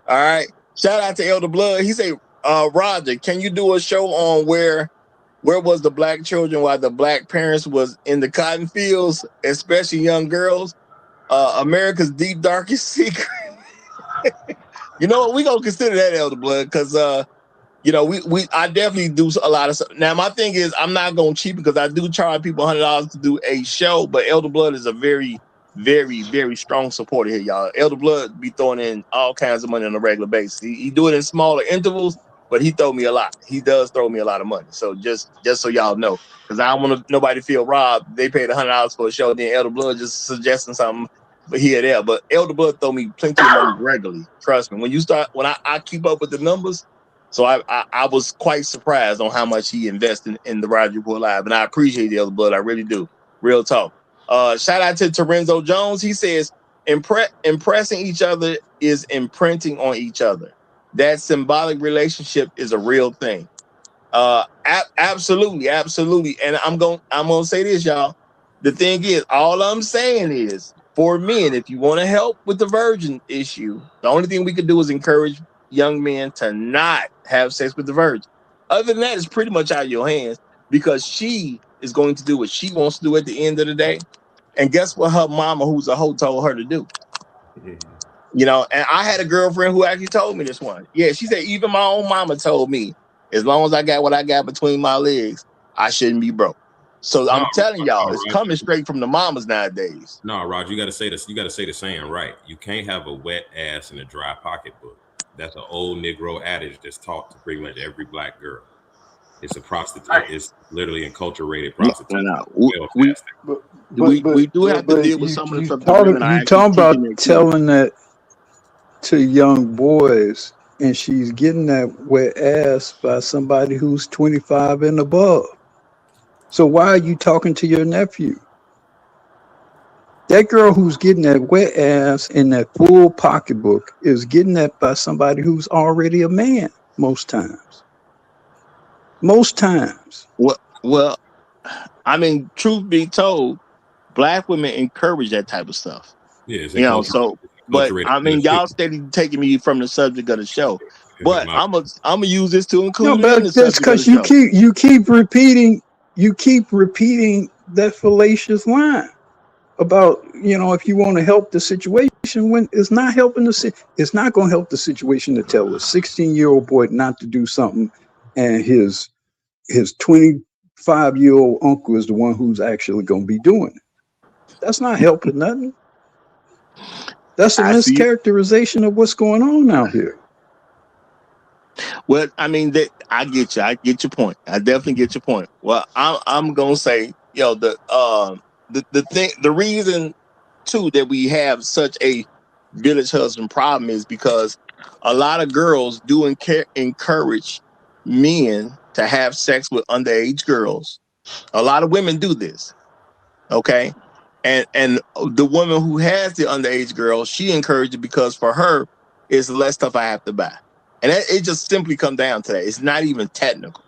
All right. Shout out to Elder Blood. He said, Roger, can you do a show on where was the black children while the black parents was in the cotton fields, especially young girls? America's deep darkest secret. You know what? We're gonna consider that, Elder Blood, because I definitely do a lot of stuff. Now, my thing is, I'm not going to cheat because I do charge people $100 to do a show, but Elder Blood is a very, very, very strong supporter here, y'all. Elder Blood be throwing in all kinds of money on a regular basis. He do it in smaller intervals, but he throw me a lot. He does throw me a lot of money. So just so y'all know, because I don't want nobody to feel robbed. They paid $100 for a show, then Elder Blood just suggesting something here or there. But Elder Blood throw me plenty of money regularly. Trust me. When I keep up with the numbers. So I was quite surprised on how much he invested in the Roger Report Live, and I appreciate the Elder Blood. I really do. Real talk. Shout out to Terenzo Jones. He says, impressing each other is imprinting on each other. That symbolic relationship is a real thing. Absolutely. And I'm gonna say this, y'all. The thing is, all I'm saying is, for men, if you want to help with the virgin issue, the only thing we could do is encourage young men to not have sex with the virgin. Other than that, it's pretty much out of your hands, because she is going to do what she wants to do at the end of the day. And guess what her mama, who's a hoe, told her to do? You know, and I had a girlfriend who actually told me this one. Yeah, she said, even my own mama told me, as long as I got what I got between my legs, I shouldn't be broke. So I'm telling y'all, it's coming straight from the mamas nowadays. No, Roger, you got to say this. You got to say the saying right. You can't have a wet ass in a dry pocketbook. That's an old Negro adage that's taught to pretty much every black girl. It's a prostitute. It's literally enculturated prostitution. We do have to deal with some of the stuff that women are You actually talking about teaching their kids. telling that to young boys, and she's getting that wet ass by somebody who's 25 and above. So why are you talking to your nephew? That girl who's getting that wet ass in that full pocketbook is getting that by somebody who's already a man most times. Most times. Well, I mean, truth be told, black women encourage that type of stuff. Yeah, it's you know, so but I mean, y'all steady taking me from the subject of the show. But I'm gonna use this to include No, it in but the that's subject of because the show. you keep repeating that fallacious line about, you know, if you want to help the situation, when it's not helping it's not going to help the situation to tell a 16-year-old boy not to do something, and his 25-year-old uncle is the one who's actually going to be doing it. That's not helping nothing. That's a mischaracterization of what's going on out here. Well, I mean, I get you. I get your point. I definitely get your point. Well, I'm gonna say, the reason too that we have such a village husband problem is because a lot of girls do encourage men to have sex with underage girls. A lot of women do this. Okay. And the woman who has the underage girl, she encouraged it because for her, it's less stuff I have to buy. And it just simply comes down to that. It's not even technical.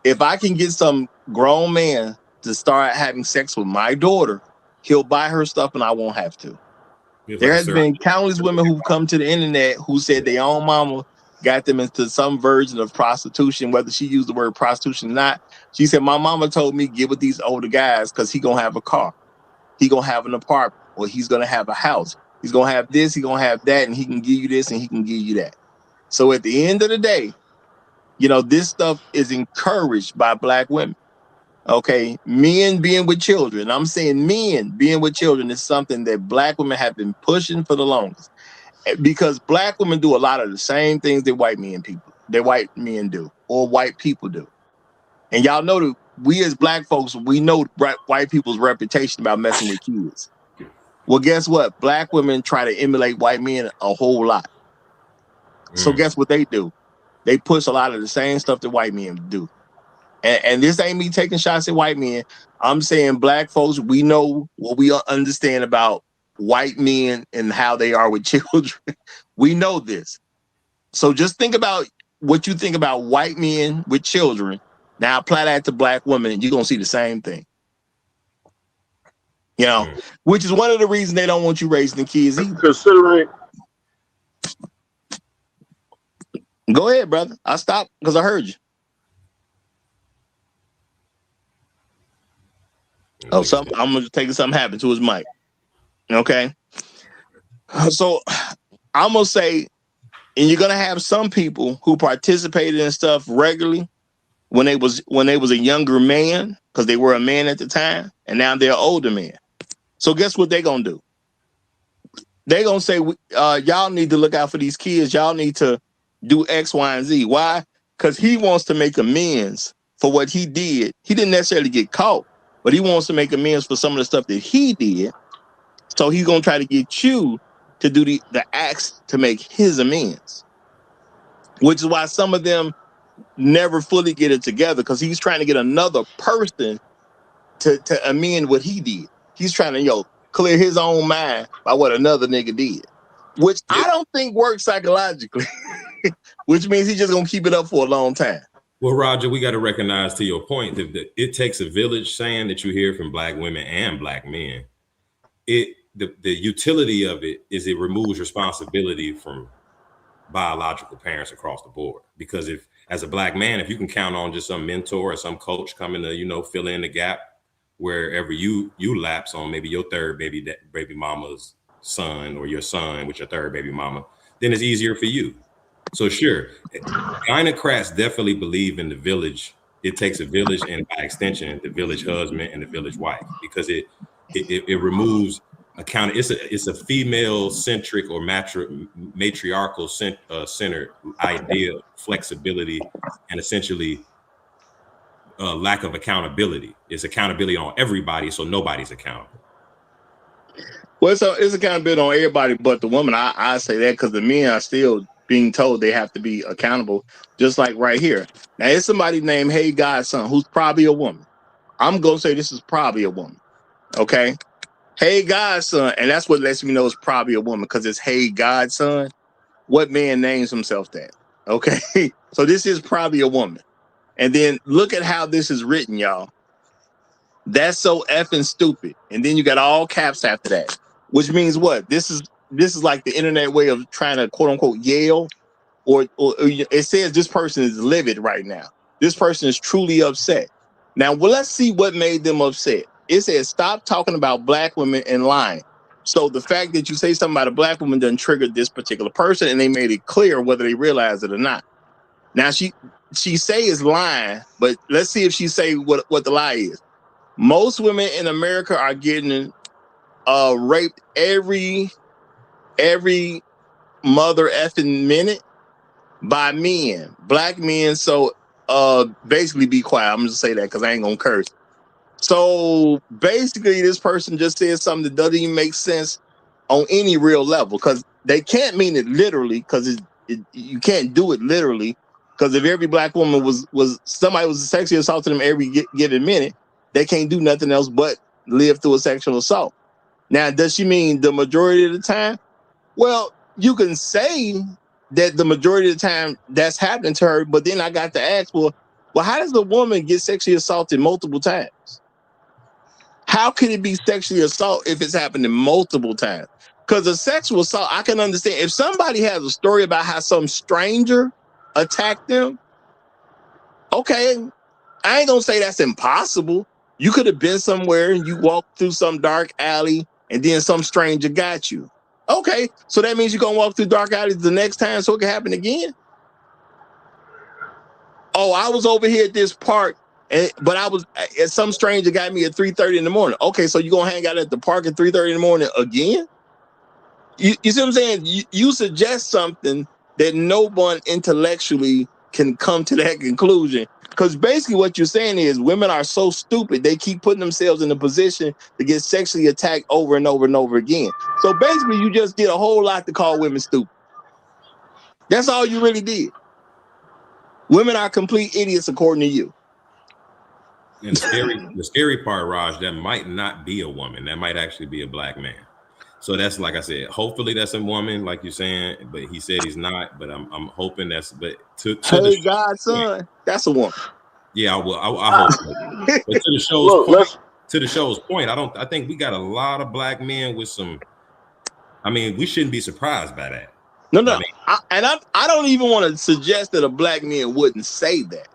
If I can get some grown man to start having sex with my daughter, he'll buy her stuff and I won't have to. There has been countless women who've come to the internet who said their own mama got them into some version of prostitution, whether she used the word prostitution or not. She said, my mama told me get with these older guys because he gonna have a car. He gonna have an apartment, or he's gonna have a house. He's gonna have this, he's gonna have that, and he can give you this and he can give you that. So at the end of the day, this stuff is encouraged by black women. Okay, men being with children. I'm saying men being with children is something that black women have been pushing for the longest. Because black women do a lot of the same things that white men do, or white people do. And y'all know that we as black folks, we know white people's reputation about messing with kids. Well, guess what? Black women try to emulate white men a whole lot. So guess what they do? They push a lot of the same stuff that white men do. And this ain't me taking shots at white men. I'm saying black folks, we know what we understand about white men and how they are with children. We know this. So just think about what you think about white men with children. Now apply that to black women and you're going to see the same thing. Which is one of the reasons they don't want you raising the kids either. Considering. Go ahead, brother. I stopped because I heard you. Oh, I'm going to take something happened to his mic. Okay. So I'm going to say, and you're going to have some people who participated in stuff regularly when they was a younger man, because they were a man at the time, and now they're an older man. So guess what they're going to do? They're going to say, y'all need to look out for these kids. Y'all need to do X, Y, and Z. Why? Because he wants to make amends for what he did. He didn't necessarily get caught, but he wants to make amends for some of the stuff that he did. So he's going to try to get you to do the acts to make his amends, which is why some of them never fully get it together, because he's trying to get another person to amend what he did. He's trying to clear his own mind by what another nigga did, which I don't think works psychologically. Which means he's just gonna keep it up for a long time. Well, Roger, we got to recognize, to your point, that it takes a village saying that you hear from black women and black men. The utility of it is it removes responsibility from biological parents across the board. Because if, as a black man, if you can count on just some mentor or some coach coming to, fill in the gap wherever you lapse on maybe your third baby mama's son, or your son with your third baby mama, then it's easier for you. So sure, gynocrats definitely believe in the village. It takes a village, and by extension, the village husband and the village wife, because it removes account. It's a female centric or matriarchal centered idea of flexibility, and essentially lack of accountability. It's accountability on everybody, so nobody's accountable. Well, it's accountability on everybody but the woman. I say that because the men are still being told they have to be accountable, just like right here. Now, it's somebody named Hey Godson, who's probably a woman. I'm going to say this is probably a woman, okay? Hey Godson, and that's what lets me know it's probably a woman, because it's Hey Godson. What man names himself that, okay? So this is probably a woman. And then look at how this is written, y'all. That's so effing stupid. And then you got all caps after that, which means what? This is like the internet way of trying to quote unquote yell, or it says this person is livid right now. This person is truly upset. Now, well, let's see what made them upset. It says stop talking about black women and lying. So the fact that you say something about a black woman doesn't trigger this particular person, and they made it clear whether they realize it or not. Now she say is lying, but let's see if she say what the lie is. Most women in America are getting raped every mother effing minute by men, black men. So basically be quiet. I'm just say that because I ain't gonna curse. So basically this person just said something that doesn't even make sense on any real level, because they can't mean it literally, because you can't do it literally, because if every black woman was somebody was sexually assaulting them every given minute, they can't do nothing else but live through a sexual assault. Now, does she mean the majority of the time? Well, you can say that the majority of the time that's happening to her, but then I got to ask, well, how does a woman get sexually assaulted multiple times? How can it be sexually assault if it's happening multiple times? Because a sexual assault, I can understand. If somebody has a story about how some stranger attacked them, okay, I ain't gonna say that's impossible. You could have been somewhere and you walked through some dark alley and then some stranger got you. Okay, so that means you're gonna walk through dark alleys the next time so it can happen again? Oh, I was over here at this park, but some stranger got me at 3:30 in the morning. Okay, so you're gonna hang out at the park at 3:30 in the morning again? You see what I'm saying? You suggest something that no one intellectually can come to that conclusion. Because basically what you're saying is women are so stupid, they keep putting themselves in a position to get sexually attacked over and over and over again. So basically you just did a whole lot to call women stupid. That's all you really did. Women are complete idiots according to you. And the scary part, Raj, that might not be a woman. That might actually be a black man. So that's, like I said, hopefully that's a woman, like you're saying, but he said he's not, but I'm hoping that's, but to Hey, Godson, that's a woman. Yeah, I hope so. But to the show's point, I think we got a lot of black men with some, I mean, we shouldn't be surprised by that. No. I don't even want to suggest that a black man wouldn't say that.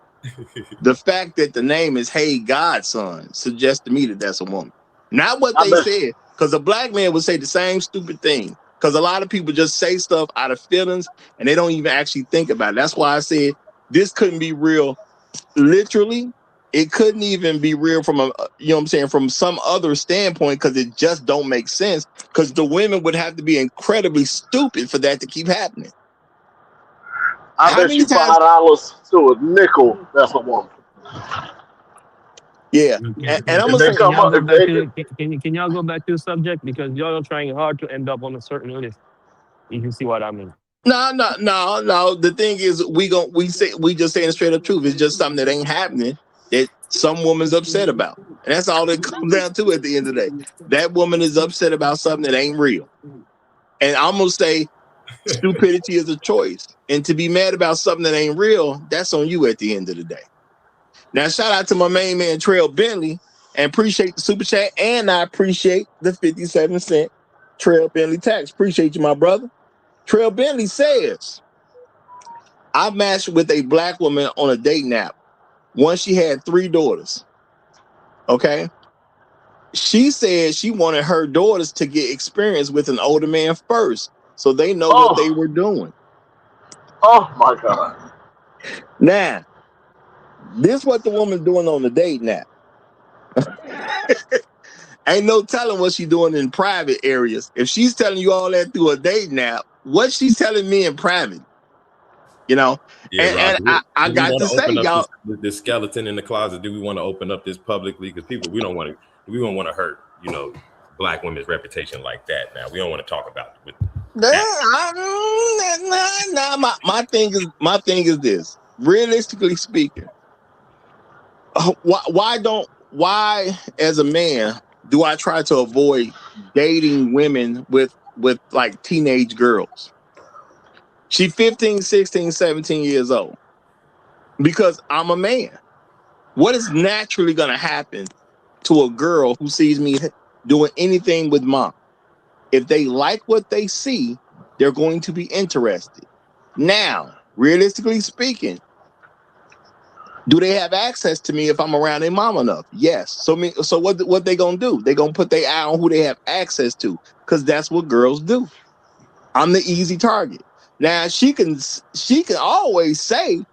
The fact that the name is Hey Godson suggests to me that that's a woman. Not what they said, because a black man would say the same stupid thing. Because a lot of people just say stuff out of feelings and they don't even actually think about it. That's why I said this couldn't be real literally. It couldn't even be real from from some other standpoint, because it just don't make sense, because the women would have to be incredibly stupid for that to keep happening. I bet you $5 to a nickel that's a woman. Yeah, and I'm gonna say, can y'all go back to the subject, because y'all are trying hard to end up on a certain list. You can see what I mean. No. The thing is, we just saying the straight up truth. It's just something that ain't happening. that some woman's upset about. And that's all it comes down to at the end of the day. That woman is upset about something that ain't real. And I'm going to say stupidity is a choice. And to be mad about something that ain't real, that's on you at the end of the day. Now, shout out to my main man, Trail Bentley, and appreciate the super chat. And I appreciate the 57-cent Trail Bentley tax. Appreciate you, my brother. Trail Bentley says, I matched with a black woman on a dating app. Once she had 3 daughters. Okay. She said she wanted her daughters to get experience with an older man first, so they know what they were doing. Oh my God. Now, this what the woman's doing on the dating app. Ain't no telling what she's doing in private areas. If she's telling you all that through a dating app, what she's telling me in private, you know? Yeah, and I do we got want to to say, open up y'all. this skeleton in the closet? Do we want to open up this publicly? Because people, we don't want to hurt, black women's reputation like that. Now we don't want to talk about it. My thing is this. Realistically speaking, why as a man do I try to avoid dating women with like teenage girls? She's 15, 16, 17 years old. Because I'm a man. What is naturally going to happen to a girl who sees me doing anything with mom? If they like what they see, they're going to be interested. Now, realistically speaking, do they have access to me if I'm around their mom enough? Yes. So what they gonna do? They gonna put their eye on who they have access to, because that's what girls do. I'm the easy target. Now she can always say,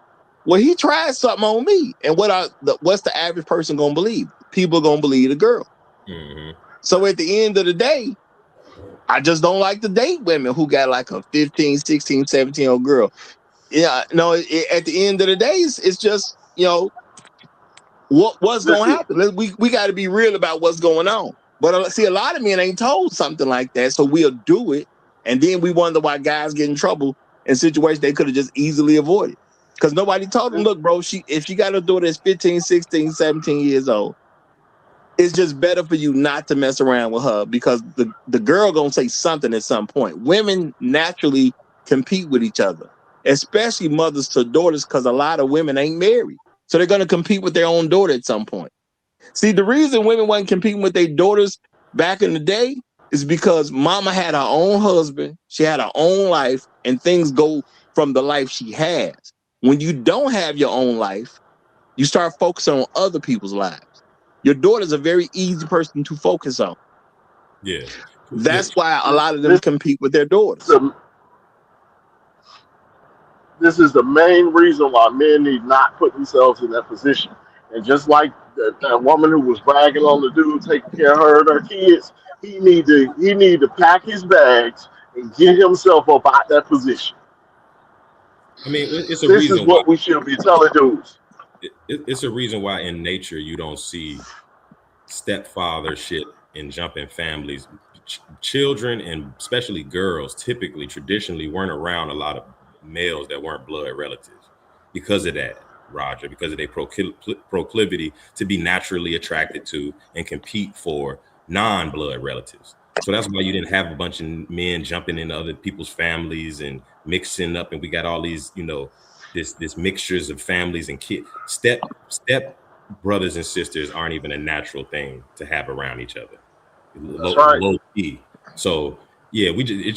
well, he tried something on me. And what's the average person gonna believe? People gonna believe the girl. Mm-hmm. So at the end of the day, I just don't like to date women who got like a 15, 16, 17-year-old girl. Yeah, no, at the end of the day, it's just, what's going to happen. We got to be real about what's going on. But see, a lot of men ain't told something like that, so we'll do it. And then we wonder why guys get in trouble in situations they could have just easily avoided. Because nobody told them, look, bro, if she got a daughter that's 15, 16, 17 years old, it's just better for you not to mess around with her, because the girl gonna say something at some point. Women naturally compete with each other, especially mothers to daughters, because a lot of women ain't married. So they're gonna compete with their own daughter at some point. See, the reason women weren't competing with their daughters back in the day is because mama had her own husband, she had her own life, and things go from the life she has. When you don't have your own life, you start focusing on other people's lives. Your daughter's a very easy person to focus on. Yeah. That's why a lot of them compete with their daughters. This is the main reason why men need not put themselves in that position. And just like that woman who was bragging on the dude taking care of her and her kids, he need to pack his bags and get himself up out that position. I mean, it's a This reason is what we should be telling dudes. It's a reason why in nature you don't see stepfather shit in jumping families. Children, and especially girls, typically traditionally weren't around a lot of males that weren't blood relatives because of that, Roger, because of their proclivity to be naturally attracted to and compete for non-blood relatives. So that's why you didn't have a bunch of men jumping into other people's families and mixing up, and we got all these, this mixtures of families and kids. Step brothers and sisters aren't even a natural thing to have around each other. Low key. So yeah, the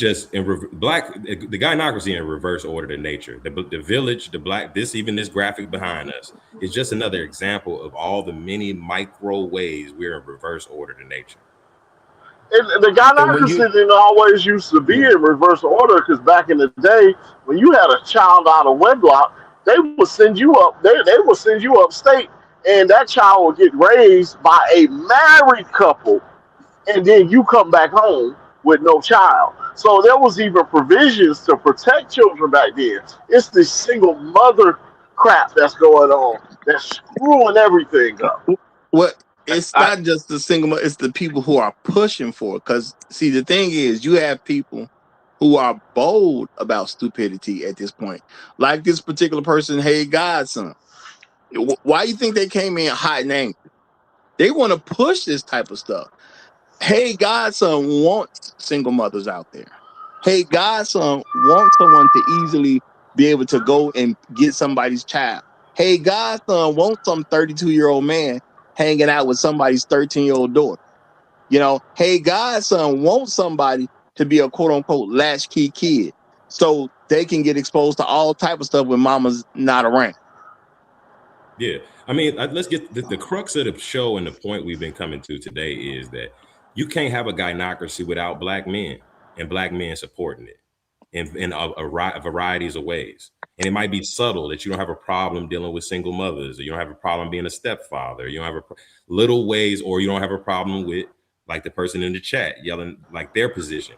gynocracy in reverse order to nature. The village, the black, this graphic behind us is just another example of all the many micro ways we're in reverse order to nature. And the gynocracy didn't always used to be in reverse order, because back in the day, when you had a child out of wedlock, they would send you up. They would send you upstate, and that child would get raised by a married couple, and then you come back home with no child. So there was even provisions to protect children back then. It's this single mother crap that's going on that's screwing everything up. What? It's not just the single, it's the people who are pushing for it. Because, see, the thing is, you have people who are bold about stupidity at this point. Like this particular person, Hey Godson. Why you think they came in hot and angry? They want to push this type of stuff. Hey, Godson wants single mothers out there. Hey, Godson wants someone to easily be able to go and get somebody's child. Hey, Godson wants some 32-year-old man hanging out with somebody's 13-year-old daughter. You know, hey, Godson wants somebody to be a quote-unquote latchkey kid so they can get exposed to all type of stuff when mama's not around. Yeah, I mean, let's get the crux of the show, and the point we've been coming to today is that you can't have a gynocracy without black men and black men supporting it in a varieties of ways. And it might be subtle that you don't have a problem dealing with single mothers, or you don't have a problem being a stepfather, you don't have little ways, or you don't have a problem with, like the person in the chat yelling like their position.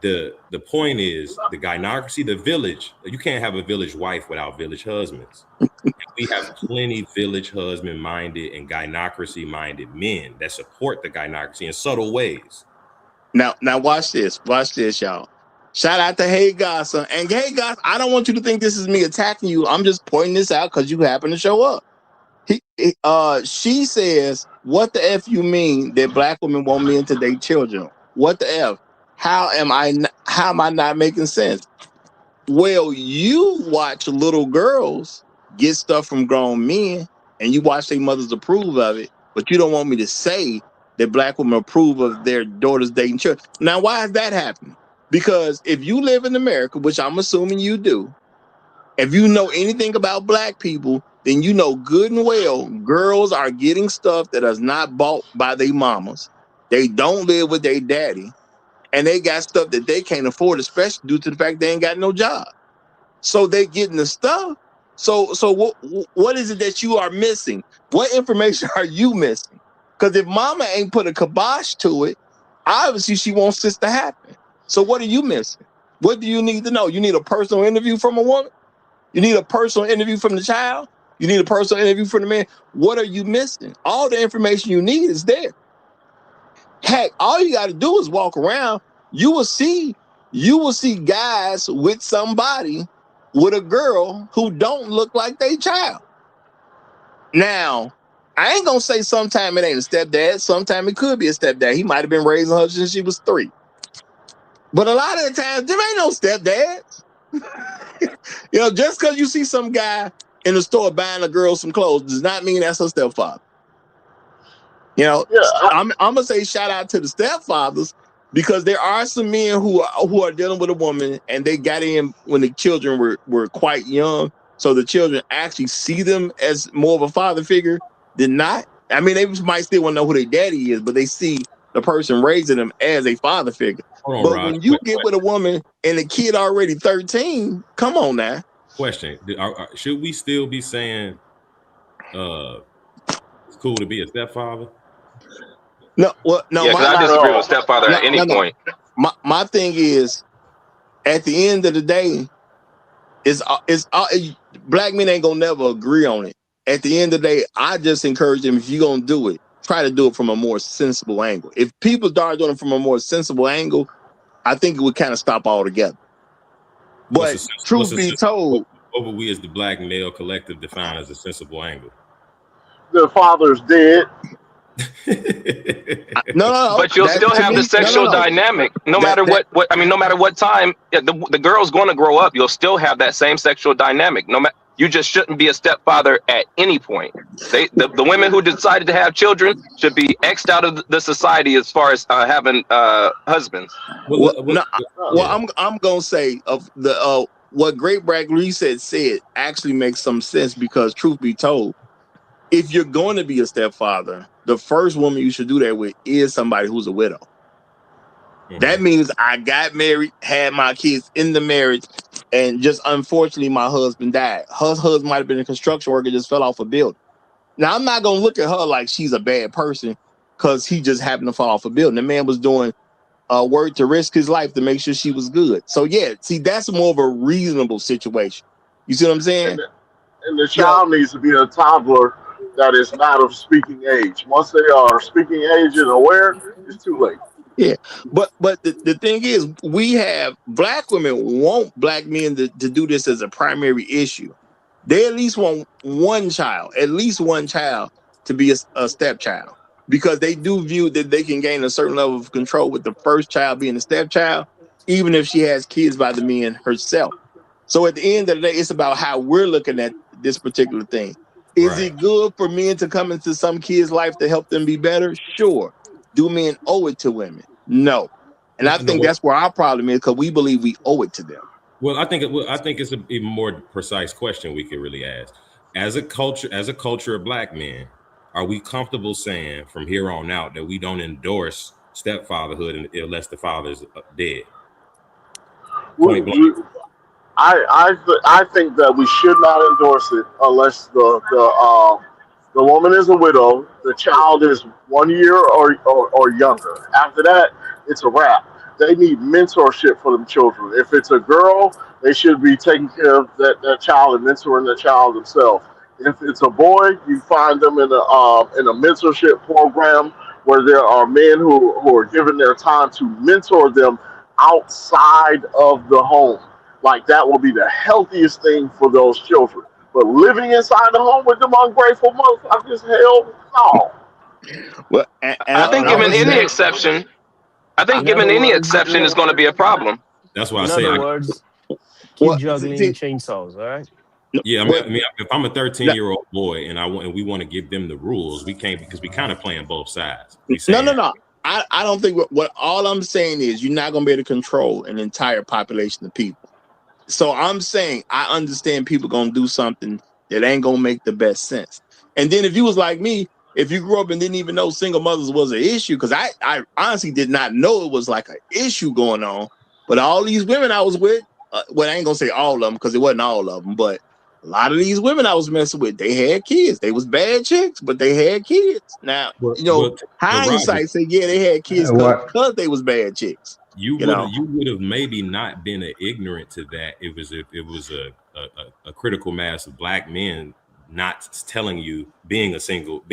The point is the gynocracy, the village. You can't have a village wife without village husbands. We have plenty village husband minded and gynocracy minded men that support the gynocracy in subtle ways. Now watch this, y'all. Shout out to Hey Godson. And Hey Godson, I don't want you to think this is me attacking you. I'm just pointing this out because you happen to show up. She says, "What the F you mean that black women want men to date children? What the F? How am I not making sense?" Well, you watch little girls get stuff from grown men, and you watch their mothers approve of it, but you don't want me to say that black women approve of their daughters dating children. Now, why is that happening? Because if you live in America, which I'm assuming you do, if you know anything about black people, then you know good and well girls are getting stuff that is not bought by their mamas. They don't live with their daddy, and they got stuff that they can't afford, especially due to the fact they ain't got no job. So they getting the stuff. So what is it that you are missing? What information are you missing? Because if mama ain't put a kibosh to it, obviously she wants this to happen. So what are you missing? What do you need to know? You need a personal interview from a woman? You need a personal interview from the child? You need a personal interview from the man? What are you missing? All the information you need is there. Heck, all you got to do is walk around. You will see guys with somebody, with a girl who don't look like their child. Now, I ain't gonna say sometime it ain't a stepdad. Sometime it could be a stepdad. He might have been raising her since she was 3. But a lot of the times, there ain't no stepdads. You know, just because you see some guy in the store buying a girl some clothes does not mean that's her stepfather. You know, I'm gonna say shout out to the stepfathers, because there are some men who are dealing with a woman and they got in when the children were quite young, so the children actually see them as more of a father figure than not. I mean, they might still want to know who their daddy is, but they see the person raising them as a father figure. Hold on, But Raj, when you get with a woman and the kid already 13, come on now. Question: should we still be saying it's cool to be a stepfather? No, well, no. Yeah, because I disagree with stepfather at any point. My thing is, at the end of the day, it's black men ain't gonna never agree on it. At the end of the day, I just encourage them, if you're gonna do it, try to do it from a more sensible angle. If people start doing it from a more sensible angle, I think it would kind of stop altogether. But truth be told, what would we as the black male collective define as a sensible angle? The father's dead. No. But you'll still have the sexual dynamic, no matter what. I mean, no matter what time the girl's going to grow up, you'll still have that same sexual dynamic. No matter, you just shouldn't be a stepfather at any point. The women who decided to have children should be X'd out of the society as far as having husbands. I'm gonna say what Great Bragg Reset said actually makes some sense, because truth be told, if you're going to be a stepfather, the first woman you should do that with is somebody who's a widow. Mm-hmm. That means I got married, had my kids in the marriage, and just unfortunately my husband died. Her husband might have been a construction worker, just fell off a building. Now, I'm not going to look at her like she's a bad person because he just happened to fall off a building. The man was doing work to risk his life to make sure she was good. So, yeah, see, that's more of a reasonable situation. You see what I'm saying? And the child needs to be a toddler that is not of speaking age. Once they are speaking age and aware, it's too late. Yeah, but the thing is, we have black women want black men to do this as a primary issue. They at least want at least one child to be a stepchild, because they do view that they can gain a certain level of control with the first child being a stepchild, even if she has kids by the men herself. So at the end of the day, it's about how we're looking at this particular thing. Is Right. it good for men to come into some kids' life to help them be better? Sure. Do men owe it to women? No. And I think that's where our problem is, because we believe we owe it to them. Well, I think it's an even more precise question we could really ask. As a culture of black men, are we comfortable saying from here on out that we don't endorse stepfatherhood unless the father's dead? Point blank. I think that we should not endorse it unless the woman is a widow, the child is 1 year or younger. After that, it's a wrap. They need mentorship for them children. If it's a girl, they should be taking care of that child and mentoring the child themselves. If it's a boy, you find them in a mentorship program where there are men who are given their time to mentor them outside of the home. Like that will be the healthiest thing for those children. But living inside the home with them ungrateful motherfuckers, hell no. Well, I think giving any exception, is going to be a problem. That's why I In say other words, keep juggling chainsaws, all right? Yeah, I mean, if I'm a 13-year-old boy and we want to give them the rules, we can't, because we kind of playing both sides. No. I don't think what all I'm saying is you're not going to be able to control an entire population of people. So I'm saying I understand people going to do something that ain't going to make the best sense. And then if you was like me, if you grew up and didn't even know single mothers was an issue, because I honestly did not know it was like an issue going on. But all these women I was with, well, I ain't going to say all of them because it wasn't all of them, but a lot of these women I was messing with, they had kids. They was bad chicks, but they had kids. Now, hindsight say, yeah, they had kids because they was bad chicks. You would have maybe not been ignorant to that if it was a critical mass of black men not telling you being with single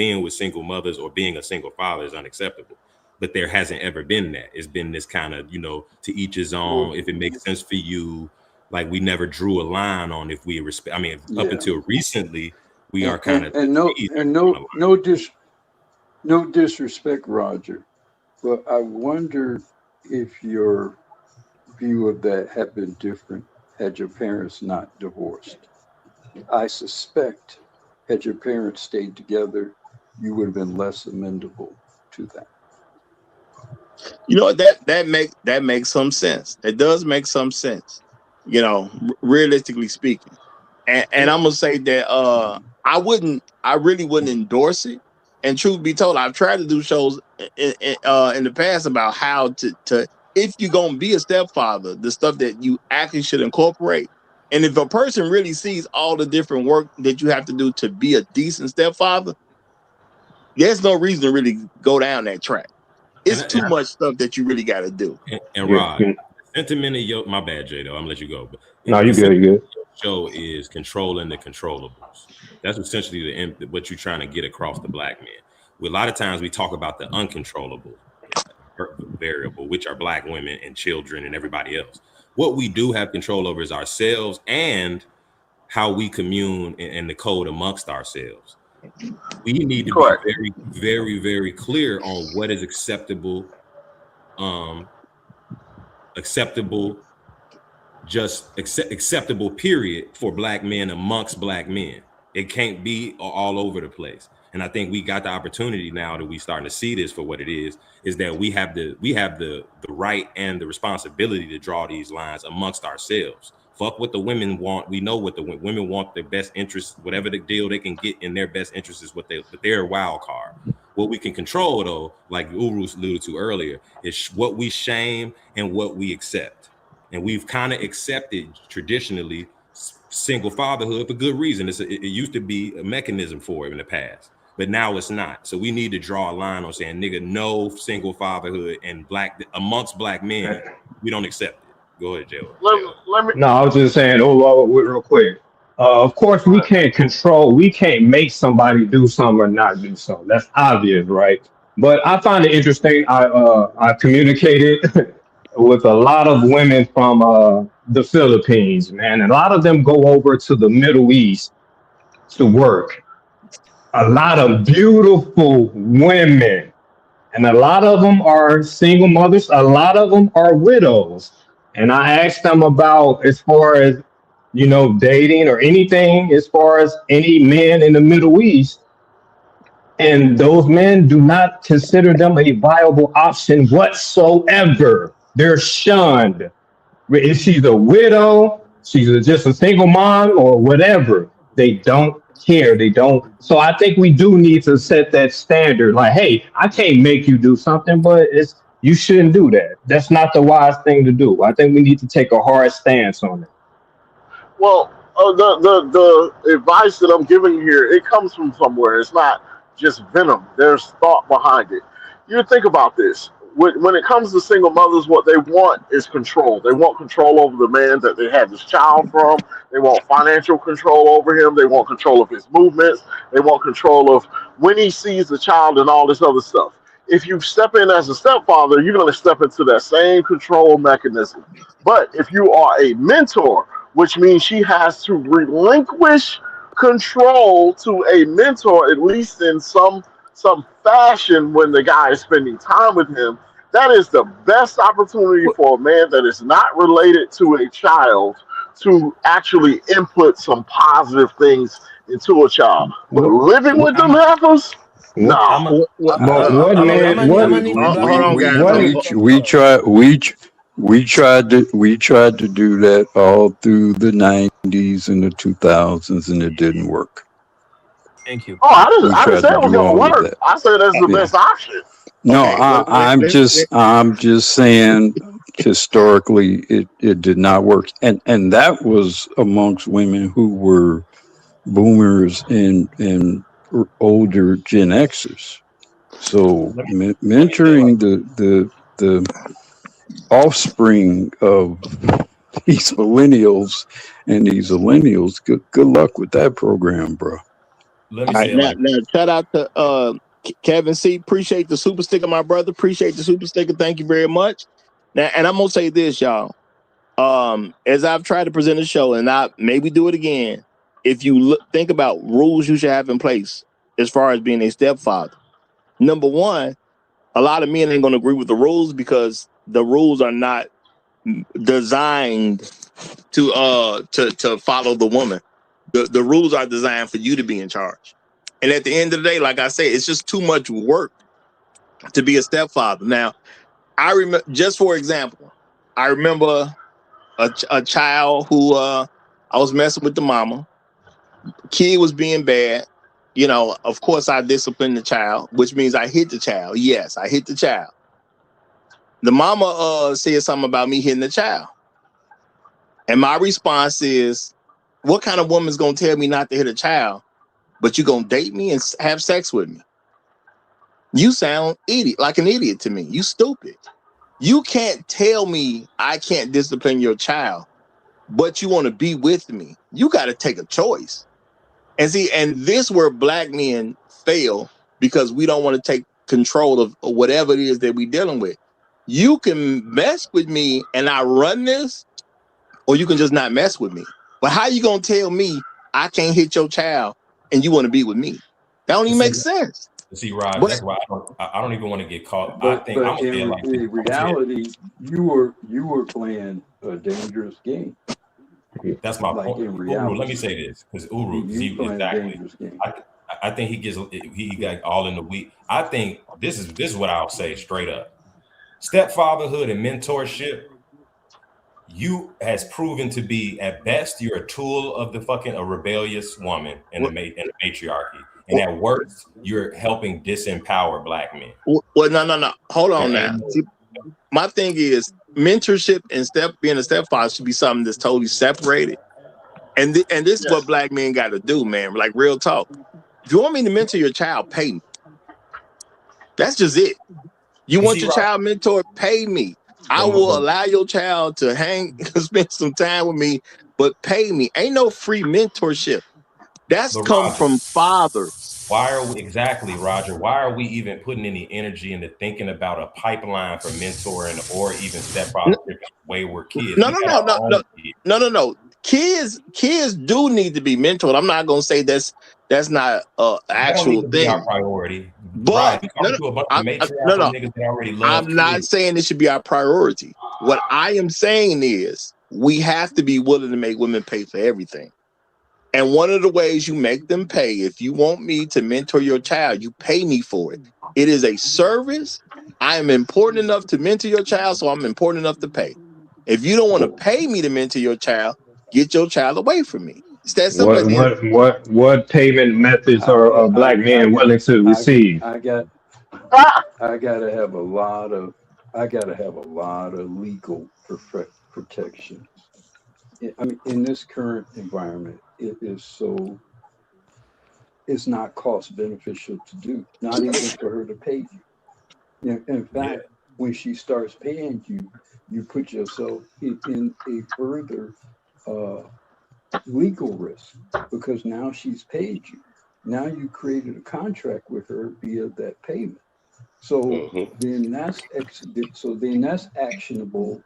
mothers or being a single father is unacceptable. But there hasn't ever been that. It's been this kind of, to each his own. If it makes sense for you, like we never drew a line on if we respect. I mean, up until recently, we are kind of no disrespect, Roger, but I wonder if your view of that had been different had your parents not divorced. I suspect had your parents stayed together, you would have been less amenable to that. That makes some sense. It does make some sense, realistically speaking. And I'm gonna say that I really wouldn't endorse it. And truth be told, I've tried to do shows in the past about how to if you're gonna be a stepfather, the stuff that you actually should incorporate. And if a person really sees all the different work that you have to do to be a decent stepfather, there's no reason to really go down that track. It's too much stuff that you really got to do. And Rod, the sentiment of your, my bad, Jay, though, I'm gonna let you go. But no, you good. You good. Show is controlling the controllables. That's essentially what you're trying to get across the black man. A lot of times we talk about the uncontrollable variable, which are black women and children and everybody else. What we do have control over is ourselves and how we commune and the code amongst ourselves. We need to be very, very, very clear on what is acceptable, acceptable period for black men amongst black men. It can't be all over the place. And I think we got the opportunity now that we starting to see this for what it is that we have the right and the responsibility to draw these lines amongst ourselves. Fuck what the women want. We know what the women want, their best interest, whatever the deal they can get in their best interest is but they're a wild card. What we can control though, like Uru alluded to earlier, is what we shame and what we accept. And we've kind of accepted traditionally single fatherhood for good reason. It used to be a mechanism for it in the past, but now it's not. So we need to draw a line on saying, nigga, no single fatherhood and amongst black men, we don't accept it. Go ahead, Joe. No, I was just saying, real quick. Of course, we can't make somebody do something or not do something. That's obvious, right? But I find it interesting. I communicated with a lot of women from the Philippines, man. And a lot of them go over to the Middle East to work. A lot of beautiful women, and a lot of them are single mothers. A lot of them are widows. And I asked them about as far as dating or anything as far as any men in the Middle East, and those men do not consider them a viable option whatsoever. They're shunned. If she's a widow, just a single mom or whatever, they don't care. They don't. So I think we do need to set that standard. Like, hey, I can't make you do something, but you shouldn't do that. That's not the wise thing to do. I think we need to take a hard stance on it. Well, the advice that I'm giving here, it comes from somewhere. It's not just venom. There's thought behind it. You think about this. When it comes to single mothers, what they want is control. They want control over the man that they had this child from. They want financial control over him. They want control of his movements. They want control of when he sees the child and all this other stuff. If you step in as a stepfather, you're going to step into that same control mechanism. But if you are a mentor, which means she has to relinquish control to a mentor, at least in some fashion, when the guy is spending time with him. That is the best opportunity for a man that is not related to a child to actually input some positive things into a child. But living with them heifers, no. What man? Hold on, guys. We tried to do that all through the 90s and the 2000s, and it didn't work. Thank you. Oh, I didn't say it was going to work. I said that's the best option. No, I'm just saying historically it did not work, and that was amongst women who were boomers and older Gen Xers. So mentoring the offspring of these millennials and these millennials, good luck with that program, bro. Let me say now shout out to Kevin C. Appreciate the super sticker, my brother. Appreciate the super sticker. Thank you very much. Now, and I'm gonna say this, y'all. As I've tried to present the show, and I maybe do it again. If you think about rules you should have in place as far as being a stepfather, number one, a lot of men ain't gonna agree with the rules because the rules are not designed to follow the woman. The rules are designed for you to be in charge. And at the end of the day, like I say, it's just too much work to be a stepfather. Now, I remember, just for example, I remember a child who I was messing with the mama. Kid was being bad. Of course, I disciplined the child, which means I hit the child. Yes, I hit the child. The mama said something about me hitting the child. And my response is, what kind of woman's going to tell me not to hit a child, but you going to date me and have sex with me? You sound like an idiot to me. You stupid. You can't tell me I can't discipline your child, but you want to be with me. You got to take a choice. And see, and this where black men fail because we don't want to take control of whatever it is that we're dealing with. You can mess with me and I run this, or you can just not mess with me. But how you gonna tell me I can't hit your child and you want to be with me? That don't even make sense. See, Rod, that's why I don't even want to get caught. I think I'm gonna say it like in reality, you were playing a dangerous game. That's my point. Uru, let me say this, because Uru, see, exactly. I think he got all in the week. I think this is what I'll say straight up. Stepfatherhood and mentorship, you has proven to be, at best, you're a tool of a rebellious woman in the matriarchy. And at worst, you're helping disempower black men. Well, no. Hold on now. See, my thing is mentorship and being a stepfather should be something that's totally separated. And this is what black men got to do, man. Like, real talk. If you want me to mentor your child, pay me. That's just it. You want your child mentored, pay me. I will allow your child to spend some time with me, but pay me. Ain't no free mentorship. That's come from fathers. Why are we Roger? Why are we even putting any energy into thinking about a pipeline for mentoring or even stepfathership wayward kids? No. kids do need to be mentored. I'm not gonna say that's not an That don't need actual to be our thing. priority. But Rod, you talking to a bunch of no, matriarchal no. niggas that already love I'm not kids. saying it should be our priority. What I am saying is we have to be willing to make women pay for everything. And one of the ways you make them pay, if you want me to mentor your child, you pay me for it. It is a service. I am important enough to mentor your child, so I'm important enough to pay. If you don't want to pay me to mentor your child, get your child away from me. It's that simple at the end. What payment methods are a black man willing to receive? I gotta have a lot of legal protection. I mean, in this current environment, it's not cost beneficial to do, not even for her to pay you. In fact, when she starts paying you, you put yourself in a further legal risk, because now she's paid you. Now you created a contract with her via that payment. So then that's actionable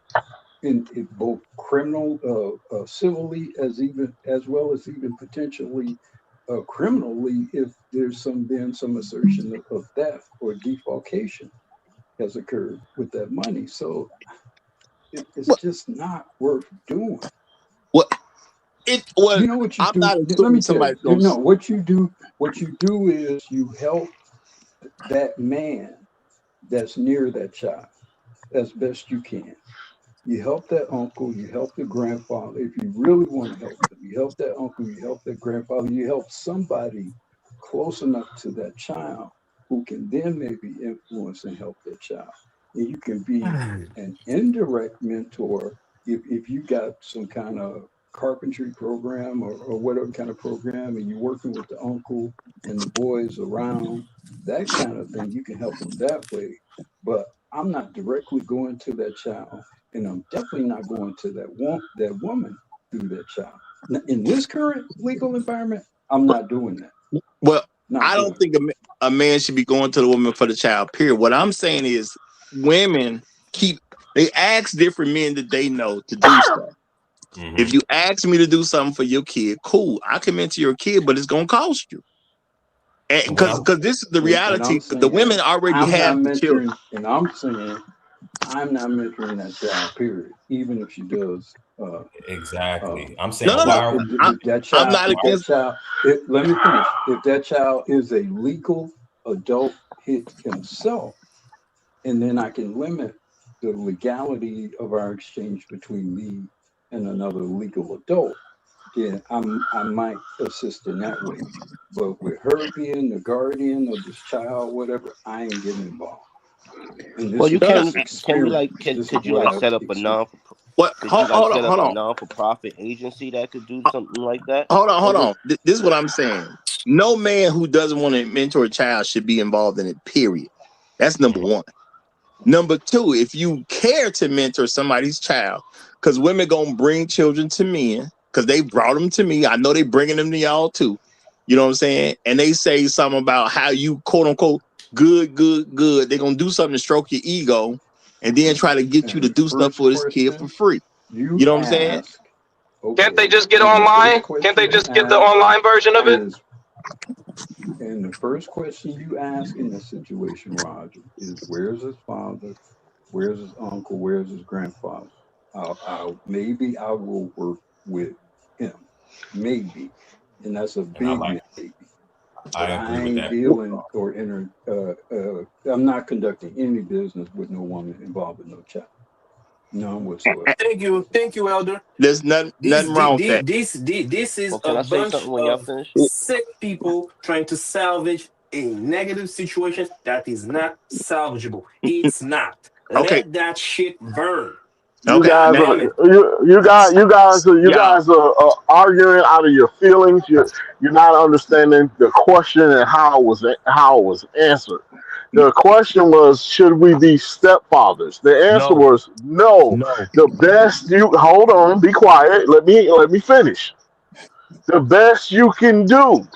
in both criminal, civilly, as well as even potentially criminally, if there's been some assertion of theft or defalcation has occurred with that money. So it's just not worth doing. What you know what you I'm do? not Let assuming me tell you. somebody's gonna No, what you do is you help that man that's near that child as best you can. You help that uncle, you help the grandfather. If you really want to help them, you help that uncle, you help that grandfather, you help somebody close enough to that child who can then maybe influence and help that child. And you can be an indirect mentor if you got some kind of carpentry program or whatever kind of program, and you're working with the uncle and the boys around, that kind of thing. You can help them that way. But I'm not directly going to that child, and I'm definitely not going to that woman through that child. Now, in this current legal environment, I'm not doing that. Well, I don't think a man should be going to the woman for the child, period. What I'm saying is women they ask different men that they know to do stuff. If you ask me to do something for your kid, cool, I can mentor your kid, but it's gonna cost you. Because this is the reality. The women already have the children. And I'm saying I'm not mentoring that child, period. Even if she does. Exactly. I'm saying No. That child, I'm not against. Let me finish. If that child is a legal adult himself, and then I can limit the legality of our exchange between me and another legal adult, then I might assist in that way. But with her being the guardian of this child, whatever, I ain't getting involved. And Well, you can could you like set up a non-for-profit agency that could do something like that? Hold on. This is what I'm saying. No man who doesn't want to mentor a child should be involved in it, period. That's number one. Number two, if you care to mentor somebody's child, because women gonna bring children to men, because they brought them to me. I know they bringing them to y'all too. You know what I'm saying? And they say something about how you quote unquote good. They're gonna do something to stroke your ego, and then try to get you to do stuff for this kid for free. You know what I'm saying? Can't they just get online? Can't they just get the online version of it? And the first question you ask in this situation, Roger, is where's his father? Where's his uncle? Where's his grandfather? Maybe I will work with him. Maybe. And that's a big maybe. I ain't dealing or I'm not conducting any business with no woman involved with no child. None whatsoever. Thank you, Elder. There's nothing wrong with that. This is a bunch of sick people trying to salvage a negative situation that is not salvageable. It's not. Let that shit burn. You guys are arguing out of your feelings. You're not understanding the question and how it was answered. The question was, should we be stepfathers? The answer was no. The best hold on, be quiet. Let me finish. The best you can do,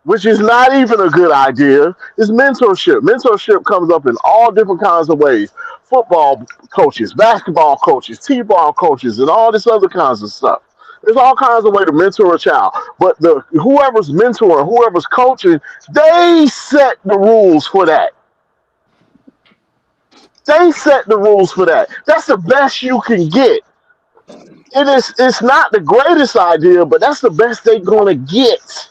which is not even a good idea, is mentorship. Mentorship comes up in all different kinds of ways. Football coaches, basketball coaches, t-ball coaches, and all this other kinds of stuff. There's all kinds of ways to mentor a child. But the whoever's mentoring, whoever's coaching, they set the rules for that. They set the rules for that. That's the best you can get. It's not the greatest idea, but that's the best they're gonna get.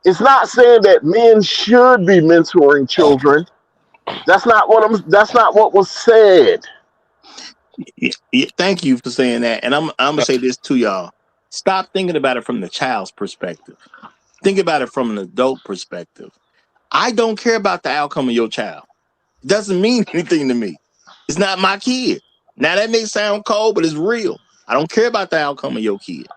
It's not saying that men should be mentoring children. That's not what was said. Yeah, thank you for saying that. And I'm gonna say this to y'all. Stop thinking about it from the child's perspective. Think about it from an adult perspective. I don't care about the outcome of your child. It doesn't mean anything to me. It's not my kid. Now that may sound cold, but it's real. I don't care about the outcome of your kid.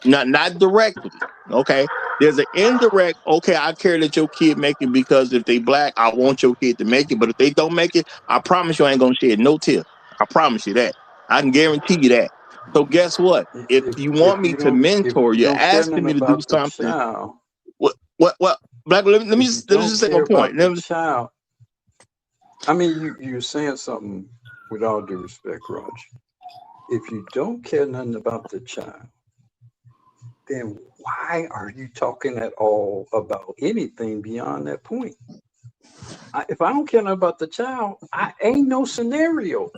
Not directly. Okay. There's an indirect, okay, I care that your kid make it because if they black, I want your kid to make it. But if they don't make it, I promise you I ain't gonna shed no tear. I promise you that. I can guarantee you that. So guess what? If you want me to mentor, if you you're don't care asking nothing me to do about the something. child, What black, let me if you just don't say care my point. about the child, I mean, you're saying something with all due respect, Roger. If you don't care nothing about the child, then why are you talking at all about anything beyond that point? If I don't care nothing about the child, I ain't no scenario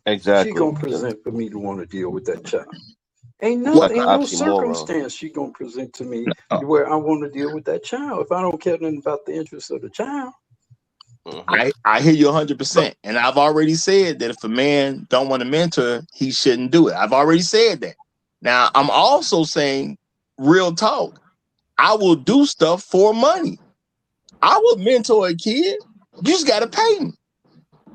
Exactly. she gonna present for me to want to deal with that child. Ain't It's like nothing, an ain't no oxymoron. circumstance she gonna present to me where I want to deal with that child if I don't care nothing about the interests of the child. I hear you 100%. And I've already said that if a man don't want to mentor, he shouldn't do it. I've already said that. Now, I'm also saying real talk. I will do stuff for money. I will mentor a kid. You just got to pay me.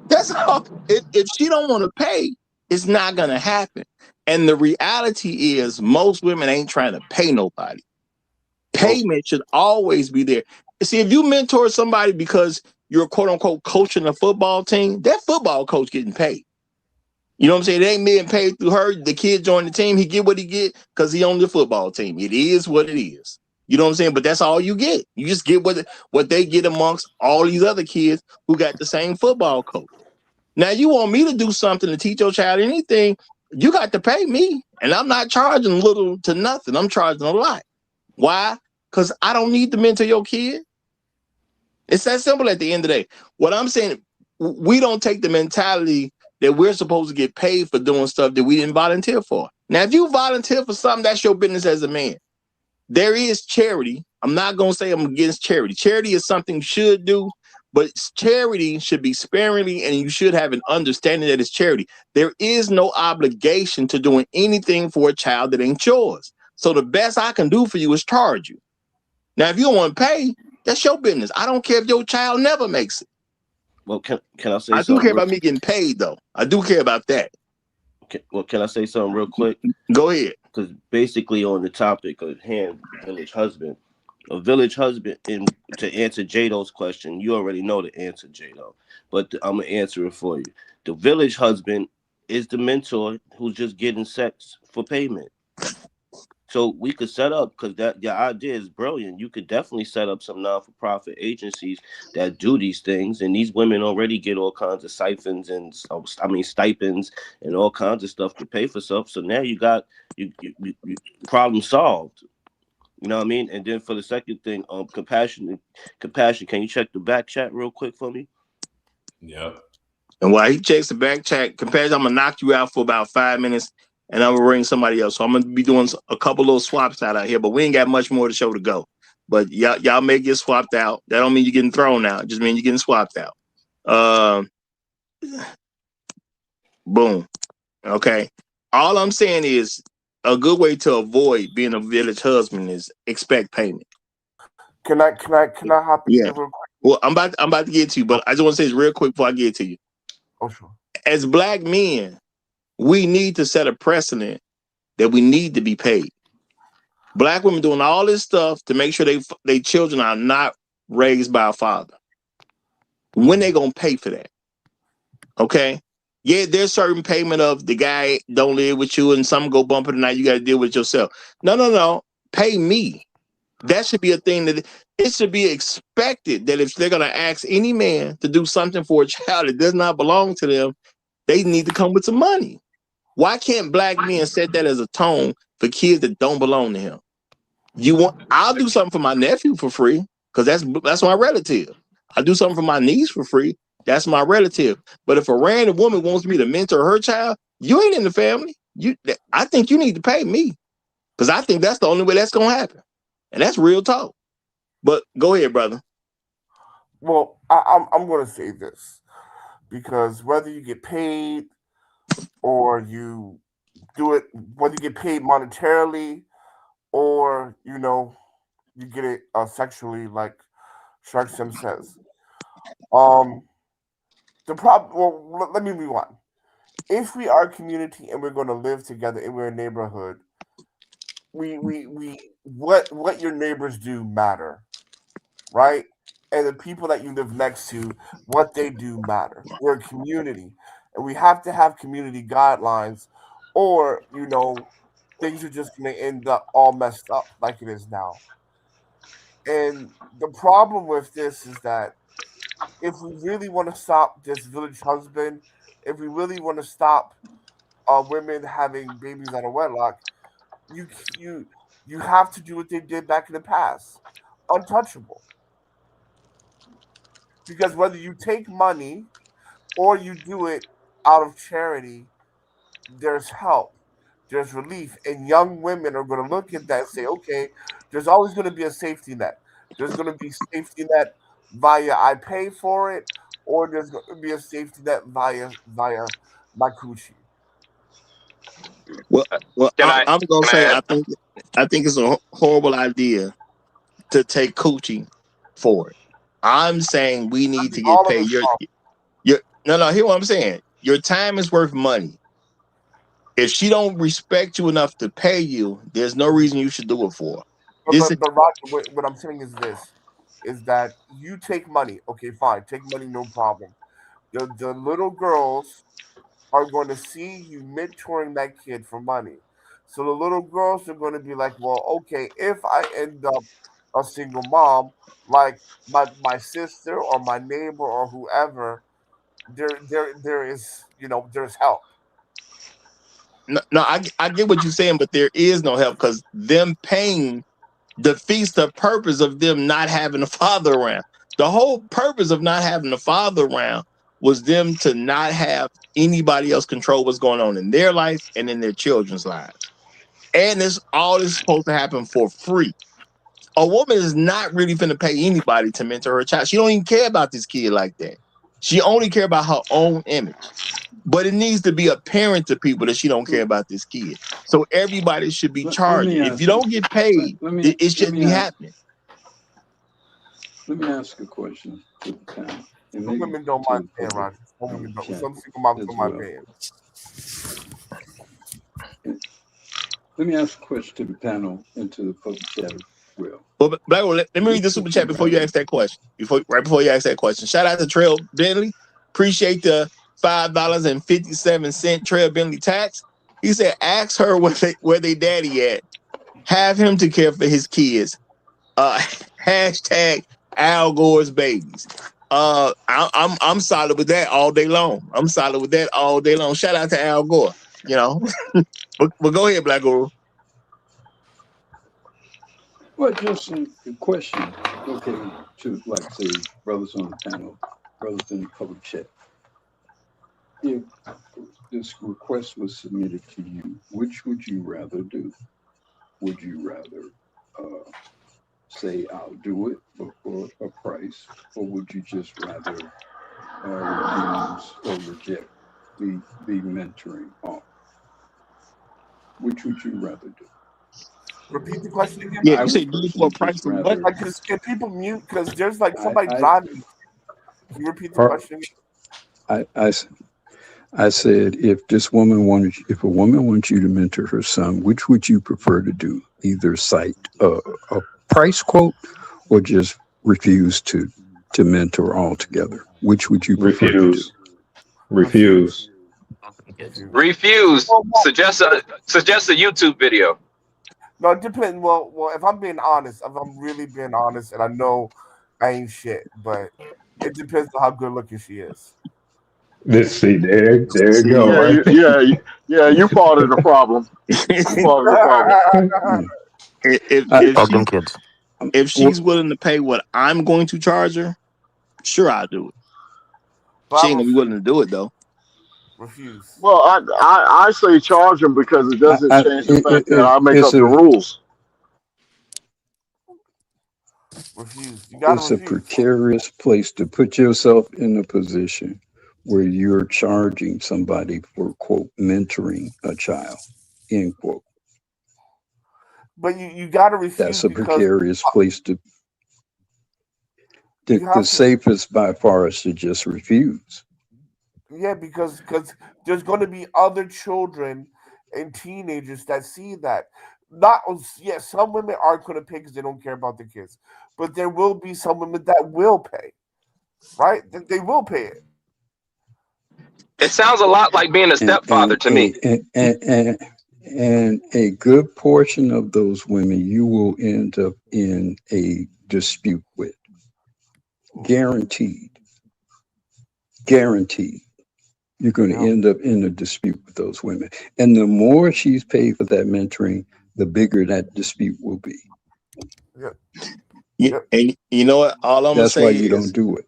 That's all. If she don't want to pay, it's not going to happen. And the reality is most women ain't trying to pay nobody. Payment should always be there. See, if you mentor somebody because you're quote unquote coaching a football team, that football coach getting paid. You know what I'm saying? It ain't being paid through her. The kid joined the team. He get what he get because he on the football team. It is what it is. You know what I'm saying? But that's all you get. You just get what they get amongst all these other kids who got the same football coach. Now you want me to do something to teach your child anything, you got to pay me. And I'm not charging little to nothing. I'm charging a lot. Why? Because I don't need to mentor your kid. It's that simple at the end of the day. What I'm saying, we don't take the mentality that we're supposed to get paid for doing stuff that we didn't volunteer for. Now, if you volunteer for something, that's your business as a man. There is charity. I'm not going to say I'm against charity. Charity is something you should do, but charity should be sparingly, and you should have an understanding that it's charity. There is no obligation to doing anything for a child that ain't yours. So the best I can do for you is charge you. Now, if you don't want to pay, that's your business. I don't care if your child never makes it. Well, can I say I something? do care about me getting paid, though. I do care about that. Can I say something real quick? Go ahead. Because basically on the topic of hand, village husband, a village husband, and to answer Jado's question, you already know the answer, Jado, but I'm going to answer it for you. The village husband is the mentor who's just getting sex for payment. So we could set up, because that your idea is brilliant. You could definitely set up some non-for-profit agencies that do these things, and these women already get all kinds of stipends and and all kinds of stuff to pay for stuff. So now you got you problem solved. You know what I mean? And then for the second thing, compassion. Can you check the back chat real quick for me? Yeah. And while he checks the back chat, compassion, I'm gonna knock you out for about 5 minutes. And I'm gonna ring somebody else. So I'm gonna be doing a couple little swaps out here, but we ain't got much more of the show to go. But y'all may get swapped out. That don't mean you're getting thrown out. It just mean you're getting swapped out. Boom. Okay. All I'm saying is a good way to avoid being a village husband is expect payment. Can I hop in here real quick? Well, I'm about to get to you, but I just want to say this real quick before I get to you. Oh, sure. As black men, we need to set a precedent that we need to be paid. Black women doing all this stuff to make sure they children are not raised by a father. When they gonna pay for that? Okay. Yeah, there's certain payment of the guy don't live with you and some go bumping tonight. You got to deal with yourself. No. Pay me. That should be a thing that it should be expected that if they're gonna ask any man to do something for a child that does not belong to them, they need to come with some money. Why can't black men set that as a tone for kids that don't belong to him. I'll do something for my nephew for free because that's my relative. I do something for my niece for free. That's my relative. But if a random woman wants me to mentor her child, you ain't in the family. I think you need to pay me because I think that's the only way that's gonna happen, and that's real talk. But go ahead, brother. Well, I'm going to say this because whether you get paid or you do it, whether you get paid monetarily or you get it sexually, like Shark Sim says. The problem. Well, let me rewind. If we are a community and we're going to live together and we're a neighborhood, what your neighbors do matter, right? And the people that you live next to, what they do matter. We're a community, and we have to have community guidelines, or things are just going to end up all messed up like it is now. And the problem with this is that if we really want to stop this village husband, if we really want to stop women having babies out of wedlock, you you you have to do what they did back in the past, untouchable. Because whether you take money or you do it out of charity, there's help, there's relief, and young women are going to look at that and say, okay, there's always going to be a safety net. There's going to be safety net via I pay for it, or there's going to be a safety net via my coochie. Well, Can I I'm gonna can I say add? I think it's a horrible idea to take coochie for it. I'm saying we need to get All of paid. it's Your no. Hear what I'm saying. Your time is worth money. If she don't respect you enough to pay you, there's no reason you should do it for her. This is but Roger, what I'm saying is this: is that you take money, okay, fine, take money, no problem. The little girls are going to see you mentoring that kid for money. So the little girls are going to be like, well, okay, if I end up a single mom, like my sister or my neighbor or whoever, there is there's help. no. I get what you're saying, but there is no help because them paying defeats the purpose of them not having a father around. The whole purpose of not having a father around was them to not have anybody else control what's going on in their life and in their children's lives. And this all is supposed to happen for free. A woman is not really finna pay anybody to mentor her child. She don't even care about this kid like that. She only care about her own image. But it needs to be apparent to people that she don't care about this kid. So everybody should be Let charged. me If you ask you. don't get paid, it Let shouldn't me be ask. happening. Let me ask a question to the panel, and Some maybe women don't to mind the paying, public, Roger. Some women don't. chat Some single moms as don't mind well. paying. Let me ask a question to the panel and to the public chat as well. Well, Black, let me read the Which super would you chat before you rather? ask that question. Right before you ask that question. Shout out to Trail Bentley. Appreciate the $5.57 Trail Bentley tax. He said, ask her where they daddy at. Have him to care for his kids. Hashtag Al Gore's babies. I'm solid with that all day long. I'm solid with that all day long. Shout out to Al Gore. But go ahead, Black Guru. Well, just a question, okay, to like say brothers on the panel, brothers in the public chat. If this request was submitted to you, which would you rather do? Would you rather say I'll do it for a price, or would you just rather refuse or reject the mentoring offer? Which would you rather do? Repeat the question again. Yeah, I you would said do it for a personally price just of what? rather. Like, can people mute? Because there's like I somebody I driving. Can you repeat the question again? I said, if a woman wants you to mentor her son, which would you prefer to do? Either cite a price quote or just refuse to mentor altogether? Which would you prefer to do? Refuse. Refuse. Refuse. Well, Suggest a YouTube video. no, it depends. Well, if I'm being honest, if I'm really being honest, and I know I ain't shit, but it depends on how good looking she is. Let's see. There you See, go. Right. You part of the problem. You part of the problem. if I, Fuck them she's kids. if she's willing to pay what I'm going to charge her, sure I'll do it. But She I ain't gonna be willing to do it though. refuse. Well, I say charge him because it doesn't change the fact that I make it's up the a rules. Refuse. You gotta it's a refuse. precarious place to put yourself in a position where you're charging somebody for quote mentoring a child end quote. But you gotta refuse That's a because precarious place to. you The have to. safest by far is to just refuse. Yeah, because there's going to be other children and teenagers that see that. Not some women aren't going to pay because they don't care about their kids, but there will be some women that will pay. Right? They will pay it. It sounds a lot like being a and stepfather to me. and a good portion of those women you will end up in a dispute with, guaranteed you're going to Yeah. end up in a dispute with those women, and the more she's paid for that mentoring, the bigger that dispute will be. Yeah. Yeah, and you know what? That's why you don't do it.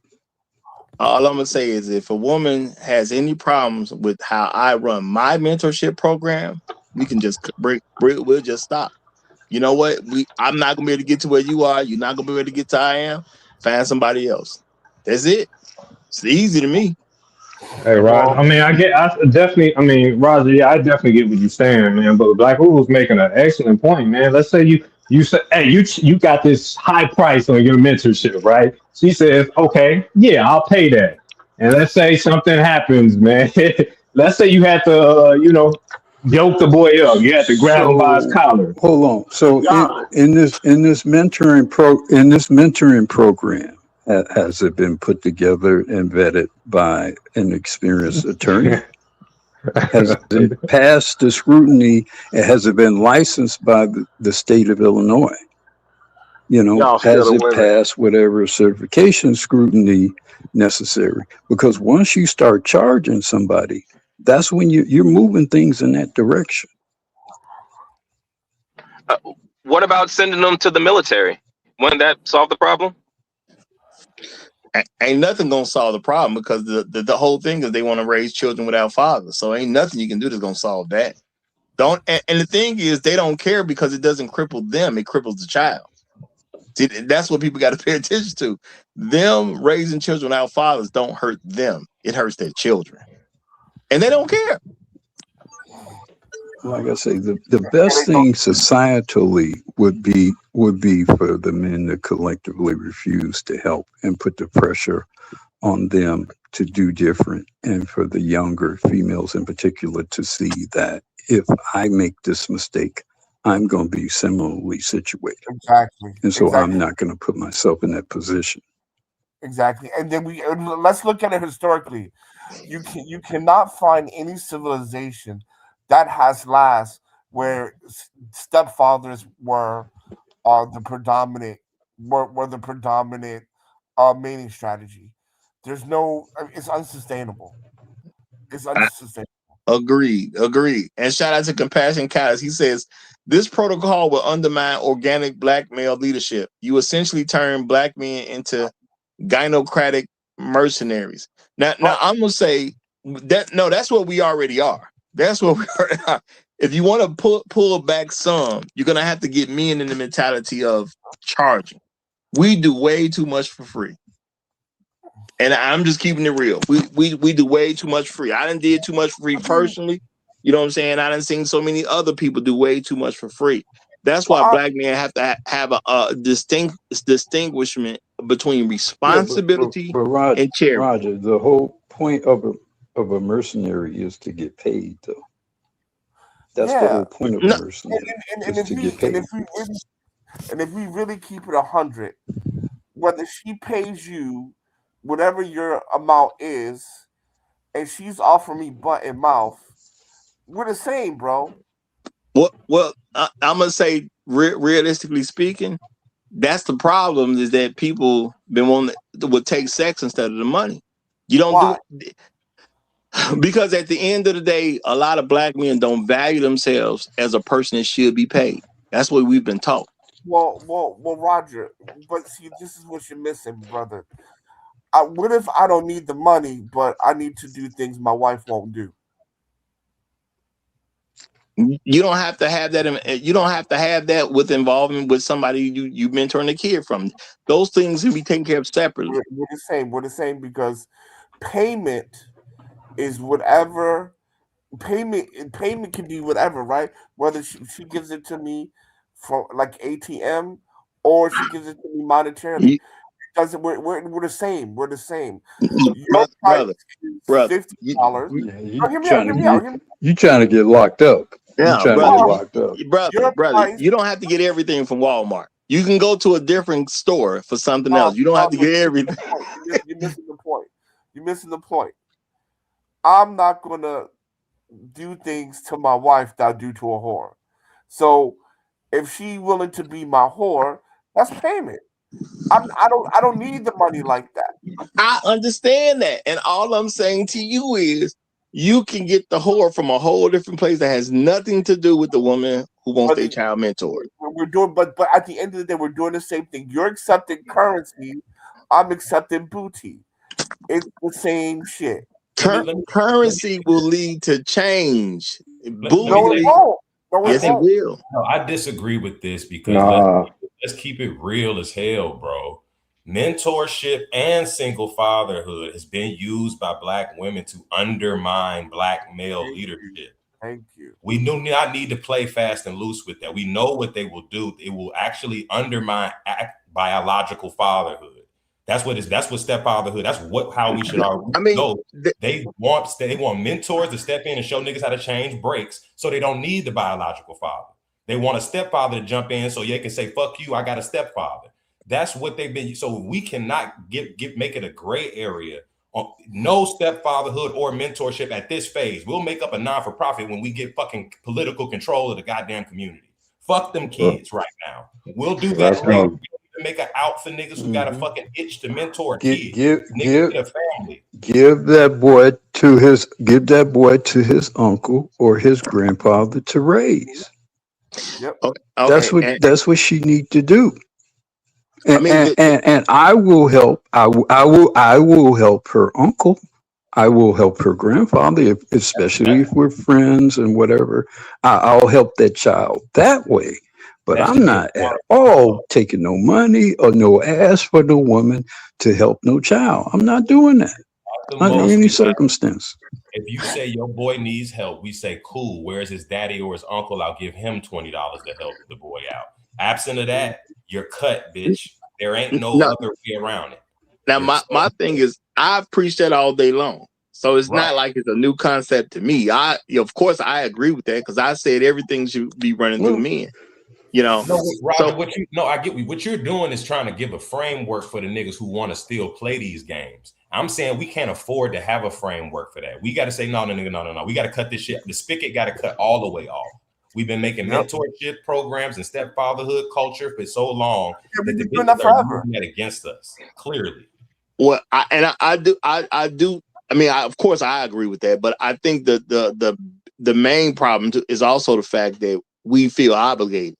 All I'm gonna say is if a woman has any problems with how I run my mentorship program, we can just we'll just stop. You know what? I'm not gonna be able to get to where you are. You're not gonna be able to get to I am. Find somebody else. That's it. It's easy to me. Hey, Roger. I mean, Roger. Yeah, I definitely get what you're saying, man. But Black Hole was making an excellent point, man. Let's say you say, hey, you got this high price on your mentorship, right? She says, okay, yeah, I'll pay that. And let's say something happens, man. Let's say you had to, yoke the boy up. You had to grab him by his So collar. hold on. So in this mentoring program, has it been put together and vetted by an experienced attorney? Has it passed the scrutiny? Has it been licensed by the state of Illinois? Y'all scared Has of it women. passed whatever certification scrutiny necessary? Because once you start charging somebody, that's when you're moving things in that direction. What about sending them to the military? Wouldn't that solve the problem? Ain't nothing gonna solve the problem because the whole thing is they want to raise children without fathers. So ain't nothing you can do that's gonna solve that. And the thing is they don't care because it doesn't cripple them, it cripples the child. See, that's what people got to pay attention to. Them raising children without fathers don't hurt them. It hurts their children. And they don't care. Like I say, the best thing societally would be for the men to collectively refuse to help and put the pressure on them to do different, and for the younger females in particular to see that if I make this mistake, I'm going to be similarly situated. Exactly. And so I'm not going to put myself in that position. Exactly. And then let's look at it historically. You cannot find any civilization that has last where stepfathers were the predominant were the predominant mating strategy. There's no. It's unsustainable. It's unsustainable. Agreed. And shout out to Compassion Cows. He says this protocol will undermine organic black male leadership. You essentially turn black men into gynocratic mercenaries. Now I'm gonna say that no, that's what we already are. That's what we already are. If you want to pull back some, you're gonna have to get men in the mentality of charging. We do way too much for free. And I'm just keeping it real. We do way too much free. I done did too much free personally. You know what I'm saying? I done seen so many other people do way too much for free. That's why black men have to have a distinguishment between responsibility But Roger, and charity. the whole point of a mercenary is to get paid, though. That's the whole point of a mercenary, is to get paid. And if we really keep it 100, whether she pays you whatever your amount is, and she's offering me butt and mouth, we're the same, bro. Well, I'm gonna say realistically speaking, that's the problem. Is that people been wanting would take sex instead of the money. You don't do it. Because at the end of the day, a lot of black men don't value themselves as a person that should be paid. That's what we've been taught. Well, Roger. But see, this is what you're missing, brother. What if I don't need the money, but I need to do things my wife won't do? You don't have to have that. You don't have to have that with involvement with somebody you mentoring a kid from. Those things can be taken care of separately. We're the same. We're the same because payment is whatever. Payment can be whatever, right? Whether she gives it to me from like ATM or she gives it to me monetarily. Doesn't we're the same. We're the same. Your price brother, $50. Hear me out. Hear me out. Hear me. You trying to get locked up? Yeah, you trying to get locked up? Brother, you don't have to get everything from Walmart. You can go to a different store for something else. You don't have to get everything. You're missing the point. You're missing the point. I'm not gonna do things to my wife that I do to a whore. So if she willing to be my whore, that's payment. I don't need the money like that. I understand that, and all I'm saying to you is you can get the whore from a whole different place that has nothing to do with the woman who wants their child mentored. We're doing, but at the end of the day, we're doing the same thing. You're accepting currency. I'm accepting booty. It's the same shit. Currency will lead to change. Booty, no, it won't. Yes, it will. No, I disagree with this because let's keep it real as hell, bro. Mentorship and single fatherhood has been used by black women to undermine black male leadership. Thank you. We do not need to play fast and loose with that. We know what they will do. It will actually undermine biological fatherhood. That's what stepfatherhood. That's how we should all go. They want mentors to step in and show niggas how to change brakes, so they don't need the biological father. They want a stepfather to jump in so they can say, "Fuck you, I got a stepfather." That's what they've been. So we cannot make it a gray area. No stepfatherhood or mentorship at this phase. We'll make up a non-for-profit when we get fucking political control of the goddamn community. Fuck them kids right now. We'll do that later. Make an out for niggas who got a fucking itch to mentor kids. Give that boy to his uncle or his grandfather to raise. Yep. Okay. That's what she need to do. And I will help. I will help her uncle. I will help her grandfather, especially if we're friends and whatever. I'll help that child that way. But I'm not at all taking no money or no ass for no woman to help no child. I'm not doing that. Not in any circumstance. If you say your boy needs help, we say, cool, where's his daddy or his uncle? I'll give him $20 to help the boy out. Absent of that, you're cut, bitch. There ain't no other way around it. Now, my thing is, I've preached that all day long. So it's not like it's a new concept to me. Of course, I agree with that because I said everything should be running through men. You know, Roger, I get what you're doing is trying to give a framework for the niggas who want to still play these games. I'm saying we can't afford to have a framework for that. We got to say, no. We got to cut this shit. The spigot got to cut all the way off. We've been making mentorship programs and stepfatherhood culture for so long that the bitches are using that against us, clearly. Well, I do. I mean, of course, I agree with that, but I think the main problem is also the fact that we feel obligated.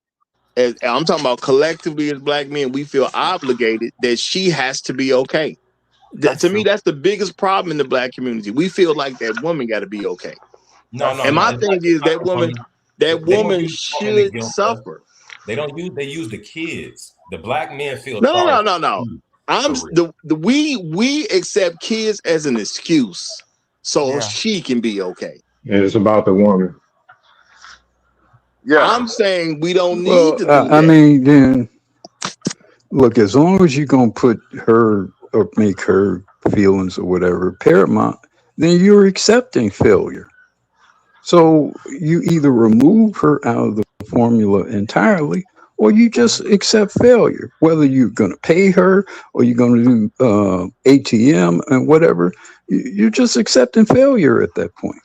As I'm talking about collectively as black men, we feel obligated that she has to be okay. To me, that's the biggest problem in the black community. We feel like that woman got to be okay. And my thing is that woman should suffer. They use the kids. The black men feel no. We accept kids as an excuse so she can be okay. And it's about the woman. Yeah, I'm saying we don't need to do that. I mean, then look, as long as you're gonna put her or make her feelings or whatever paramount, then you're accepting failure. So you either remove her out of the formula entirely, or you just accept failure. Whether you're gonna pay her or you're gonna do ATM and whatever, you're just accepting failure at that point.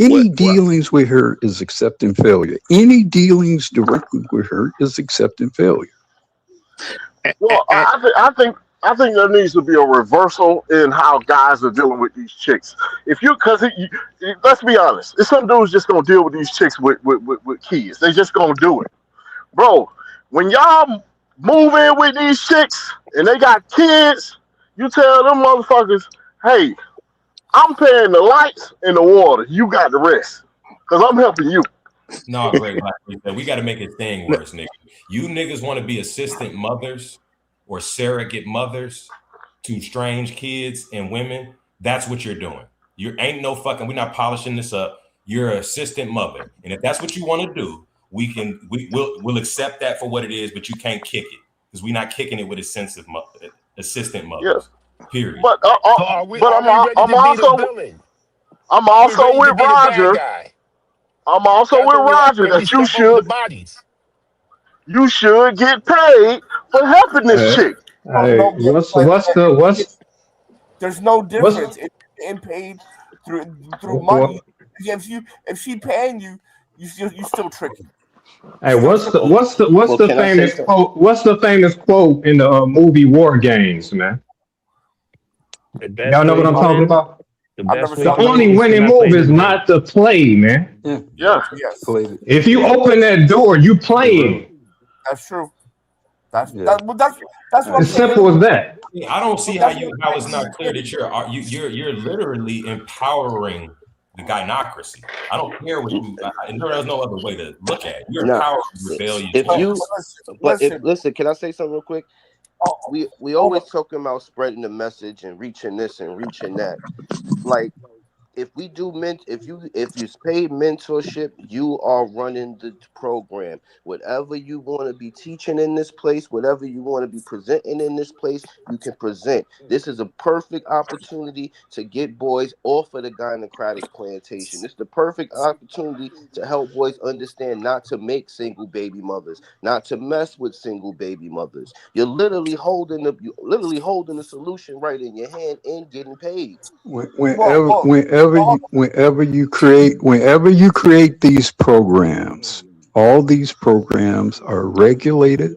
Any dealings with her is accepting failure. Any dealings directly with her is accepting failure. Well, I I think there needs to be a reversal in how guys are dealing with these chicks. If you, because let's be honest, it's some dudes just gonna deal with these chicks with kids. They just gonna do it, bro. When y'all move in with these chicks and they got kids, you tell them motherfuckers, hey, I'm paying the lights and the water. You got the rest, cause I'm helping you. No, great. Like, we got to make it thing worse, nigga. You niggas want to be assistant mothers or surrogate mothers to strange kids and women. That's what you're doing. You ain't no fucking. We're not polishing this up. You're an assistant mother, and if that's what you want to do, we'll accept that for what it is. But you can't kick it because we're not kicking it with assistant Yeah, mothers. Period. but So I'm also with Roger. I'm also with Roger that you should get paid for helping this chick. No, What's there's no what's difference. It's getting paid through money. what, If she paying you, you still tricking. You hey, still what's the tricking. what's the what's Well, the can I say famous something? quote? What's the famous quote in the movie War Games, man? The best Y'all know way what to I'm talking win, about? the I've best never way The saw to the win only movie. is to winning not play move the is game. not to play, man. Yeah, Yes, If you open that door, you playing. that's true. That's what I'm It's saying. simple as that. I don't see But how that's what it's not clear that you're literally empowering the gynocracy. I don't care what you. There's no other way to look at it. You're No. empowering rebellious If women. you, but if listen, can I say something real quick? Oh, We hold on. always talking about spreading the message and reaching this and reaching that. Like, if we do if you pay mentorship, you are running the program. Whatever you want to be teaching in this place, whatever you want to be presenting in this place, you can present. This is a perfect opportunity to get boys off of the gynocratic plantation. This is the perfect opportunity to help boys understand not to make single baby mothers, not to mess with single baby mothers. You're literally holding the solution right in your hand and getting paid. Whenever, Well, whenever you create these programs, all these programs are regulated.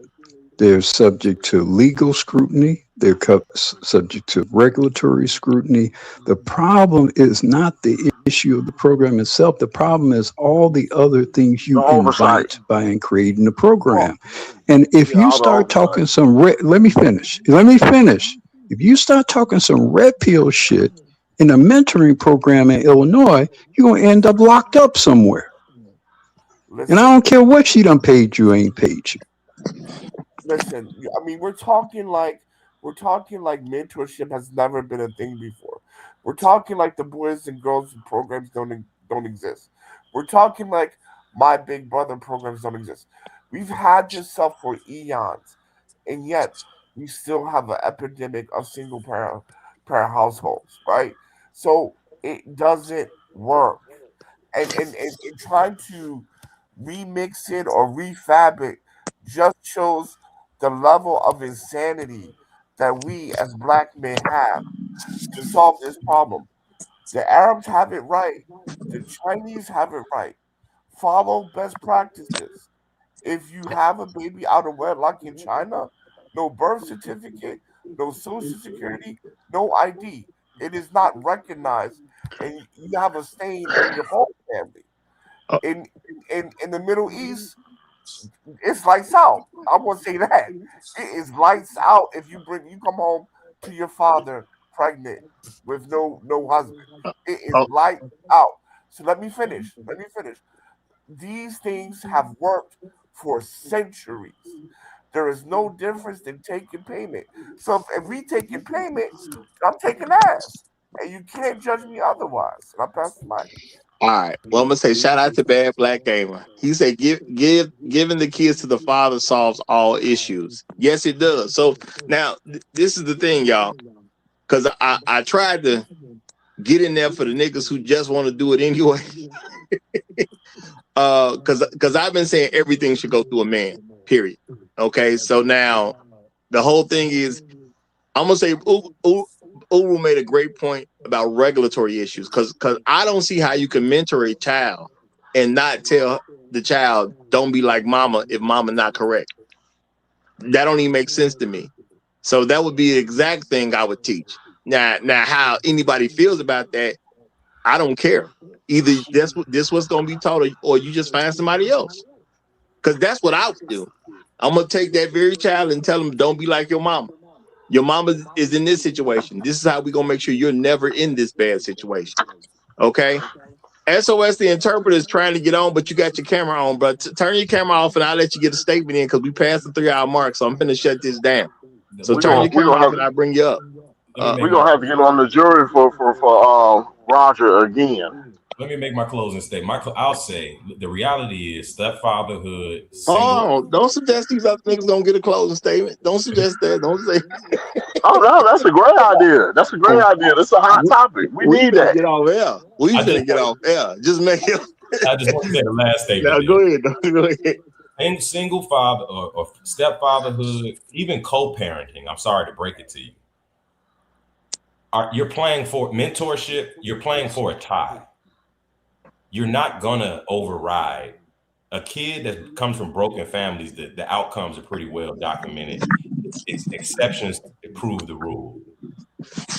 They're subject to legal scrutiny. They're subject to regulatory scrutiny. The problem is not the issue of the program itself. The problem is all the other things the you oversight. invite by creating the program. well, And if Yeah, you all the start oversight. talking some let me finish. If you start talking some red pill shit in a mentoring program in Illinois, you're gonna end up locked up somewhere. And I listen, don't care what she done paid you, ain't paid you. listen. I mean, we're talking like mentorship has never been a thing before. We're talking like the boys and girls programs don't exist. We're talking like my big brother programs don't exist. We've had this stuff for eons, and yet we still have an epidemic of single parent households, right? So it doesn't work, and trying to remix it or refab it just shows the level of insanity that we as black men have to solve this problem. The Arabs have it right. The Chinese have it right. Follow best practices. If you have a baby out of wedlock in China, no birth certificate, no social security, no ID. It is not recognized, and you have a stain on your whole family. Uh, In the Middle East, it's lights out. I won't say that. It is lights out if you come home to your father pregnant with no husband. It is uh, lights out. So let me finish. Let me finish. These things have worked for centuries. There is no difference than taking payment. So if we taking payment, I'm taking ass. And you can't judge me otherwise. And I pass the mic. all right. Well, I'm gonna say shout out to Bad Black Gamer. He said, giving the kids to the father solves all issues." Yes, it does. So now this is the thing, y'all, because I tried to get in there for the niggas who just want to do it anyway. Because I've been saying everything should go through a man. Period. Okay. So now the whole thing is, I'm gonna say Uru made a great point about regulatory issues because I don't see how you can mentor a child and not tell the child don't be like mama if mama not correct. That don't even make sense to me. So that would be the exact thing I would teach. Now how anybody feels about that, I don't care. Either this what's going to be taught, or you just find somebody else. Because that's what I would do. I'm going to take that very child and tell them, don't be like your mama. Your mama is in this situation. This is how we're going to make sure you're never in this bad situation. Okay? SOS the interpreter is trying to get on, but you got your camera on, bro. Turn your camera off and I'll let you get a statement in, because we passed the 3-hour mark, so I'm finna shut this down. So turn your camera off and I'll bring you up. We're gonna have to get on the jury for Roger again. Let me make my closing statement. I'll say the reality is stepfatherhood. Oh, don't suggest these other niggas gonna get a closing statement. Don't suggest that. Don't say. Oh no, that's a great idea. That's a great idea. That's a hot topic. We need that. Get off air. We finna get off air. Just make it. I just want to say the last statement. Now, go ahead. Go ahead. And single father or stepfatherhood, even co-parenting. I'm sorry to break it to you. You're playing for mentorship. You're playing for a tie. You're not gonna override a kid that comes from broken families. The outcomes are pretty well documented. It's exceptions that prove the rule.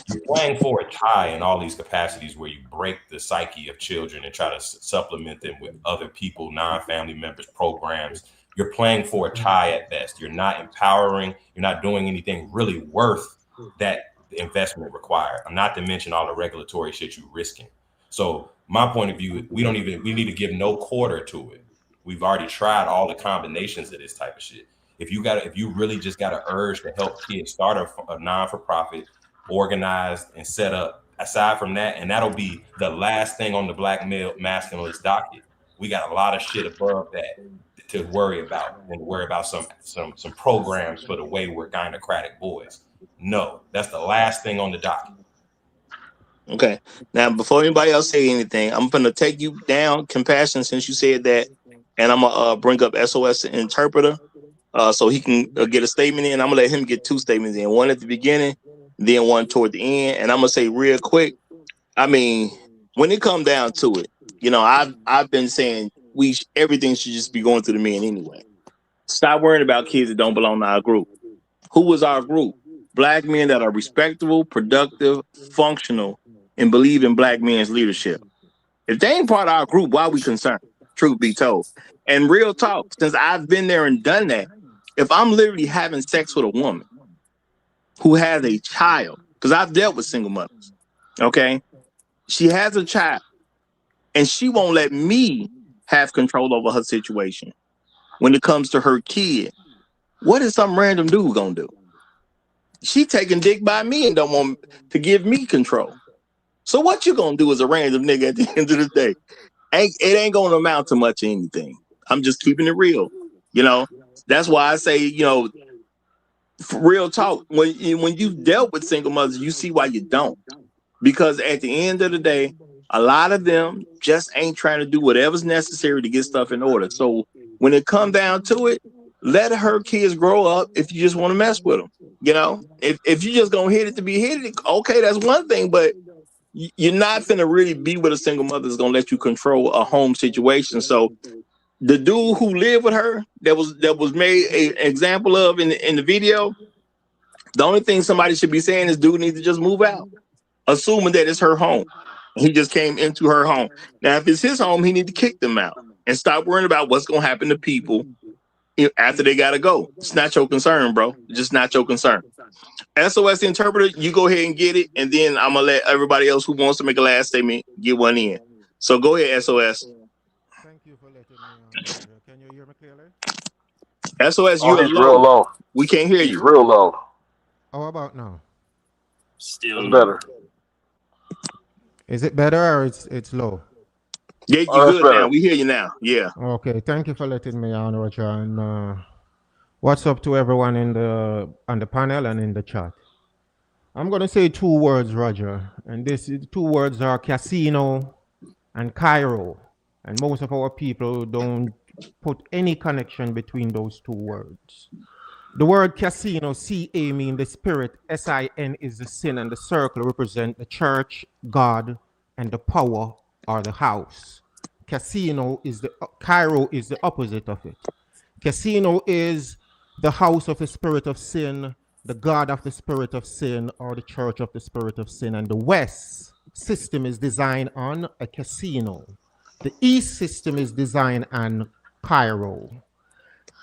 You're playing for a tie in all these capacities where you break the psyche of children and try to supplement them with other people, non-family members, programs. You're playing for a tie at best. You're not empowering. You're not doing anything really worth that investment required. Not to mention all the regulatory shit you're risking. So my point of view, we need to give no quarter to it. We've already tried all the combinations of this type of shit. If you really just got an urge to help kids start a non-for-profit, organized and set up, aside from that, and that'll be the last thing on the black male masculinist docket. We got a lot of shit above that to worry about, and worry about some programs for the wayward gynocratic boys. No, that's the last thing on the docket. Okay. Now, before anybody else say anything, I'm gonna take you down, Compassion, since you said that, and I'm gonna bring up SOS interpreter, so he can get a statement in. I'm gonna let him get 2 statements in, one at the beginning, then one toward the end. And I'm gonna say real quick, I mean, when it comes down to it, you know, I've been saying everything should just be going through the men anyway. Stop worrying about kids that don't belong to our group. Who was our group? Black men that are respectable, productive, functional, and believe in black men's leadership. If they ain't part of our group, why are we concerned? Truth be told. And real talk, since I've been there and done that, if I'm literally having sex with a woman who has a child, because I've dealt with single mothers, okay? She has a child, and she won't let me have control over her situation. When it comes to her kid, what is some random dude gonna do? She taking dick by me and don't want to give me control. So what you gonna do as a random nigga at the end of the day? It ain't gonna amount to much of anything. I'm just keeping it real. You know, that's why I say, you know, for real talk, when you've dealt with single mothers, you see why you don't. Because at the end of the day, a lot of them just ain't trying to do whatever's necessary to get stuff in order. So when it comes down to it, let her kids grow up if you just want to mess with them. You know, if you just gonna hit it to be hit it, okay, that's one thing, but you're not finna really be with a single mother that's gonna let you control a home situation. So the dude who lived with her that was made an example of in the video, the only thing somebody should be saying is dude needs to just move out, assuming that it's her home. He just came into her home. Now, if it's his home, he need to kick them out and stop worrying about what's gonna happen to people after they gotta go. It's not your concern, bro. It's just not your concern. SOS interpreter, you go ahead and get it, and then I'm gonna let everybody else who wants to make a last statement get one in. So go ahead, SOS. Thank you for letting me on. Can you hear me clearly? SOS, you're real low. We can't hear you. Real low. How about now? Still better. Is it better or it's low? Yeah, you're good now. We hear you now. Yeah. Okay. Thank you for letting me on, Roger. And what's up to everyone on the panel and in the chat? I'm gonna say 2 words, Roger, and these 2 words are casino and Cairo. And most of our people don't put any connection between those 2 words. The word casino, C-A, mean the spirit, S-I-N is the sin, and the circle represent the church, God, and the power or the house. Casino is Cairo is the opposite of it. Casino is the house of the spirit of sin, the God of the spirit of sin or the church of the spirit of sin. And the West system is designed on a casino. The East system is designed on Cairo.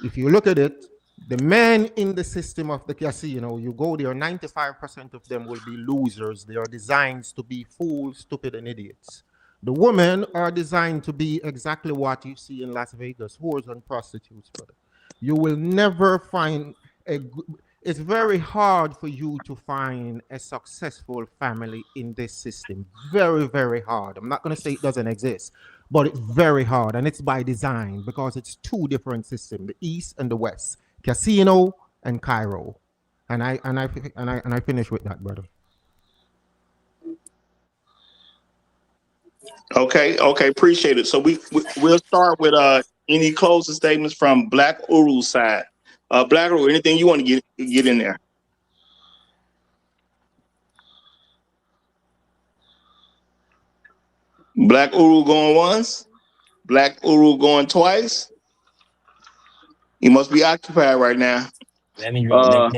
If you look at it, the men in the system of the casino, you go there, 95% of them will be losers. They are designed to be fools, stupid, and idiots. The women are designed to be exactly what you see in Las Vegas, whores and prostitutes, brother. You will never find it's very hard for you to find a successful family in this system. Very, very hard. I'm not going to say it doesn't exist, but it's very hard, and it's by design because it's two different systems: the East and the West, casino and Cairo. And I finish with that, brother. Okay, appreciate it. So we'll start with any closing statements from Black Uru's side. Black Uru, anything you want to get in there? Black Uru going once, Black Uru going twice. You must be occupied right now. Let me go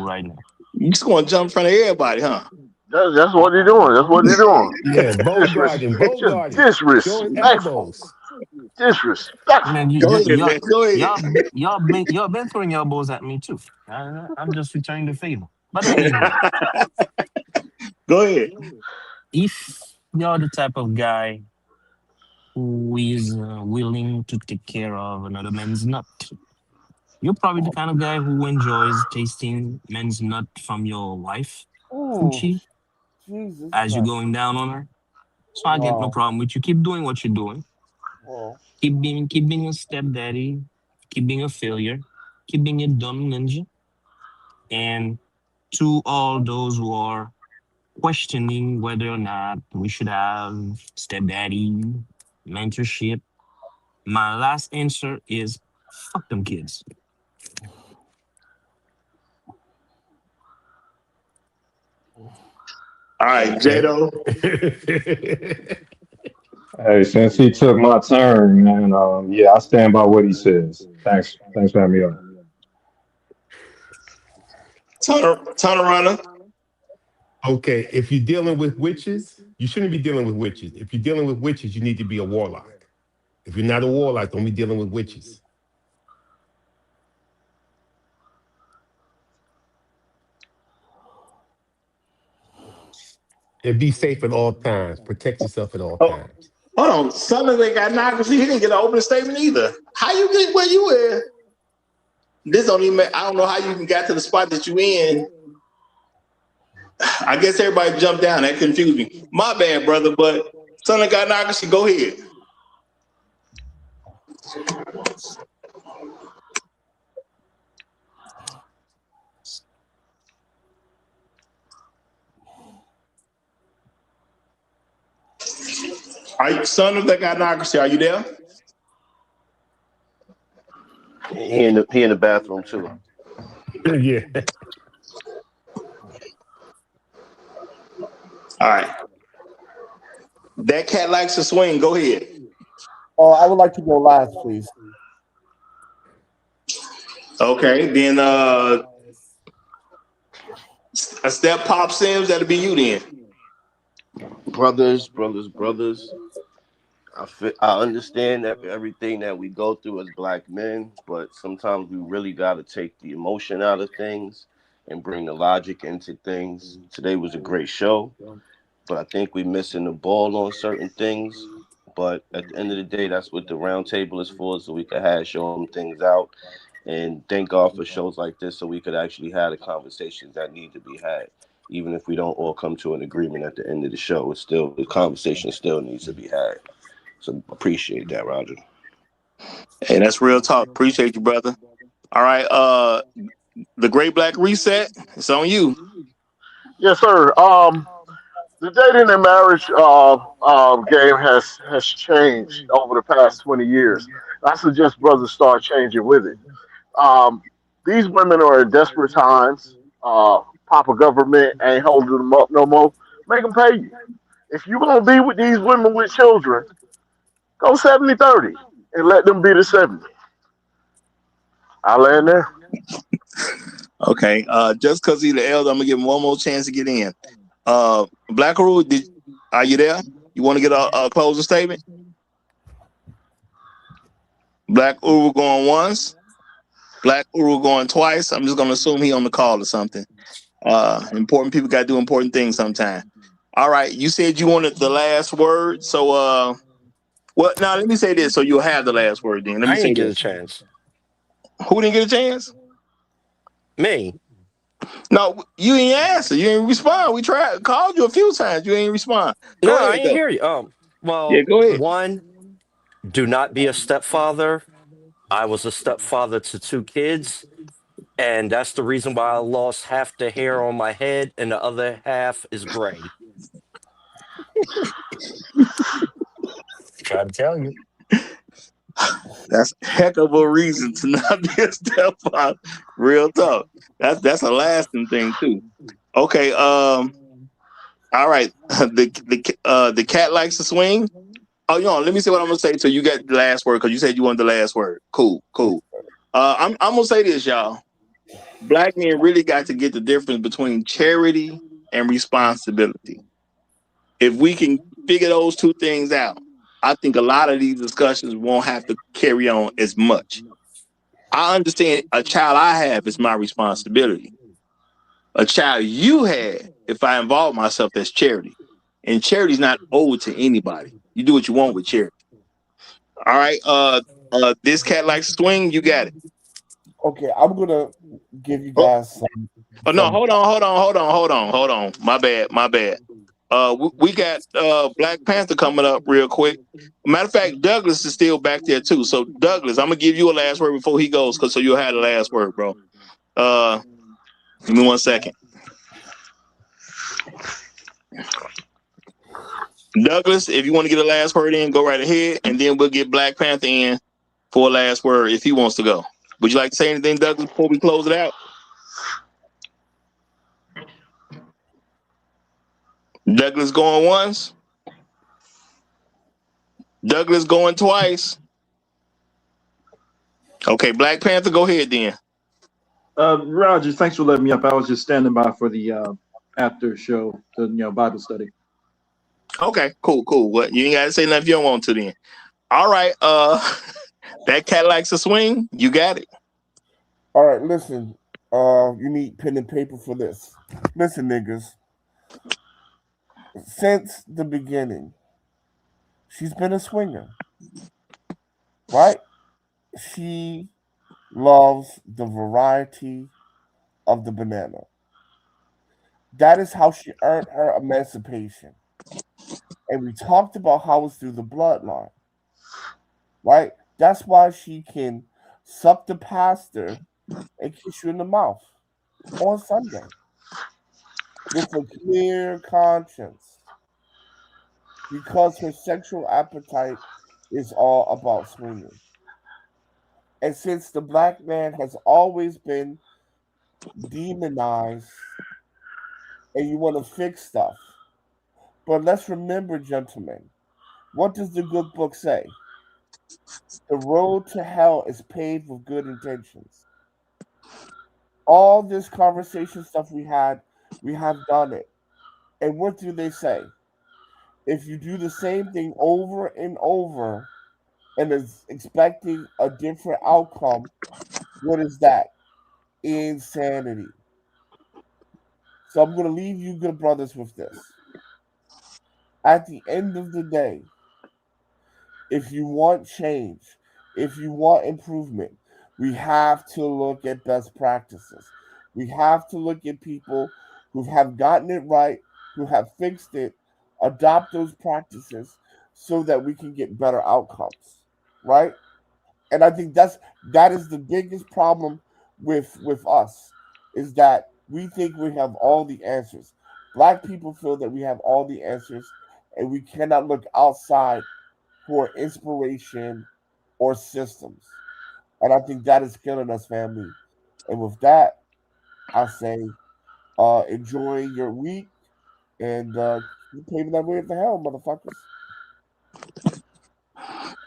right now. You just going to jump in front of everybody, huh? That's what he's doing. That's what he's doing. Yeah, Bogarting. Disrespectful. Disrespectful. Man, Go ahead. y'all been throwing your balls at me too. I'm just returning the favor. But anyway, go ahead. If you're the type of guy who is willing to take care of another man's nut, you're probably the kind of guy who enjoys tasting men's nut from your wife, Fuchi, as you're going down on her. So I get no problem with you. Keep doing what you're doing. Keep being a stepdaddy. Keep being a failure. Keep being a dumb ninja. And to all those who are questioning whether or not we should have stepdaddy, mentorship, my last answer is fuck them kids. All right, Jado. Hey, since he took my turn, man, yeah, I stand by what he says. Thanks for having me on. Tunnel runner. Okay, if you're dealing with witches, you shouldn't be dealing with witches. If you're dealing with witches, you need to be a warlock. If you're not a warlock, don't be dealing with witches. And be safe at all times. Protect yourself at all times. Hold on. Son of they got knocked. He didn't get an opening statement either. How you get where you at? This don't even. I don't know how you even got to the spot that you in. I guess everybody jumped down. That confused me. My bad, brother. But son of got knocked. Go ahead. All right, son of that gynocracy, are you there? He in the bathroom too. Yeah. All right. That cat likes to swing. Go ahead. I would like to go last, please. Okay, then a step pop Sims, that'll be you then. Brothers. I understand that everything that we go through as black men, but sometimes we really got to take the emotion out of things and bring the logic into things. Today was a great show, but I think we're missing the ball on certain things. But at the end of the day, that's what the round table is for, so we can show them things out. And thank God for shows like this so we could actually have the conversations that need to be had. Even if we don't all come to an agreement at the end of the show, it's still the conversation still needs to be had. So appreciate that, Roger. Hey, that's real talk. Appreciate you, brother. All right, the Great Black Reset, it's on you. Yes, sir. The dating and marriage game has changed over the past 20 years. I suggest brothers start changing with it. These women are in desperate times. Papa government ain't holding them up no more. Make them pay you. If you gonna be with these women with children, go 70-30 and let them be the 70. I land there. Okay. Just because he's the elder, I'm gonna give him one more chance to get in. Black Rule, are you there? You want to get a closing statement? Black Uru going once. Black Uru going twice. I'm just gonna assume he on the call or something. Important people got to do important things sometime. All right. You said you wanted the last word, so well, now let me say this, so you'll have the last word. Then let me I say didn't get a this. chance. Who didn't get a chance? Me. No, you ain't answer. You ain't respond. We tried, called you a few times. You ain't respond. No, Go I ahead didn't though. hear you. Yeah, Well, go ahead. one, do not be a stepfather. I was a stepfather to 2 kids, and that's the reason why I lost half the hair on my head and the other half is gray. Try to tell you. That's a heck of a reason to not be a stepfather. Real talk. That's a lasting thing too. Okay. All right. The cat likes to swing. Oh, let me see what I'm gonna say. So you got the last word because you said you wanted the last word. Cool. I'm gonna say this, y'all. Black men really got to get the difference between charity and responsibility. If we can figure those two things out, I think a lot of these discussions won't have to carry on as much. I understand a child I have is my responsibility. A child you had, if I involve myself, that's charity. And charity's not owed to anybody. You do what you want with charity. All right. This cat likes to swing. You got it. Okay, I'm gonna give you Oh, guys some. oh no, some hold on. My bad. We got Black Panther coming up real quick. Matter of fact, Douglas is still back there too. So Douglas, I'm gonna give you a last word before he goes, cause so you'll have the last word, bro. Uh, give me 1 second. Douglas, if you want to get a last word in, go right ahead, and then we'll get Black Panther in for a last word if he wants to go. Would you like to say anything, Douglas, before we close it out? Douglas going once. Douglas going twice. Okay, Black Panther, go ahead then. Roger, thanks for letting me up. I was just standing by for the after show, the Bible study. Okay, cool. What you ain't gotta say nothing if you don't want to then. All right, that cat likes to swing. You got it. All right, listen. You need pen and paper for this. Listen, niggas. Since the beginning, she's been a swinger, right? She loves the variety of the banana. That is how she earned her emancipation. And we talked about how it's through the bloodline, right? That's why she can suck the pastor and kiss you in the mouth on Sunday with a clear conscience because her sexual appetite is all about swinging. And since the black man has always been demonized and you want to fix stuff, but let's remember, gentlemen, what does the good book say? The road to hell is paved with good intentions. All this conversation stuff we have done it. And what do they say? If you do the same thing over and over and is expecting a different outcome, what is that? Insanity. So I'm going to leave you, good brothers, with this. At the end of the day, if you want change, if you want improvement, we have to look at best practices. We have to look at people who have gotten it right, who have fixed it, adopt those practices so that we can get better outcomes, right? And I think that is the biggest problem with us is that we think we have all the answers. Black people feel that we have all the answers and we cannot look outside for inspiration or systems. And I think that is killing us, family. And with that, I say enjoy your week and keep paving that way to hell, motherfuckers.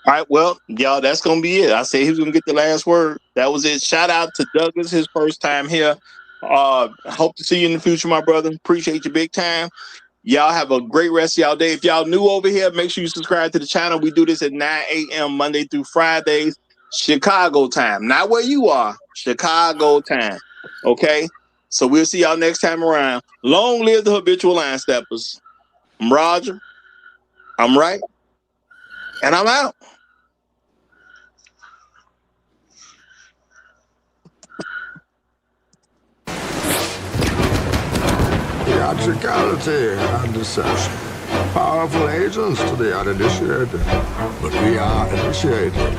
All right, well, y'all, that's gonna be it. I said he was gonna get the last word. That was it. Shout out to Douglas, his first time here. Hope to see you in the future, my brother. Appreciate you big time. Y'all have a great rest of y'all day. If y'all new over here, make sure you subscribe to the channel. We do this at 9 a.m. Monday through Fridays, Chicago time. Not where you are, Chicago time. Okay? So we'll see y'all next time around. Long live the habitual line steppers. I'm Roger. I'm right. And I'm out. Theatricality and deception. Powerful agents to the uninitiated. But we are initiated.